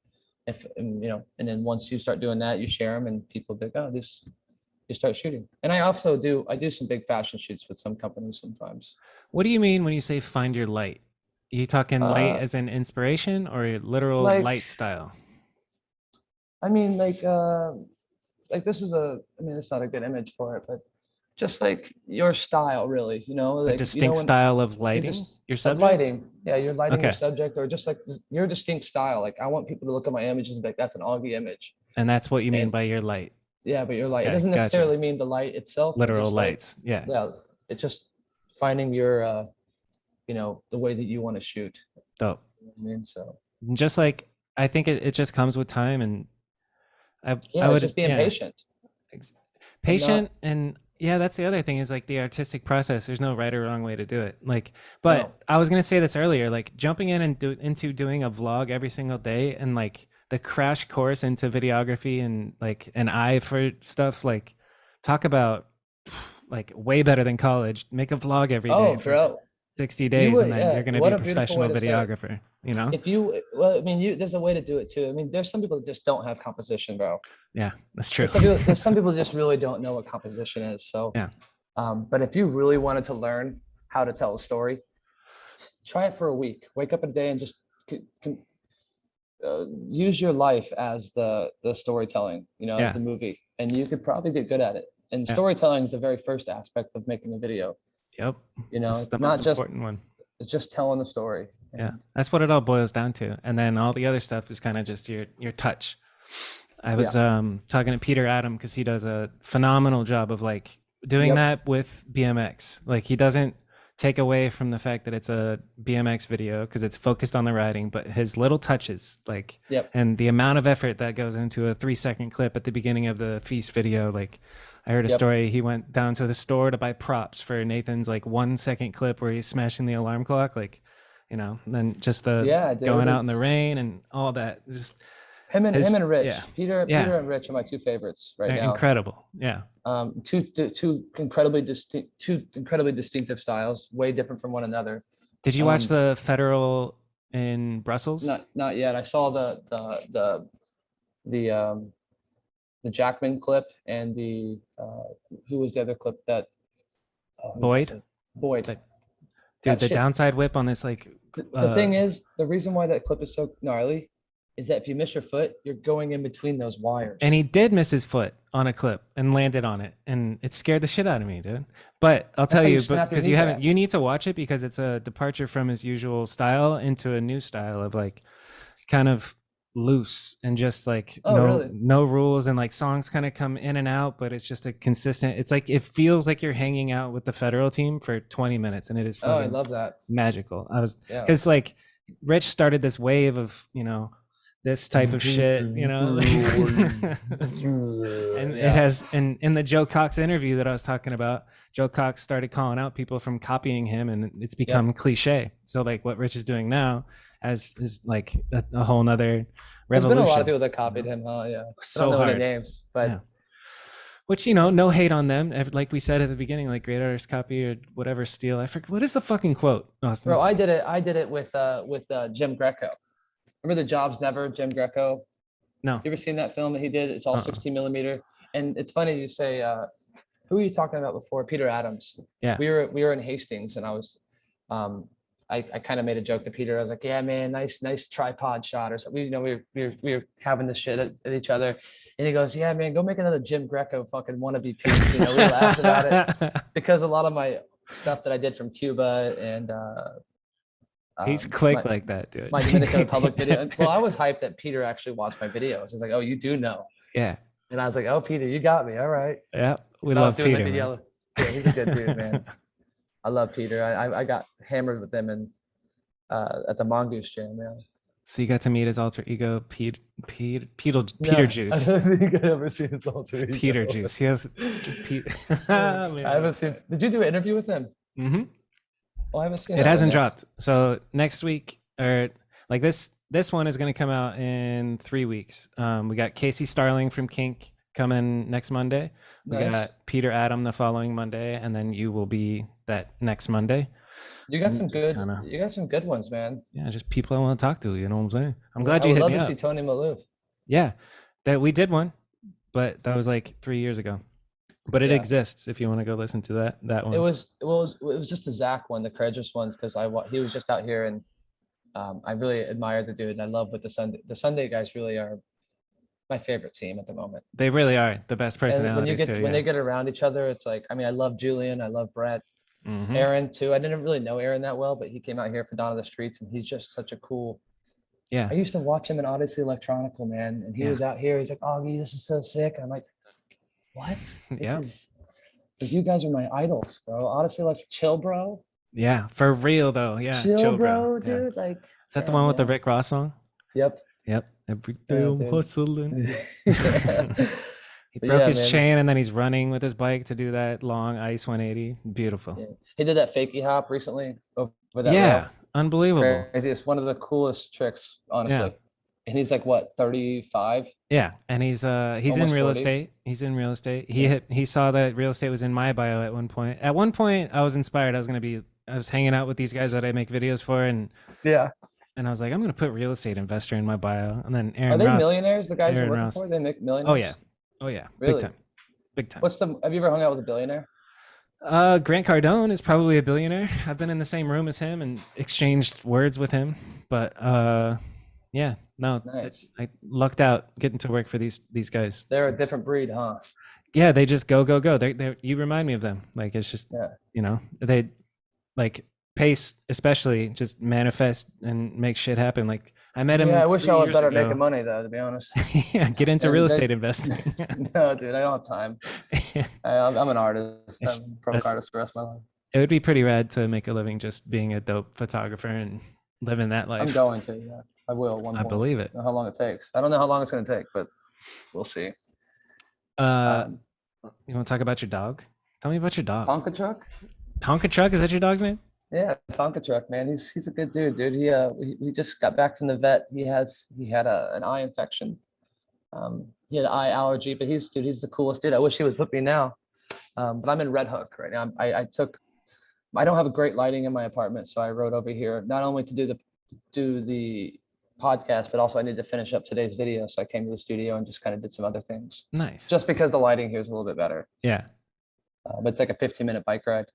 Speaker 2: and then once you start doing that, you share them and people think, oh, you start shooting. And I also do some big fashion shoots with some companies sometimes.
Speaker 1: What do you mean when you say find your light? Are you talking light as an inspiration or literal light style?
Speaker 2: I mean, like this is it's not a good image for it, but just like your style, really, like
Speaker 1: a distinct style of lighting your subject.
Speaker 2: Lighting, yeah, you're lighting your subject, or just like your distinct style. Like I want people to look at my images and be like, that's an Augie image.
Speaker 1: And that's what you mean by your light.
Speaker 2: Yeah, but your light. It doesn't necessarily mean the light itself.
Speaker 1: Literal lights.
Speaker 2: Yeah. It's just finding your, the way that you want to shoot.
Speaker 1: Dope.
Speaker 2: You know what I mean, so
Speaker 1: just like I think it just comes with time, and
Speaker 2: I would just being patient.
Speaker 1: Patient and yeah, that's the other thing is like the artistic process. There's no right or wrong way to do it. Like, but no. I was gonna say this earlier. Like jumping in and into doing a vlog every single day, and like the crash course into videography and like an eye for stuff. Like, talk about like way better than college. Make a vlog every day for 60 days, and then you're gonna be a professional videographer.
Speaker 2: There's a way to do it too. I mean, there's some people that just don't have composition, bro.
Speaker 1: Yeah, that's true.
Speaker 2: There's some people just really don't know what composition is. So,
Speaker 1: yeah.
Speaker 2: But if you really wanted to learn how to tell a story, try it for a week. Wake up a day and just use your life as the storytelling, as the movie, and you could probably get good at it. And storytelling is the very first aspect of making a video.
Speaker 1: Yep.
Speaker 2: It's
Speaker 1: the most important one.
Speaker 2: It's just telling the story.
Speaker 1: Yeah, that's what it all boils down to. And then all the other stuff is kind of just your touch. I was talking to Peter Adam because he does a phenomenal job of like doing that with BMX. Like he doesn't take away from the fact that it's a BMX video because it's focused on the riding, but his little touches, like, and the amount of effort that goes into a 3-second clip at the beginning of the Feast video. Like I heard a story, he went down to the store to buy props for Nathan's like 1-second clip where he's smashing the alarm clock, like, then just the going out in the rain and all that. Just
Speaker 2: him and Rich. Peter and Rich are my two favorites now.
Speaker 1: Incredible. Yeah.
Speaker 2: Two incredibly distinctive styles, way different from one another.
Speaker 1: Did you watch the Federal in Brussels?
Speaker 2: Not yet. I saw the Jackman clip and the who was the other clip that
Speaker 1: Boyd. Dude, the downside whip on this, like
Speaker 2: the thing is, the reason why that clip is so gnarly is that if you miss your foot, you're going in between those wires.
Speaker 1: And he did miss his foot on a clip and landed on it, and it scared the shit out of me, dude. But I'll tell you, because you need to watch it because it's a departure from his usual style into a new style of like kind of loose and just like no rules, and like songs kind of come in and out, but it's just a consistent, it's like it feels like you're hanging out with the Federal team for 20 minutes, and it is
Speaker 2: I love that.
Speaker 1: Magical. Because like Rich started this wave of this type of shit, and it has, and in the Joe Cox interview that I was talking about, Joe Cox started calling out people from copying him, and it's become cliche. So like what Rich is doing now is like a whole nother revolution.
Speaker 2: There's been a lot of people that copied him, yeah.
Speaker 1: So
Speaker 2: I don't know
Speaker 1: hard.
Speaker 2: Any names, but
Speaker 1: which no hate on them. Like we said at the beginning, like great artists copy or whatever steal. I forget what is the fucking quote, Austin?
Speaker 2: Bro, I did it with Jim Greco. Remember the Jobs Never, Jim Greco?
Speaker 1: No.
Speaker 2: You ever seen that film that he did? It's all 16 millimeter. And it's funny you say, who were you talking about before? Peter Adams.
Speaker 1: Yeah.
Speaker 2: We were in Hastings, and I was, I kind of made a joke to Peter. I was like, yeah, man, nice tripod shot or something. We were having this shit at each other. And he goes, yeah, man, go make another Jim Greco fucking wannabe piece. We laughed about it because a lot of my stuff that I did from Cuba and,
Speaker 1: he's quick like that, dude.
Speaker 2: My Dominican Republic video. Well, I was hyped that Peter actually watched my videos. He's like, oh, you do know.
Speaker 1: Yeah.
Speaker 2: And I was like, oh, Peter, you got me. All right.
Speaker 1: Yeah. We
Speaker 2: Oh,
Speaker 1: love
Speaker 2: doing
Speaker 1: Peter,
Speaker 2: the
Speaker 1: man.
Speaker 2: yellow. Yeah, he's a good dude, man. I love Peter. I got hammered with them at the Mongoose Jam, yeah.
Speaker 1: So you got to meet his alter ego, Peter
Speaker 2: No, I
Speaker 1: Juice.
Speaker 2: don't think I've ever seen his alter
Speaker 1: Peter
Speaker 2: ego.
Speaker 1: Juice. He has Pete.
Speaker 2: I
Speaker 1: Man.
Speaker 2: haven't seen. Did you do an interview with him?
Speaker 1: Hmm.
Speaker 2: Oh, I haven't seen
Speaker 1: It
Speaker 2: that one
Speaker 1: hasn't
Speaker 2: yet.
Speaker 1: dropped. So next week, or like this one is going to come out in 3 weeks. We got Casey Starling from Kink coming next Monday. We
Speaker 2: Nice.
Speaker 1: got Peter Adam the following Monday, and then you will be that next Monday.
Speaker 2: You got
Speaker 1: And
Speaker 2: some
Speaker 1: just
Speaker 2: good.
Speaker 1: kind of,
Speaker 2: You got some good ones, man.
Speaker 1: yeah, just people I want to talk to. You know what I'm saying? I'm
Speaker 2: Yeah,
Speaker 1: glad
Speaker 2: I
Speaker 1: you
Speaker 2: would
Speaker 1: hit
Speaker 2: love
Speaker 1: me
Speaker 2: to
Speaker 1: up.
Speaker 2: see Tony Maloof.
Speaker 1: Yeah, that we did one, but that was like 3 years ago. But it
Speaker 2: Yeah.
Speaker 1: exists if you want to go listen to that one.
Speaker 2: It was just the Zach one, the courageous ones, because he was just out here, and I really admired the dude, and I love what the Sunday guys really are my favorite team at the moment.
Speaker 1: They really are the best
Speaker 2: And
Speaker 1: personalities too.
Speaker 2: when
Speaker 1: Yeah.
Speaker 2: they get around each other, it's like, I mean, I love Julian, I love Brett,
Speaker 1: Hmm.
Speaker 2: Aaron too. I didn't really know Aaron that well, but he came out here for Dawn of the Streets, and he's just such a cool.
Speaker 1: Yeah.
Speaker 2: I used to watch him in Odyssey Electronical, man, and he
Speaker 1: Yeah.
Speaker 2: was out here. He's like, Augie, this is so sick. And I'm like, what?
Speaker 1: Yeah.
Speaker 2: Like, you guys are my idols, bro. Odyssey Electric, chill, bro.
Speaker 1: Yeah. For real though. Yeah.
Speaker 2: Chill, bro,
Speaker 1: Yeah.
Speaker 2: dude. Like,
Speaker 1: Is that the
Speaker 2: damn,
Speaker 1: one with the
Speaker 2: man.
Speaker 1: Rick Ross song?
Speaker 2: Yep.
Speaker 1: Yep. Every day
Speaker 2: Yeah,
Speaker 1: I'm
Speaker 2: dude.
Speaker 1: hustling.
Speaker 2: Yeah.
Speaker 1: He
Speaker 2: But
Speaker 1: broke
Speaker 2: yeah,
Speaker 1: his
Speaker 2: man.
Speaker 1: chain and then he's running with his bike to do that long ice 180. Beautiful.
Speaker 2: Yeah. He did that fakie hop recently over that
Speaker 1: Yeah.
Speaker 2: rail.
Speaker 1: Unbelievable.
Speaker 2: Crazy. It's one of the coolest tricks, honestly.
Speaker 1: Yeah.
Speaker 2: And he's like, what, 35?
Speaker 1: Yeah. And he's in
Speaker 2: Almost
Speaker 1: real
Speaker 2: 40.
Speaker 1: estate. He's in real estate.
Speaker 2: Yeah.
Speaker 1: He saw that real estate was in my bio at one point. At one point I was inspired. I was hanging out with these guys that I make videos for, and
Speaker 2: Yeah.
Speaker 1: I was like, I'm gonna put real estate investor in my bio. And then
Speaker 2: Are
Speaker 1: Aaron
Speaker 2: they
Speaker 1: Ross.
Speaker 2: millionaires, the guys you're
Speaker 1: Aaron
Speaker 2: working
Speaker 1: Ross.
Speaker 2: for? They make millionaires?
Speaker 1: Oh yeah. Oh yeah.
Speaker 2: Really?
Speaker 1: Big time. Big time.
Speaker 2: Have you ever hung out with a billionaire?
Speaker 1: Grant Cardone is probably a billionaire. I've been in the same room as him and exchanged words with him. But yeah, no,
Speaker 2: Nice.
Speaker 1: I lucked out getting to work for these guys.
Speaker 2: They're a different breed, huh?
Speaker 1: Yeah, they just go. They you remind me of them. Like it's just
Speaker 2: Yeah.
Speaker 1: They like Pace especially just manifest and make shit happen. Like I met him.
Speaker 2: Yeah, I wish
Speaker 1: 3
Speaker 2: I was
Speaker 1: years
Speaker 2: better at
Speaker 1: ago.
Speaker 2: making money, though, to be honest.
Speaker 1: Yeah, get into
Speaker 2: And
Speaker 1: real
Speaker 2: they-
Speaker 1: estate investing.
Speaker 2: No, dude, I don't have time. I'm an artist.
Speaker 1: It's-
Speaker 2: I'm a pro
Speaker 1: that's-
Speaker 2: artist for the rest of my life.
Speaker 1: It would be pretty rad to make a living just being a dope photographer and living that life.
Speaker 2: I'm going to, yeah. I will at one
Speaker 1: I
Speaker 2: point.
Speaker 1: believe it.
Speaker 2: I don't know how long it takes. I don't know how long it's going to take, but we'll see.
Speaker 1: You want to talk about your dog? Tell me about your dog.
Speaker 2: Tonka truck?
Speaker 1: Tonka Truck, is that your dog's name?
Speaker 2: Yeah, Tonka truck, man. He's a good dude, dude. He just got back from the vet. He had an eye infection. He had an eye allergy, but he's the coolest dude. I wish he was with me now. But I'm in Red Hook right now. I don't have a great lighting in my apartment, so I rode over here not only to do the podcast, but also I need to finish up today's video. So I came to the studio and just kind of did some other things,
Speaker 1: Nice.
Speaker 2: just because the lighting here is a little bit better.
Speaker 1: Yeah.
Speaker 2: But it's like a 15-minute bike ride.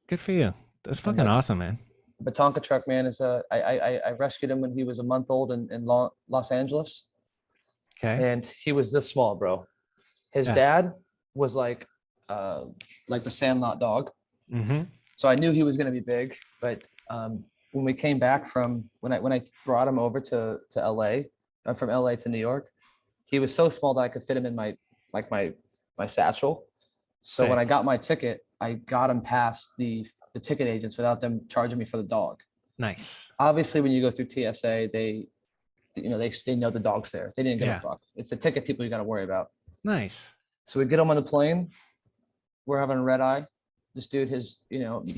Speaker 1: Good for you. That's fucking
Speaker 2: that's-
Speaker 1: awesome, man.
Speaker 2: But Tonka truck, man, I rescued him when he was a month old in Los Angeles,
Speaker 1: Okay.
Speaker 2: and he was this small, bro. His
Speaker 1: Yeah.
Speaker 2: dad was like the Sandlot dog.
Speaker 1: Mm-hmm.
Speaker 2: So I knew he was going to be big, but when we came back from when I brought him over to LA, from LA to New York, he was so small that I could fit him in my satchel. So when I got my ticket, I got him past the ticket agents without them charging me for the dog.
Speaker 1: Nice.
Speaker 2: Obviously, when you go through TSA, they know the dog's there. They didn't give
Speaker 1: Yeah.
Speaker 2: a fuck. It's the ticket people you got to worry about.
Speaker 1: Nice.
Speaker 2: So we get him on the plane. We're having a red eye. This dude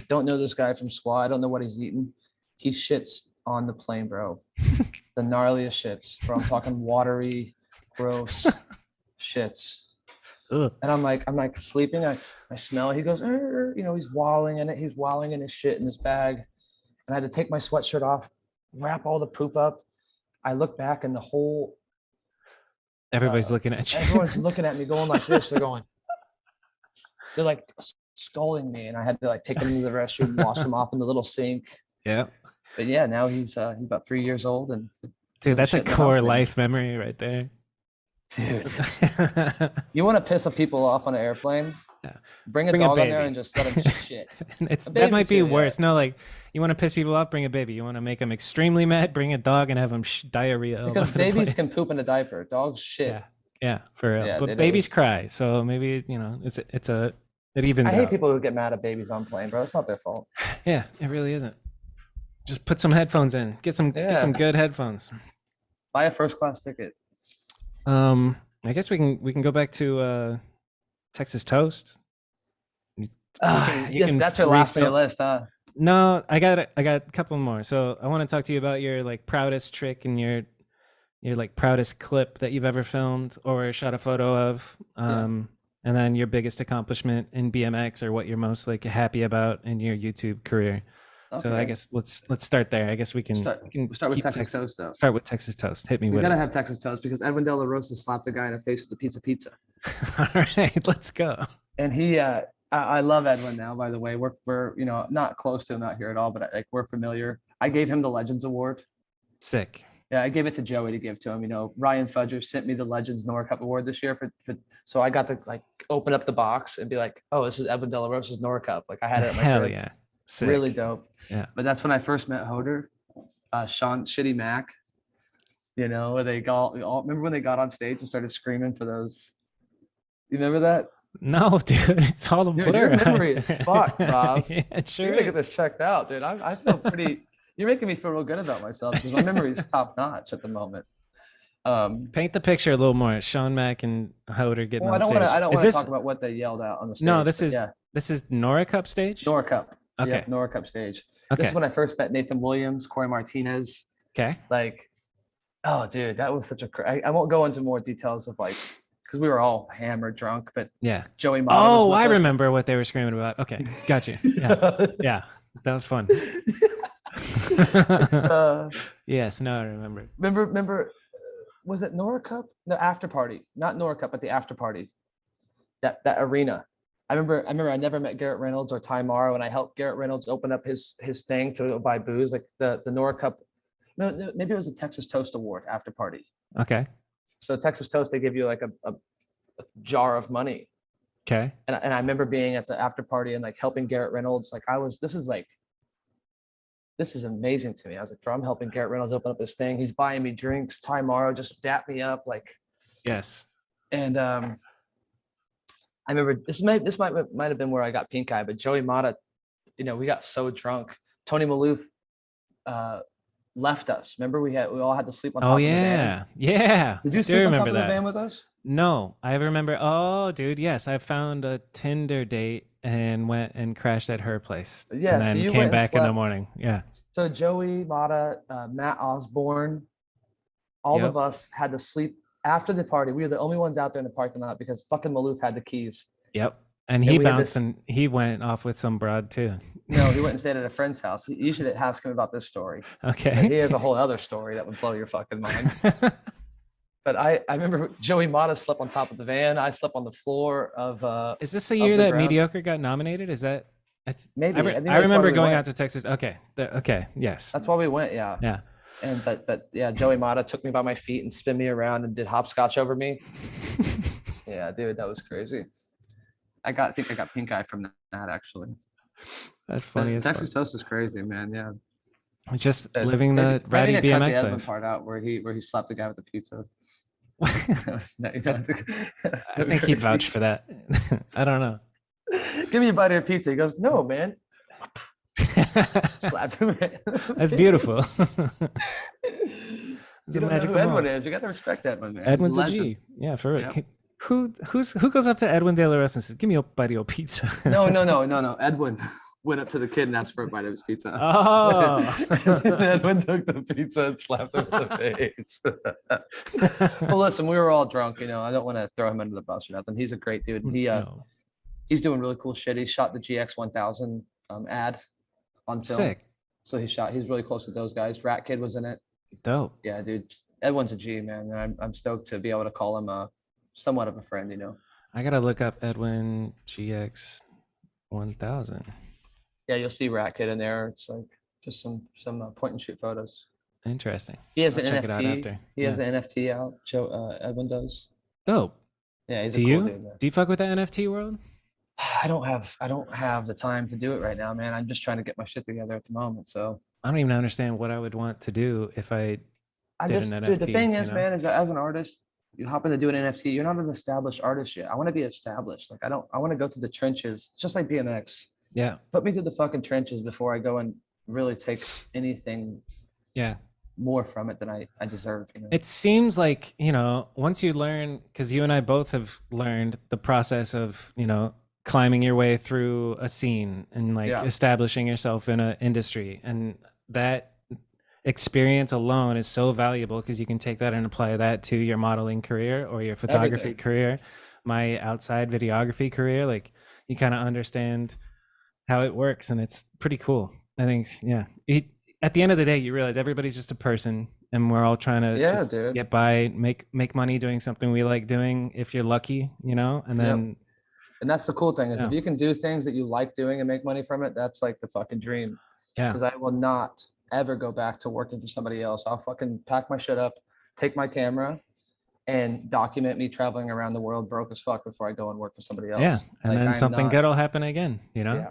Speaker 2: don't know this guy from squad. I don't know what he's eating. He shits on the plane, bro. The gnarliest shits, bro. I'm talking watery, gross shits.
Speaker 1: Ugh.
Speaker 2: And I'm like sleeping. I smell it. He goes, he's wallowing in it. He's wallowing in his shit in his bag. And I had to take my sweatshirt off, wrap all the poop up. I look back and
Speaker 1: Everybody's looking at you.
Speaker 2: everyone's looking at me going like this. They're like scolding me, and I had to like take him to the restroom, wash him off in the little sink.
Speaker 1: Yeah.
Speaker 2: But yeah, now he's about 3 years old, and
Speaker 1: Dude, that's a
Speaker 2: shit in the
Speaker 1: core
Speaker 2: house, man.
Speaker 1: life memory right there.
Speaker 2: dude, you want to piss some people off on an airplane?
Speaker 1: Yeah.
Speaker 2: Bring a
Speaker 1: Bring a
Speaker 2: dog on there
Speaker 1: baby.
Speaker 2: and just let him shit.
Speaker 1: That
Speaker 2: baby
Speaker 1: might be
Speaker 2: too, yeah.
Speaker 1: worse. No, like you want to piss people off, bring a baby. You want to make them extremely mad, bring a dog and have them diarrhea. all
Speaker 2: Because
Speaker 1: over the
Speaker 2: babies
Speaker 1: place.
Speaker 2: can poop in a diaper. Dogs shit.
Speaker 1: Yeah, yeah, for real.
Speaker 2: Yeah,
Speaker 1: but
Speaker 2: it
Speaker 1: babies
Speaker 2: is.
Speaker 1: cry, so maybe it's a It evens
Speaker 2: I hate
Speaker 1: out.
Speaker 2: people who get mad at babies on plane, bro. It's not their fault.
Speaker 1: Yeah, it really isn't. Just put some headphones in. Get some good headphones.
Speaker 2: Buy a first class ticket.
Speaker 1: I guess we can go back to Texas Toast. You can
Speaker 2: That's your last on your
Speaker 1: refill.
Speaker 2: list, huh?
Speaker 1: No, I got a couple more. So I want to talk to you about your like proudest trick and your like proudest clip that you've ever filmed or shot a photo of. And then your biggest accomplishment in BMX or what you're most like happy about in your YouTube career.
Speaker 2: Okay.
Speaker 1: So I guess let's start there. I guess we can
Speaker 2: start with Texas Toast though.
Speaker 1: Start with Texas Toast. Hit me
Speaker 2: We
Speaker 1: with
Speaker 2: gotta
Speaker 1: it.
Speaker 2: have Texas Toast because Edwin De La Rosa slapped the guy in the face with the pizza.
Speaker 1: All right, let's go.
Speaker 2: And he, I love Edwin now. By the way, we're not close to him out here at all, but like we're familiar. I gave him the Legends Award.
Speaker 1: Sick.
Speaker 2: Yeah, I gave it to Joey to give to him. Ryan Fudger sent me the Legends Nora Cup Award this year so I got to like open up the box and be like, oh, this is Edwin De La Rosa's Nora Cup. Like I had it at my
Speaker 1: Hell
Speaker 2: crib.
Speaker 1: yeah. Sick.
Speaker 2: Really dope.
Speaker 1: Yeah.
Speaker 2: But that's when I first met Hoder, Sean Shitty Mac. Where they remember when they got on stage and started screaming for those? You remember that?
Speaker 1: No, dude, it's all a blur.
Speaker 2: Dude, your memory is fucked, Bob.
Speaker 1: Yeah, it sure
Speaker 2: You're gonna
Speaker 1: is.
Speaker 2: get this checked out, dude. I feel pretty. You're making me feel real good about myself because my memory is top notch at the moment.
Speaker 1: Paint the picture a little more. Sean Mack and Hoder getting on stage.
Speaker 2: I don't want to talk about what they yelled out on the stage.
Speaker 1: No, this is Nora Cup stage.
Speaker 2: Nora Cup.
Speaker 1: Okay.
Speaker 2: Yeah, Nora Cup stage.
Speaker 1: Okay.
Speaker 2: This is when I first met Nathan Williams, Corey Martinez.
Speaker 1: Okay.
Speaker 2: Like, oh, dude, that was such a. I won't go into more details of like, because we were all hammered, drunk, but
Speaker 1: yeah.
Speaker 2: Joey.
Speaker 1: Oh, I remember what they were screaming about. Okay, got you. Yeah, yeah, that was fun. Yes, no, I remember.
Speaker 2: Remember, was it Nora Cup? The after party, not Nora Cup, but the after party. That arena. I remember I never met Garrett Reynolds or Ty Morrow, and I helped Garrett Reynolds open up his thing to go buy booze, like the Nora Cup. No, maybe it was a Texas Toast Award after party.
Speaker 1: Okay.
Speaker 2: So Texas Toast, they give you like a jar of money.
Speaker 1: Okay.
Speaker 2: And I remember being at the after party and like helping Garrett Reynolds. Like this is amazing to me. I was like, I'm helping Garrett Reynolds open up this thing. He's buying me drinks. Ty Morrow just dapped me up, like.
Speaker 1: Yes.
Speaker 2: And I remember this might have been where I got pink eye, but Joey Mata, we got so drunk. Tony Maloof left us. Remember we all had to sleep on top of the van.
Speaker 1: Yeah.
Speaker 2: Did you sleep on top of the van with us?
Speaker 1: No, I remember. Oh, dude, yes, I found a Tinder date and went and crashed at her place.
Speaker 2: Yeah,
Speaker 1: and then
Speaker 2: so you
Speaker 1: came
Speaker 2: went
Speaker 1: back in the morning. Yeah.
Speaker 2: So Joey Mata, Matt Osborne, all of us had to sleep after the party. We were the only ones out there in the parking lot because fucking Maloof had the keys.
Speaker 1: Yep. And he bounced and he went off with some broad too.
Speaker 2: No, he went and stayed at a friend's house. You should ask him about this story.
Speaker 1: Okay.
Speaker 2: And he has a whole other story that would blow your fucking mind. But I remember Joey Mata slept on top of the van. I slept on the floor of.
Speaker 1: Is this the year that Mediocre got nominated? Is that?
Speaker 2: Maybe.
Speaker 1: I remember going out to Texas. Okay. Okay. Yes.
Speaker 2: That's why we went. Yeah.
Speaker 1: Yeah.
Speaker 2: And but yeah, Joey Mata took me by my feet and spun me around and did hopscotch over me. Yeah, dude, that was crazy. I think I got pink eye from that actually.
Speaker 1: That's funny.
Speaker 2: Texas Toast is crazy, man. Yeah.
Speaker 1: Just living the ratty BMX life.
Speaker 2: Part out where he slapped the guy with the pizza.
Speaker 1: I think he'd vouch for that. I don't know.
Speaker 2: Give me a bite of your pizza. He goes, no, man. Slapped him.
Speaker 1: That's beautiful.
Speaker 2: You don't know who Edwin is. You got to respect Edwin, man.
Speaker 1: Edwin's a G. Yeah, for real. Yeah. Who goes up to Edwin De La Rosa and says, "Give me a bite of your pizza"?
Speaker 2: No. Edwin went up to the kid and asked for a bite of his pizza.
Speaker 1: Oh.
Speaker 2: Edwin took the pizza and slapped him in the face. Well, listen, we were all drunk. I don't want to throw him under the bus or nothing. He's a great dude. He's doing really cool shit. He shot the GX 1000 ad on film.
Speaker 1: Sick.
Speaker 2: So he's really close to those guys. Rat Kid was in it.
Speaker 1: Dope.
Speaker 2: Yeah, dude. Edwin's a G, man. And I'm stoked to be able to call him somewhat of a friend,
Speaker 1: I gotta look up Edwin GX 1000.
Speaker 2: Yeah, you'll see Rat Kid in there. It's like just some point and shoot photos.
Speaker 1: Interesting.
Speaker 2: He has an
Speaker 1: check
Speaker 2: NFT.
Speaker 1: it out after.
Speaker 2: He has an NFT out. Edwin does.
Speaker 1: Dope.
Speaker 2: Yeah, he's a cool dude, man.
Speaker 1: Do you fuck with the NFT world?
Speaker 2: I don't have the time to do it right now, man. I'm just trying to get my shit together at the moment. So
Speaker 1: I don't even understand what I would want to do if I did an NFT.
Speaker 2: Dude, the thing is, man, is that as an artist, you hop in to do an NFT, you're not an established artist yet. I want to be established. Like I want to go to the trenches. It's just like BMX.
Speaker 1: Yeah.
Speaker 2: Put me through the fucking trenches before I go and really take anything
Speaker 1: Yeah.
Speaker 2: more from it than I deserve. You know?
Speaker 1: It seems like, once you learn, because you and I both have learned the process of, climbing your way through a scene and like establishing yourself in an industry. And that experience alone is so valuable because you can take that and apply that to your modeling career or your photography career, my outside videography career. Like you kind of understand how it works, and it's pretty cool. I think, at the end of the day, you realize everybody's just a person, and we're all trying to get by, make money doing something we like doing. If you're lucky, and then.
Speaker 2: And that's the cool thing is if you can do things that you like doing and make money from it, that's like the fucking dream.
Speaker 1: Yeah.
Speaker 2: Because I will not ever go back to working for somebody else. I'll fucking pack my shit up, take my camera, and document me traveling around the world broke as fuck before I go and work for somebody else.
Speaker 1: Yeah, and then something good will happen again.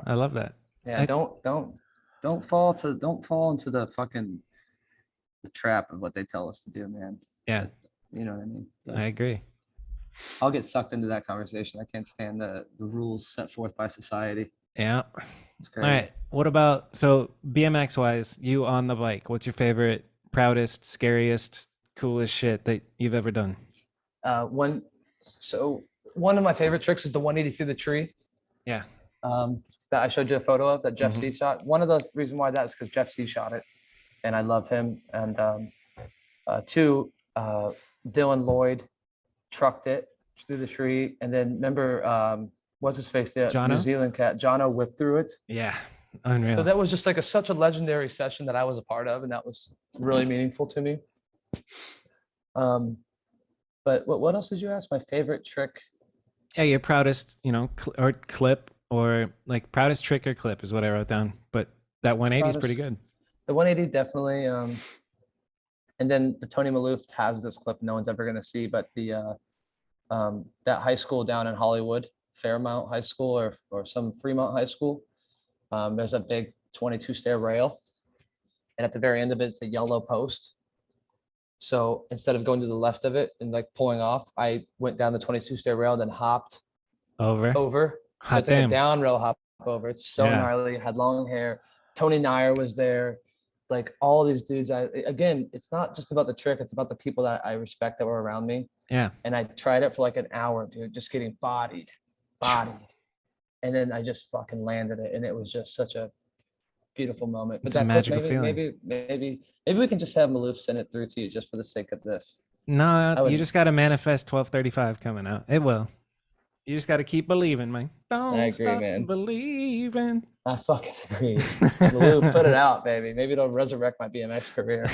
Speaker 1: I love that.
Speaker 2: Yeah, don't fall into the fucking the trap of what they tell us to do, man.
Speaker 1: Yeah,
Speaker 2: you know what I mean.
Speaker 1: I agree.
Speaker 2: I'll get sucked into that conversation. I can't stand the rules set forth by society.
Speaker 1: Yeah. It's great. All right. What about, so BMX wise, you on the bike, what's your favorite, proudest, scariest, coolest shit that you've ever done?
Speaker 2: One of my favorite tricks is the 180 through the tree.
Speaker 1: Yeah.
Speaker 2: That I showed you a photo of that Jeff C shot. One of those reasons why that is because Jeff C shot it and I love him. And two, Dylan Lloyd trucked it through the tree, and then remember what's his face, the New Zealand cat Jono whipped through it.
Speaker 1: Yeah, unreal.
Speaker 2: So that was just like such a legendary session that I was a part of, and that was really meaningful to me. But what else did you ask? My favorite trick?
Speaker 1: Yeah, your proudest, or clip, or like proudest trick or clip is what I wrote down. But that 180 is pretty good.
Speaker 2: The 180 definitely. And then the Tony Maloof has this clip no one's ever gonna see, but the that high school down in Hollywood, Fairmount High School or some Fremont High School, there's a big 22-stair rail, and at the very end of it, it's a yellow post. So instead of going to the left of it and like pulling off, I went down the 22-stair rail, then hopped over. So it's like a down rail hop over. It's so gnarly. Had long hair. Tony Nair was there. Like all these dudes. Again, it's not just about the trick. It's about the people that I respect that were around me.
Speaker 1: Yeah.
Speaker 2: And I tried it for like an hour, dude, just getting bodied. And then I just fucking landed it. And it was just such a beautiful moment. But
Speaker 1: it's a magical
Speaker 2: feeling. Maybe we can just have Maloof send it through to you just for the sake of this.
Speaker 1: No, you just got to manifest 1235 coming out. It will. You just got to keep believing, man. Don't stop believing.
Speaker 2: I fucking agree. Maloof, put it out, baby. Maybe it'll resurrect my BMX career.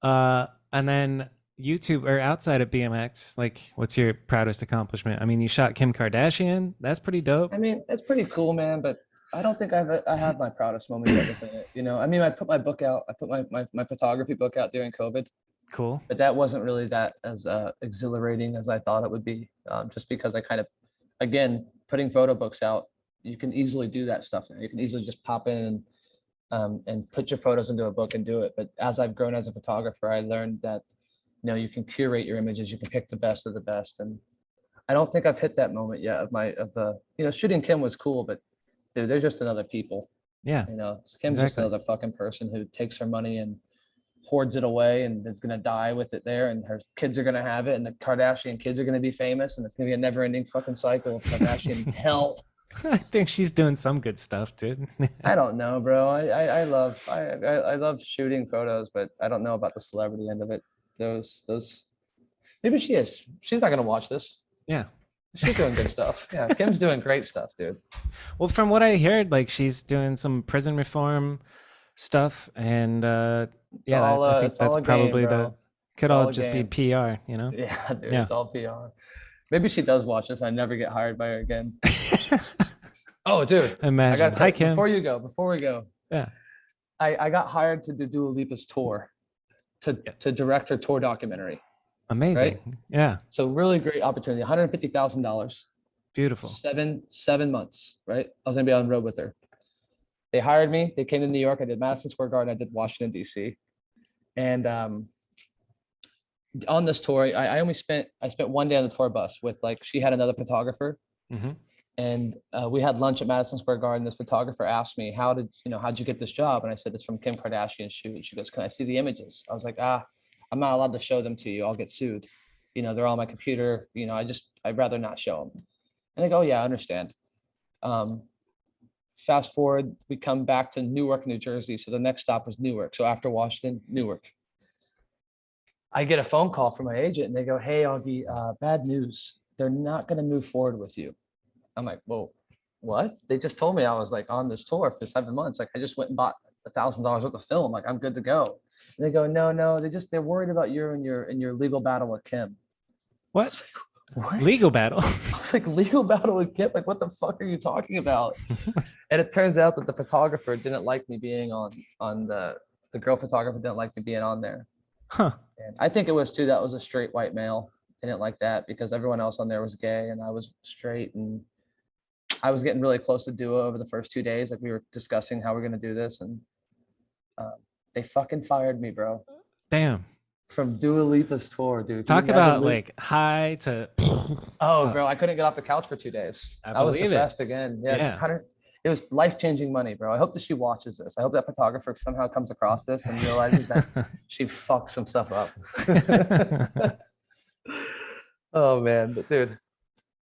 Speaker 1: And then YouTube or outside of BMX, like what's your proudest accomplishment? I mean, you shot Kim Kardashian. That's pretty dope.
Speaker 2: I mean, it's pretty cool, man, but I don't think I have my proudest moment yet within it. I mean, I put my book out. I put my photography book out during COVID.
Speaker 1: Cool.
Speaker 2: But that wasn't really that as exhilarating as I thought it would be, just because I kind of, again, putting photo books out, you can easily do that stuff. You can easily just pop in and put your photos into a book and do it. But as I've grown as a photographer, I learned that, you can curate your images, you can pick the best of the best. And I don't think I've hit that moment yet shooting Kim was cool, but dude, they're just another people.
Speaker 1: Yeah.
Speaker 2: Kim's just another fucking person who takes her money and hoards it away and is going to die with it there, and her kids are going to have it, and the Kardashian kids are going to be famous, and it's going to be a never-ending fucking cycle of Kardashian hell.
Speaker 1: I think she's doing some good stuff, dude.
Speaker 2: I don't know, bro. I love shooting photos, but I don't know about the celebrity end of it. Those maybe she is. She's not going to watch this.
Speaker 1: Yeah.
Speaker 2: She's doing good stuff. Yeah, Kim's doing great stuff, dude.
Speaker 1: Well, from what I heard, like she's doing some prison reform stuff, and I think that's probably could all just be PR,
Speaker 2: Yeah, dude, it's all PR. Maybe she does watch this. I never get hired by her again. Oh, dude,
Speaker 1: imagine. Hi, Kim.
Speaker 2: Before we go.
Speaker 1: Yeah,
Speaker 2: I got hired to do Dua Lipa's tour, to direct her tour documentary.
Speaker 1: Amazing. Right? Yeah.
Speaker 2: So really great opportunity. $150,000.
Speaker 1: Beautiful.
Speaker 2: 7 months. Right. I was gonna be on the road with her. They hired me. They came to New York. I did Madison Square Garden. I did Washington, D.C. And on this tour, I spent one day on the tour bus with like she had another photographer,
Speaker 1: Mm-hmm.
Speaker 2: and we had lunch at Madison Square Garden. This photographer asked me, how'd you get this job? And I said, it's from Kim Kardashian's shoot. She goes, can I see the images? I was like, I'm not allowed to show them to you. I'll get sued. They're on my computer. I'd rather not show them. And they go, oh, yeah, I understand. Fast forward, we come back to Newark, New Jersey. So the next stop was Newark. So after Washington, Newark. I get a phone call from my agent and they go, hey, Augie, bad news. They're not going to move forward with you. I'm like, whoa, what? They just told me I was like on this tour for 7 months. Like I just went and bought $1,000 worth of film. Like I'm good to go. And they go, no, they're worried about you and your legal battle with Kim.
Speaker 1: What?
Speaker 2: What?
Speaker 1: Legal battle?
Speaker 2: I was like, legal battle with Kim? Like, what the fuck are you talking about? And it turns out that the photographer didn't like me being on the girl photographer didn't like me being on there.
Speaker 1: Huh.
Speaker 2: And I think it was too, that was a straight white male. They didn't like that because everyone else on there was gay and I was straight, and I was getting really close to Dua over the first 2 days. Like we were discussing how we're going to do this, and they fucking fired me, bro.
Speaker 1: Damn.
Speaker 2: From Dua Lipa's tour, dude.
Speaker 1: Talk about like high to.
Speaker 2: Oh, bro, I couldn't get off the couch for 2 days. I was depressed again. Yeah. It was life-changing money, bro. I hope that she watches this. I hope that photographer somehow comes across this and realizes that she fucked some stuff up. Oh man, dude.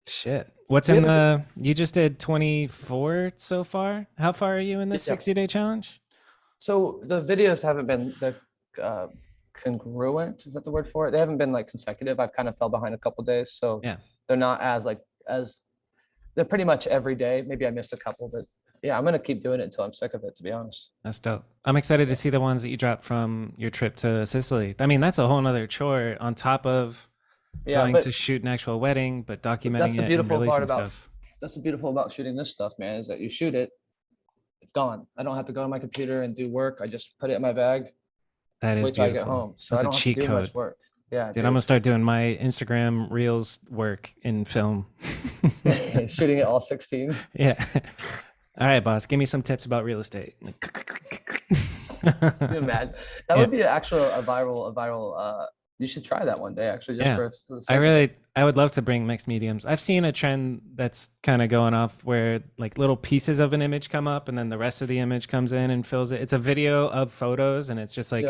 Speaker 1: Shit. What's in the? You just did 24 so far. How far are you in this 60-day challenge?
Speaker 2: So the videos haven't been congruent. Is that the word for it? They haven't been like consecutive. I've kind of fell behind a couple days, so
Speaker 1: yeah,
Speaker 2: they're not as they're pretty much every day. Maybe I missed a couple, but yeah, I'm gonna keep doing it until I'm sick of it, to be honest.
Speaker 1: That's dope. I'm excited to see the ones that you dropped from your trip to Sicily. I mean, that's a whole nother chore on top of going to shoot an actual wedding, but documenting it and releasing stuff.
Speaker 2: That's the beautiful about shooting this stuff, man, is that you shoot it, it's gone. I don't have to go on my computer and do work. I just put it in my bag.
Speaker 1: That is beautiful.
Speaker 2: I get home, so I don't have to do much work. Yeah,
Speaker 1: dude, I'm gonna start doing my Instagram Reels work in film.
Speaker 2: Shooting it all 16.
Speaker 1: Yeah. All right, boss. Give me some tips about real estate.
Speaker 2: Can you imagine? That would be a viral. You should try that one day, actually. Just
Speaker 1: I would love to bring mixed mediums. I've seen a trend that's kind of going off where like little pieces of an image come up and then the rest of the image comes in and fills it. It's a video of photos and it's just like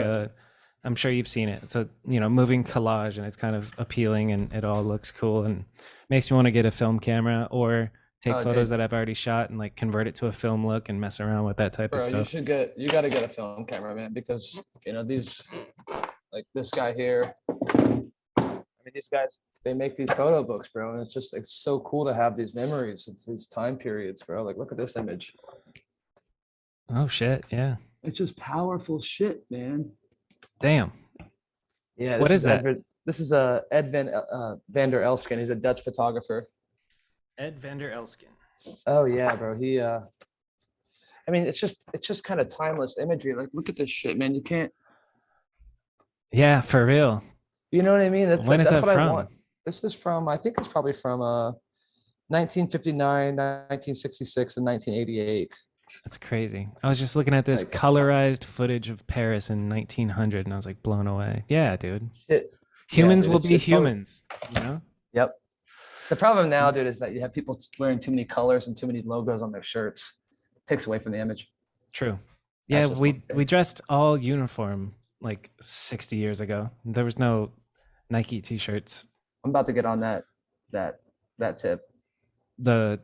Speaker 1: I'm sure you've seen it. It's a, moving collage and it's kind of appealing and it all looks cool and makes me want to get a film camera or take photos that I've already shot and like convert it to a film look and mess around with that type of stuff.
Speaker 2: You got to get a film camera, man, because these, like this guy here, these guys, they make these photo books, bro. And it's so cool to have these memories of these time periods, bro. Like, look at this image.
Speaker 1: Oh shit. Yeah.
Speaker 2: It's just powerful shit, man.
Speaker 1: Damn.
Speaker 2: Yeah.
Speaker 1: What is that?
Speaker 2: This is Ed van der Elsken. He's a Dutch photographer.
Speaker 1: Ed van der Elsken.
Speaker 2: Oh yeah, bro. He it's just kind of timeless imagery. Like, look at this shit, man. You can't.
Speaker 1: Yeah, for real.
Speaker 2: You know what I mean?
Speaker 1: When is that from?
Speaker 2: I want. This is from, I think it's probably from 1959, 1966, and 1988.
Speaker 1: That's crazy. I was just looking at this colorized footage of Paris in 1900 and I was like blown away. Yeah, dude. Humans will be humans,
Speaker 2: Yep. The problem now, dude, is that you have people wearing too many colors and too many logos on their shirts. It takes away from the image.
Speaker 1: True. Yeah, we dressed all uniform like 60 years ago. There was no Nike t-shirts.
Speaker 2: I'm about to get on that tip. I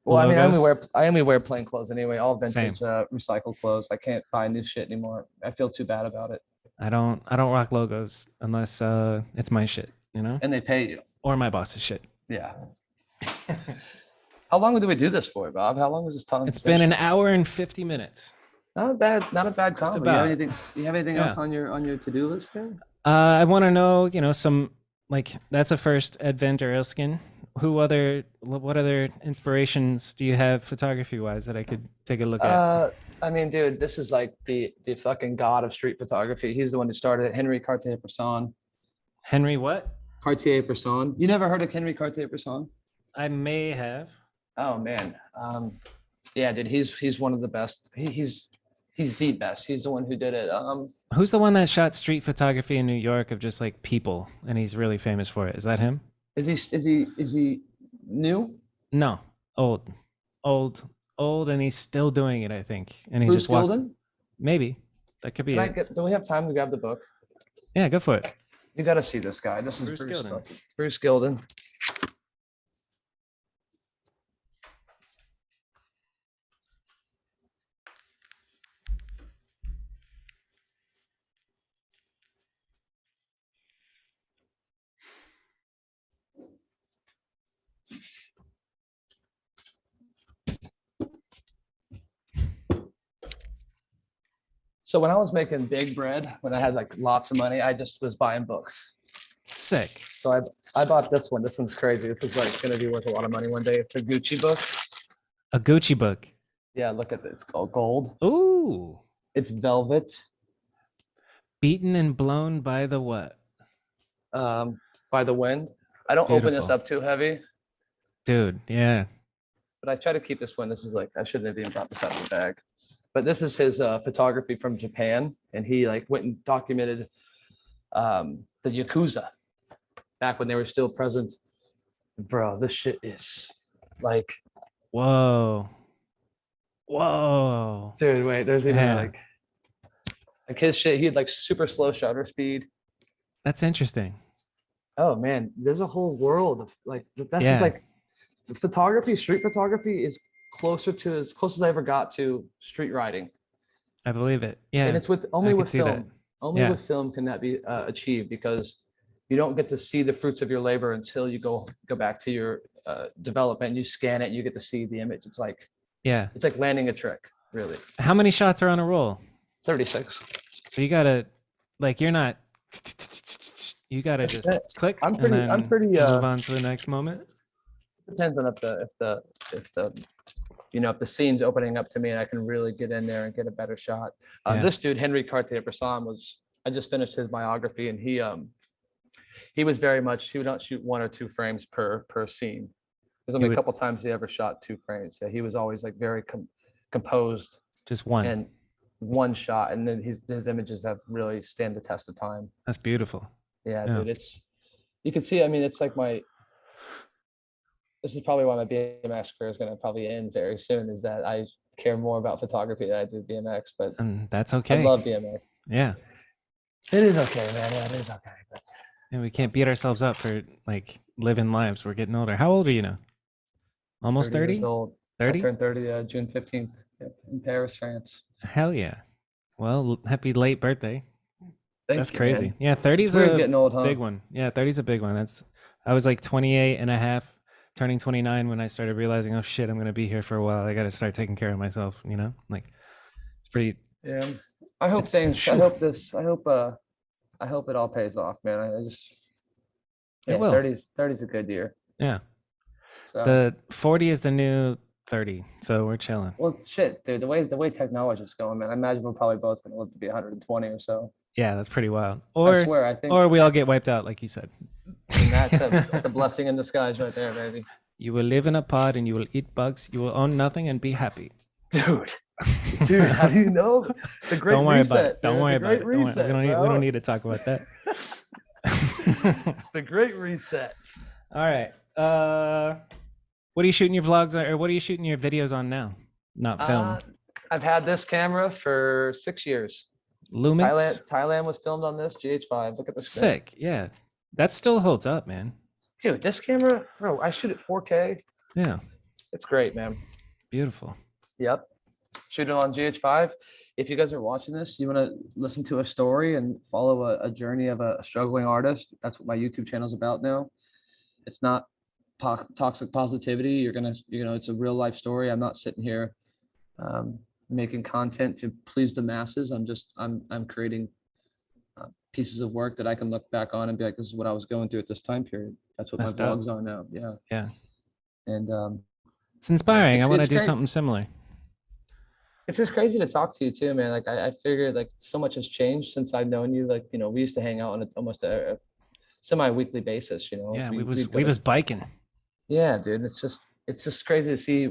Speaker 2: only wear plain clothes anyway, all vintage recycled clothes. I can't buy new shit anymore. I feel too bad about it.
Speaker 1: I don't rock logos unless it's my shit,
Speaker 2: And they pay you.
Speaker 1: Or my boss's shit.
Speaker 2: Yeah. How long did we do this for, Bob? How long was this time?
Speaker 1: It's been an hour and 50 minutes.
Speaker 2: Not a bad combo. You have anything else on your to-do list there?
Speaker 1: I want to know, some, like, that's a first Ed van der Elsken. What other inspirations do you have photography-wise that I could take a look at?
Speaker 2: Dude, this is like the fucking god of street photography. He's the one who started it, Henry Cartier-Bresson.
Speaker 1: Henry what?
Speaker 2: Cartier-Bresson. You never heard of Henry Cartier-Bresson?
Speaker 1: I may have.
Speaker 2: Oh man. Yeah, dude, he's one of the best. He's He's the best. He's the one who did it.
Speaker 1: Who's the one that shot street photography in New York of just like people, and he's really famous for it? Is that him?
Speaker 2: Is he new?
Speaker 1: No, old, old, old, and he's still doing it, I think. And he
Speaker 2: Bruce
Speaker 1: just walks.
Speaker 2: Gilden?
Speaker 1: Maybe that could be
Speaker 2: Can I
Speaker 1: it.
Speaker 2: get? Do we have time to grab the book?
Speaker 1: Yeah, go for it.
Speaker 2: You got to see this guy. This is
Speaker 1: Bruce Gilden.
Speaker 2: Bruce Gilden. So when I was making big bread, when I had like lots of money, I just was buying books.
Speaker 1: Sick.
Speaker 2: So I bought this one. This one's crazy. This is like going to be worth a lot of money one day. It's a Gucci book.
Speaker 1: A Gucci book.
Speaker 2: Yeah, look at this. It's called gold.
Speaker 1: Ooh.
Speaker 2: It's velvet.
Speaker 1: Beaten and blown by the what?
Speaker 2: By the wind. I don't open this
Speaker 1: Beautiful.
Speaker 2: up too heavy,
Speaker 1: Dude, yeah.
Speaker 2: but I try to keep this one. This is like, I shouldn't have even brought this out of the bag. But this is his photography from Japan. And he like went and documented the Yakuza back when they were still present. Bro, this shit is like,
Speaker 1: Whoa. Whoa.
Speaker 2: dude, wait, there's even
Speaker 1: Yeah.
Speaker 2: like his shit. He had like super slow shutter speed.
Speaker 1: That's interesting.
Speaker 2: Oh man, there's a whole world of like that's
Speaker 1: Yeah.
Speaker 2: just like the photography. Street photography is closer to as close as I ever got to street riding,
Speaker 1: I believe it. Yeah.
Speaker 2: and it's with only
Speaker 1: could
Speaker 2: with
Speaker 1: see that.
Speaker 2: film. Only
Speaker 1: Yeah.
Speaker 2: with film can that be achieved because you don't get to see the fruits of your labor until you go back to your development. You scan it, you get to see the image. It's like
Speaker 1: Yeah.
Speaker 2: landing a trick, really.
Speaker 1: How many shots are on a roll?
Speaker 2: 36.
Speaker 1: So you gotta, like, you're not. You gotta just click
Speaker 2: I'm
Speaker 1: and
Speaker 2: pretty-
Speaker 1: then
Speaker 2: I'm pretty,
Speaker 1: move on to the next moment.
Speaker 2: Depends on if the you know, if the scene's opening up to me and I can really get in there and get a better shot.
Speaker 1: Yeah.
Speaker 2: This dude, Henry Cartier-Bresson, I just finished his biography, and he was very much, he would not shoot 1 or 2 frames per scene. There's only a couple times he ever shot 2 frames. Yeah, he was always like very composed
Speaker 1: Just one.
Speaker 2: and one shot, and then his images have really stand the test of time.
Speaker 1: That's beautiful.
Speaker 2: Yeah,
Speaker 1: Yeah.
Speaker 2: dude, you can see, I mean, it's like this is probably why my BMX career is going to probably end very soon, is that I care more about photography than I do BMX, but
Speaker 1: And that's
Speaker 2: I
Speaker 1: okay.
Speaker 2: love BMX.
Speaker 1: Yeah.
Speaker 2: It is okay, man. Yeah, it is okay. But
Speaker 1: And we can't beat ourselves up for like living lives. We're getting older. How old are you now? Almost 30?
Speaker 2: years old.
Speaker 1: 30?
Speaker 2: I turned 30 June 15th in Paris, France.
Speaker 1: Hell yeah. Well, happy late birthday.
Speaker 2: Thank
Speaker 1: That's
Speaker 2: you,
Speaker 1: crazy.
Speaker 2: man.
Speaker 1: Yeah, 30 is
Speaker 2: It's weird
Speaker 1: a
Speaker 2: getting old, huh?
Speaker 1: big one. Yeah, 30 is a big one. I was like 28 and a half, turning 29 when I started realizing, oh shit, I'm going to be here for a while. I got to start taking care of myself, you know? Like it's pretty.
Speaker 2: Yeah. I hope I hope it all pays off, man. I just
Speaker 1: It will.
Speaker 2: 30's a good year.
Speaker 1: Yeah.
Speaker 2: So
Speaker 1: The 40 is the new 30. So we're chilling.
Speaker 2: well shit, dude, the way technology is going, man, I imagine we're probably both gonna live to be 120 or so.
Speaker 1: Yeah, that's pretty wild.
Speaker 2: I
Speaker 1: Or
Speaker 2: swear, I think
Speaker 1: we all get wiped out like you said.
Speaker 2: and that's a blessing in disguise right there, baby.
Speaker 1: You will live in a pod and you will eat bugs. You will own nothing and be happy.
Speaker 2: Dude, how do you know? The great
Speaker 1: Don't worry
Speaker 2: reset,
Speaker 1: about it. Don't
Speaker 2: dude,
Speaker 1: worry
Speaker 2: the
Speaker 1: about it.
Speaker 2: great
Speaker 1: Don't worry.
Speaker 2: reset,
Speaker 1: We
Speaker 2: bro.
Speaker 1: don't need to talk about that.
Speaker 2: The great reset.
Speaker 1: All right. What are you shooting your vlogs on, or what are you shooting your videos on now? Not film.
Speaker 2: I've had this camera for 6 years.
Speaker 1: Lumix.
Speaker 2: Thailand was filmed on this GH5. Look at this thing.
Speaker 1: Sick. Yeah. That still holds up, man.
Speaker 2: Dude, this camera, bro, I shoot at 4K.
Speaker 1: Yeah.
Speaker 2: It's great, man.
Speaker 1: Beautiful.
Speaker 2: Yep. Shoot it on GH5. If you guys are watching this, you want to listen to a story and follow a journey of a struggling artist. That's what my YouTube channel is about now. It's not toxic positivity. You're gonna, it's a real life story. I'm not sitting here making content to please the masses. I'm creating pieces of work that I can look back on and be like, this is what I was going through at this time period. That's what
Speaker 1: That's
Speaker 2: my
Speaker 1: dope.
Speaker 2: vlogs are now. Yeah.
Speaker 1: Yeah.
Speaker 2: And
Speaker 1: It's inspiring. I want to
Speaker 2: it's
Speaker 1: do
Speaker 2: great.
Speaker 1: something similar.
Speaker 2: it's just crazy to talk to you too, man. Like I figured like so much has changed since I've known you. Like, we used to hang out on almost a semi-weekly basis,
Speaker 1: Yeah, we
Speaker 2: we'd
Speaker 1: was
Speaker 2: go to-
Speaker 1: biking.
Speaker 2: Yeah, dude. It's just crazy to see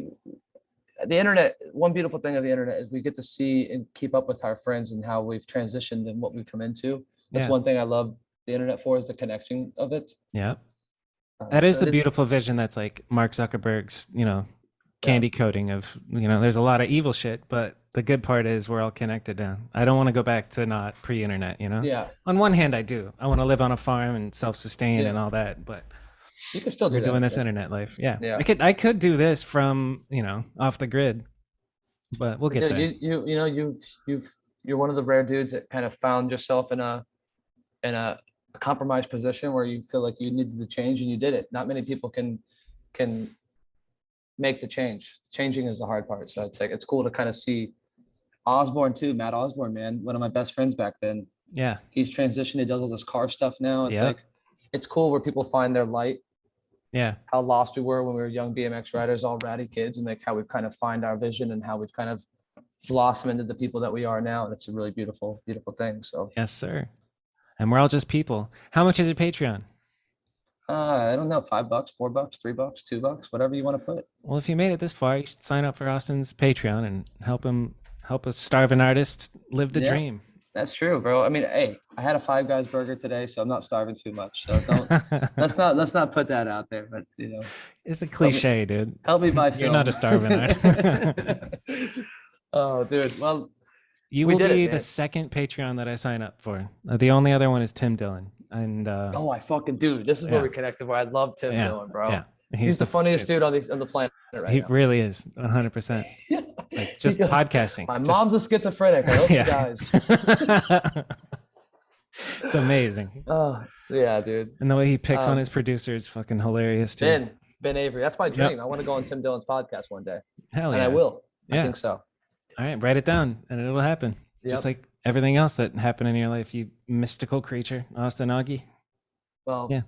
Speaker 2: the internet, one beautiful thing of the internet is we get to see and keep up with our friends and how we've transitioned and what we've come into. That's
Speaker 1: Yeah.
Speaker 2: one thing I love the internet for, is the connection of it.
Speaker 1: Yeah. That is
Speaker 2: So
Speaker 1: the
Speaker 2: it
Speaker 1: beautiful vision that's like Mark Zuckerberg's, candy coating of, there's a lot of evil shit, but the good part is we're all connected now. I don't want to go back to not pre-internet,
Speaker 2: Yeah.
Speaker 1: On one hand, I do. I want to live on a farm and self-sustain
Speaker 2: Yeah.
Speaker 1: and all that, but
Speaker 2: You can still do
Speaker 1: we're
Speaker 2: that.
Speaker 1: doing this internet life. Yeah.
Speaker 2: Yeah.
Speaker 1: I could do this from, off the grid, but we'll get
Speaker 2: Dude,
Speaker 1: there.
Speaker 2: you're one of the rare dudes that kind of found yourself in a compromised position where you feel like you needed to change and you did it. Not many people can make the change. Changing is the hard part. So it's cool to kind of see Osborne too. Matt Osborne, man, one of my best friends back then.
Speaker 1: Yeah.
Speaker 2: He's transitioned. He does all this car stuff now. It's
Speaker 1: Yep.
Speaker 2: like, it's cool where people find their light.
Speaker 1: Yeah.
Speaker 2: How lost we were when we were young BMX riders, all ratty kids, and like how we've kind of find our vision and how we've kind of blossom into the people that we are now. And it's a really beautiful, beautiful thing. So
Speaker 1: Yes, sir. And we're all just people. How much is your Patreon?
Speaker 2: I don't know, $5, $4, $3, $2, whatever you want to put.
Speaker 1: Well, if you made it this far, you should sign up for Austin's Patreon and help a starving artist live the dream.
Speaker 2: That's true, bro. I mean, hey, I had a Five Guys burger today, so I'm not starving too much. So don't let's not put that out there. But
Speaker 1: it's a cliche, dude.
Speaker 2: Help me buy film.
Speaker 1: You're not a starving artist.
Speaker 2: Oh, dude. Well,
Speaker 1: you will be the second Patreon that I sign up for. The only other one is Tim Dillon. And
Speaker 2: oh, I fucking dude. This is where we connected. Where I love Tim Dillon, bro.
Speaker 1: Yeah.
Speaker 2: He's the funniest dude on the planet right now.
Speaker 1: He really is, 100%. Like just podcasting.
Speaker 2: My mom's a schizophrenic. I hope you guys.
Speaker 1: It's amazing.
Speaker 2: Oh yeah, dude.
Speaker 1: And the way he picks on his producer is fucking hilarious too.
Speaker 2: Ben Avery. That's my dream. I want to go on Tim Dillon's podcast one day.
Speaker 1: Hell yeah.
Speaker 2: And I will. I think so.
Speaker 1: All right, write it down and it'll happen. Yep. Just like everything else that happened in your life, you mystical creature, Austin Augie.
Speaker 2: Well, yeah.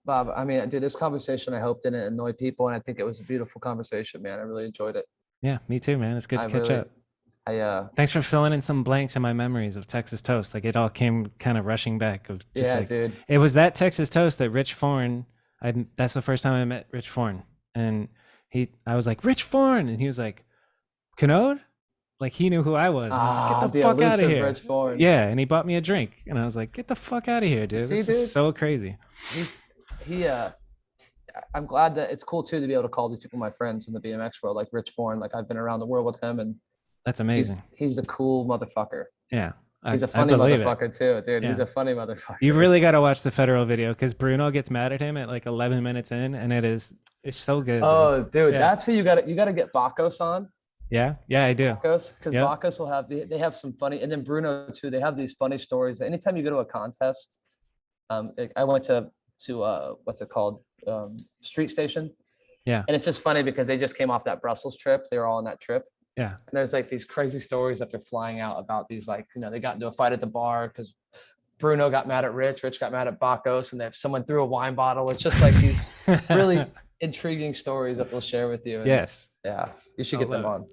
Speaker 2: Bob, I mean, dude, this conversation, I hope didn't annoy people, and I think it was a beautiful conversation, man. I really enjoyed it.
Speaker 1: Yeah, me too, man. It's good to catch up. Thanks for filling in some blanks in my memories of Texas toast. Like it all came kind of rushing back of just
Speaker 2: dude.
Speaker 1: It was that Texas toast that Rich Forn, that's the first time I met Rich Forn. And I was like, Rich Forn, and he was like, Kanode? Like he knew who I was. And I was like, get the fuck out of here.
Speaker 2: Rich Forn.
Speaker 1: Yeah, and he bought me a drink. And I was like, get the fuck out of here, dude. This is so crazy.
Speaker 2: I'm glad that it's cool too to be able to call these people my friends in the BMX world, like Rich Forn. Like I've been around the world with him, and
Speaker 1: that's amazing.
Speaker 2: He's a cool motherfucker.
Speaker 1: Yeah,
Speaker 2: he's a funny motherfucker too, dude. Yeah. He's a funny motherfucker.
Speaker 1: You really got to watch the Federal video because Bruno gets mad at him at like 11 minutes in, and it's so good.
Speaker 2: Oh, dude, that's who you got to get Bakos on.
Speaker 1: Yeah, I do.
Speaker 2: Bakos, because Bakos will have they have some funny, and then Bruno too. They have these funny stories. Anytime you go to a contest, I went to what's it called, Street Station.
Speaker 1: Yeah.
Speaker 2: And it's just funny because they just came off that Brussels trip. They were all on that trip.
Speaker 1: Yeah.
Speaker 2: And there's like these crazy stories that they're flying out about these, like, they got into a fight at the bar because Bruno got mad at Rich got mad at Bakos, and someone threw a wine bottle. It's just like these really intriguing stories that they'll share with you. And
Speaker 1: yes.
Speaker 2: Yeah. You should get them on.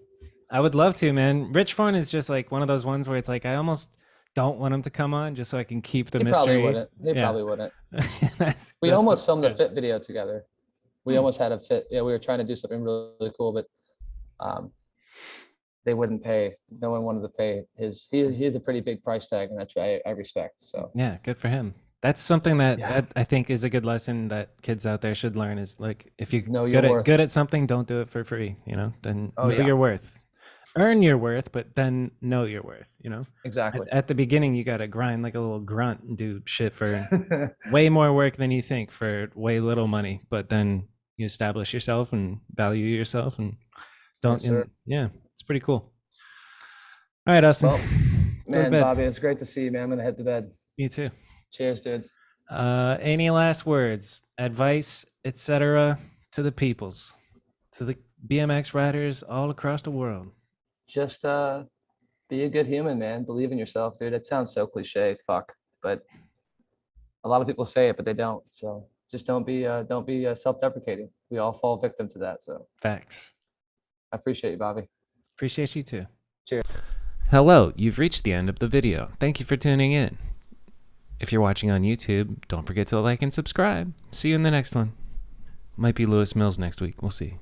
Speaker 1: I would love to, man. Rich Forn is just like one of those ones where it's like I almost don't want him to come on just so I can keep the mystery.
Speaker 2: Probably wouldn't. We almost filmed a fit video together. We almost had a fit. Yeah, we were trying to do something really, really cool, but they wouldn't pay. No one wanted to pay his. He has a pretty big price tag, and that's I respect. So
Speaker 1: yeah, good for him. That's something that I think is a good lesson that kids out there should learn. Is like if you're good at something, don't do it for free. Then know your worth. Earn your worth, but then know your worth,
Speaker 2: Exactly.
Speaker 1: At the beginning, you got to grind like a little grunt and do shit for way more work than you think for way little money. But then you establish yourself and value yourself and don't. It's pretty cool. All right, Austin.
Speaker 2: Well, man, Bobby, it's great to see you, man. I'm going to head to bed.
Speaker 1: You too.
Speaker 2: Cheers, dude.
Speaker 1: Any last words, advice, etc. to the peoples, to the BMX riders all across the world?
Speaker 2: Just be a good human, man. Believe in yourself, dude. It sounds so cliche, but a lot of people say it, but they don't. So just don't be self-deprecating. We all fall victim to that. So
Speaker 1: facts.
Speaker 2: I appreciate you, Bobby.
Speaker 1: Appreciate you too.
Speaker 2: Cheers.
Speaker 1: Hello, you've reached the end of the video. Thank you for tuning in. If you're watching on YouTube, don't forget to like and subscribe. See you in the next one. Might be Lewis Mills next week. We'll see.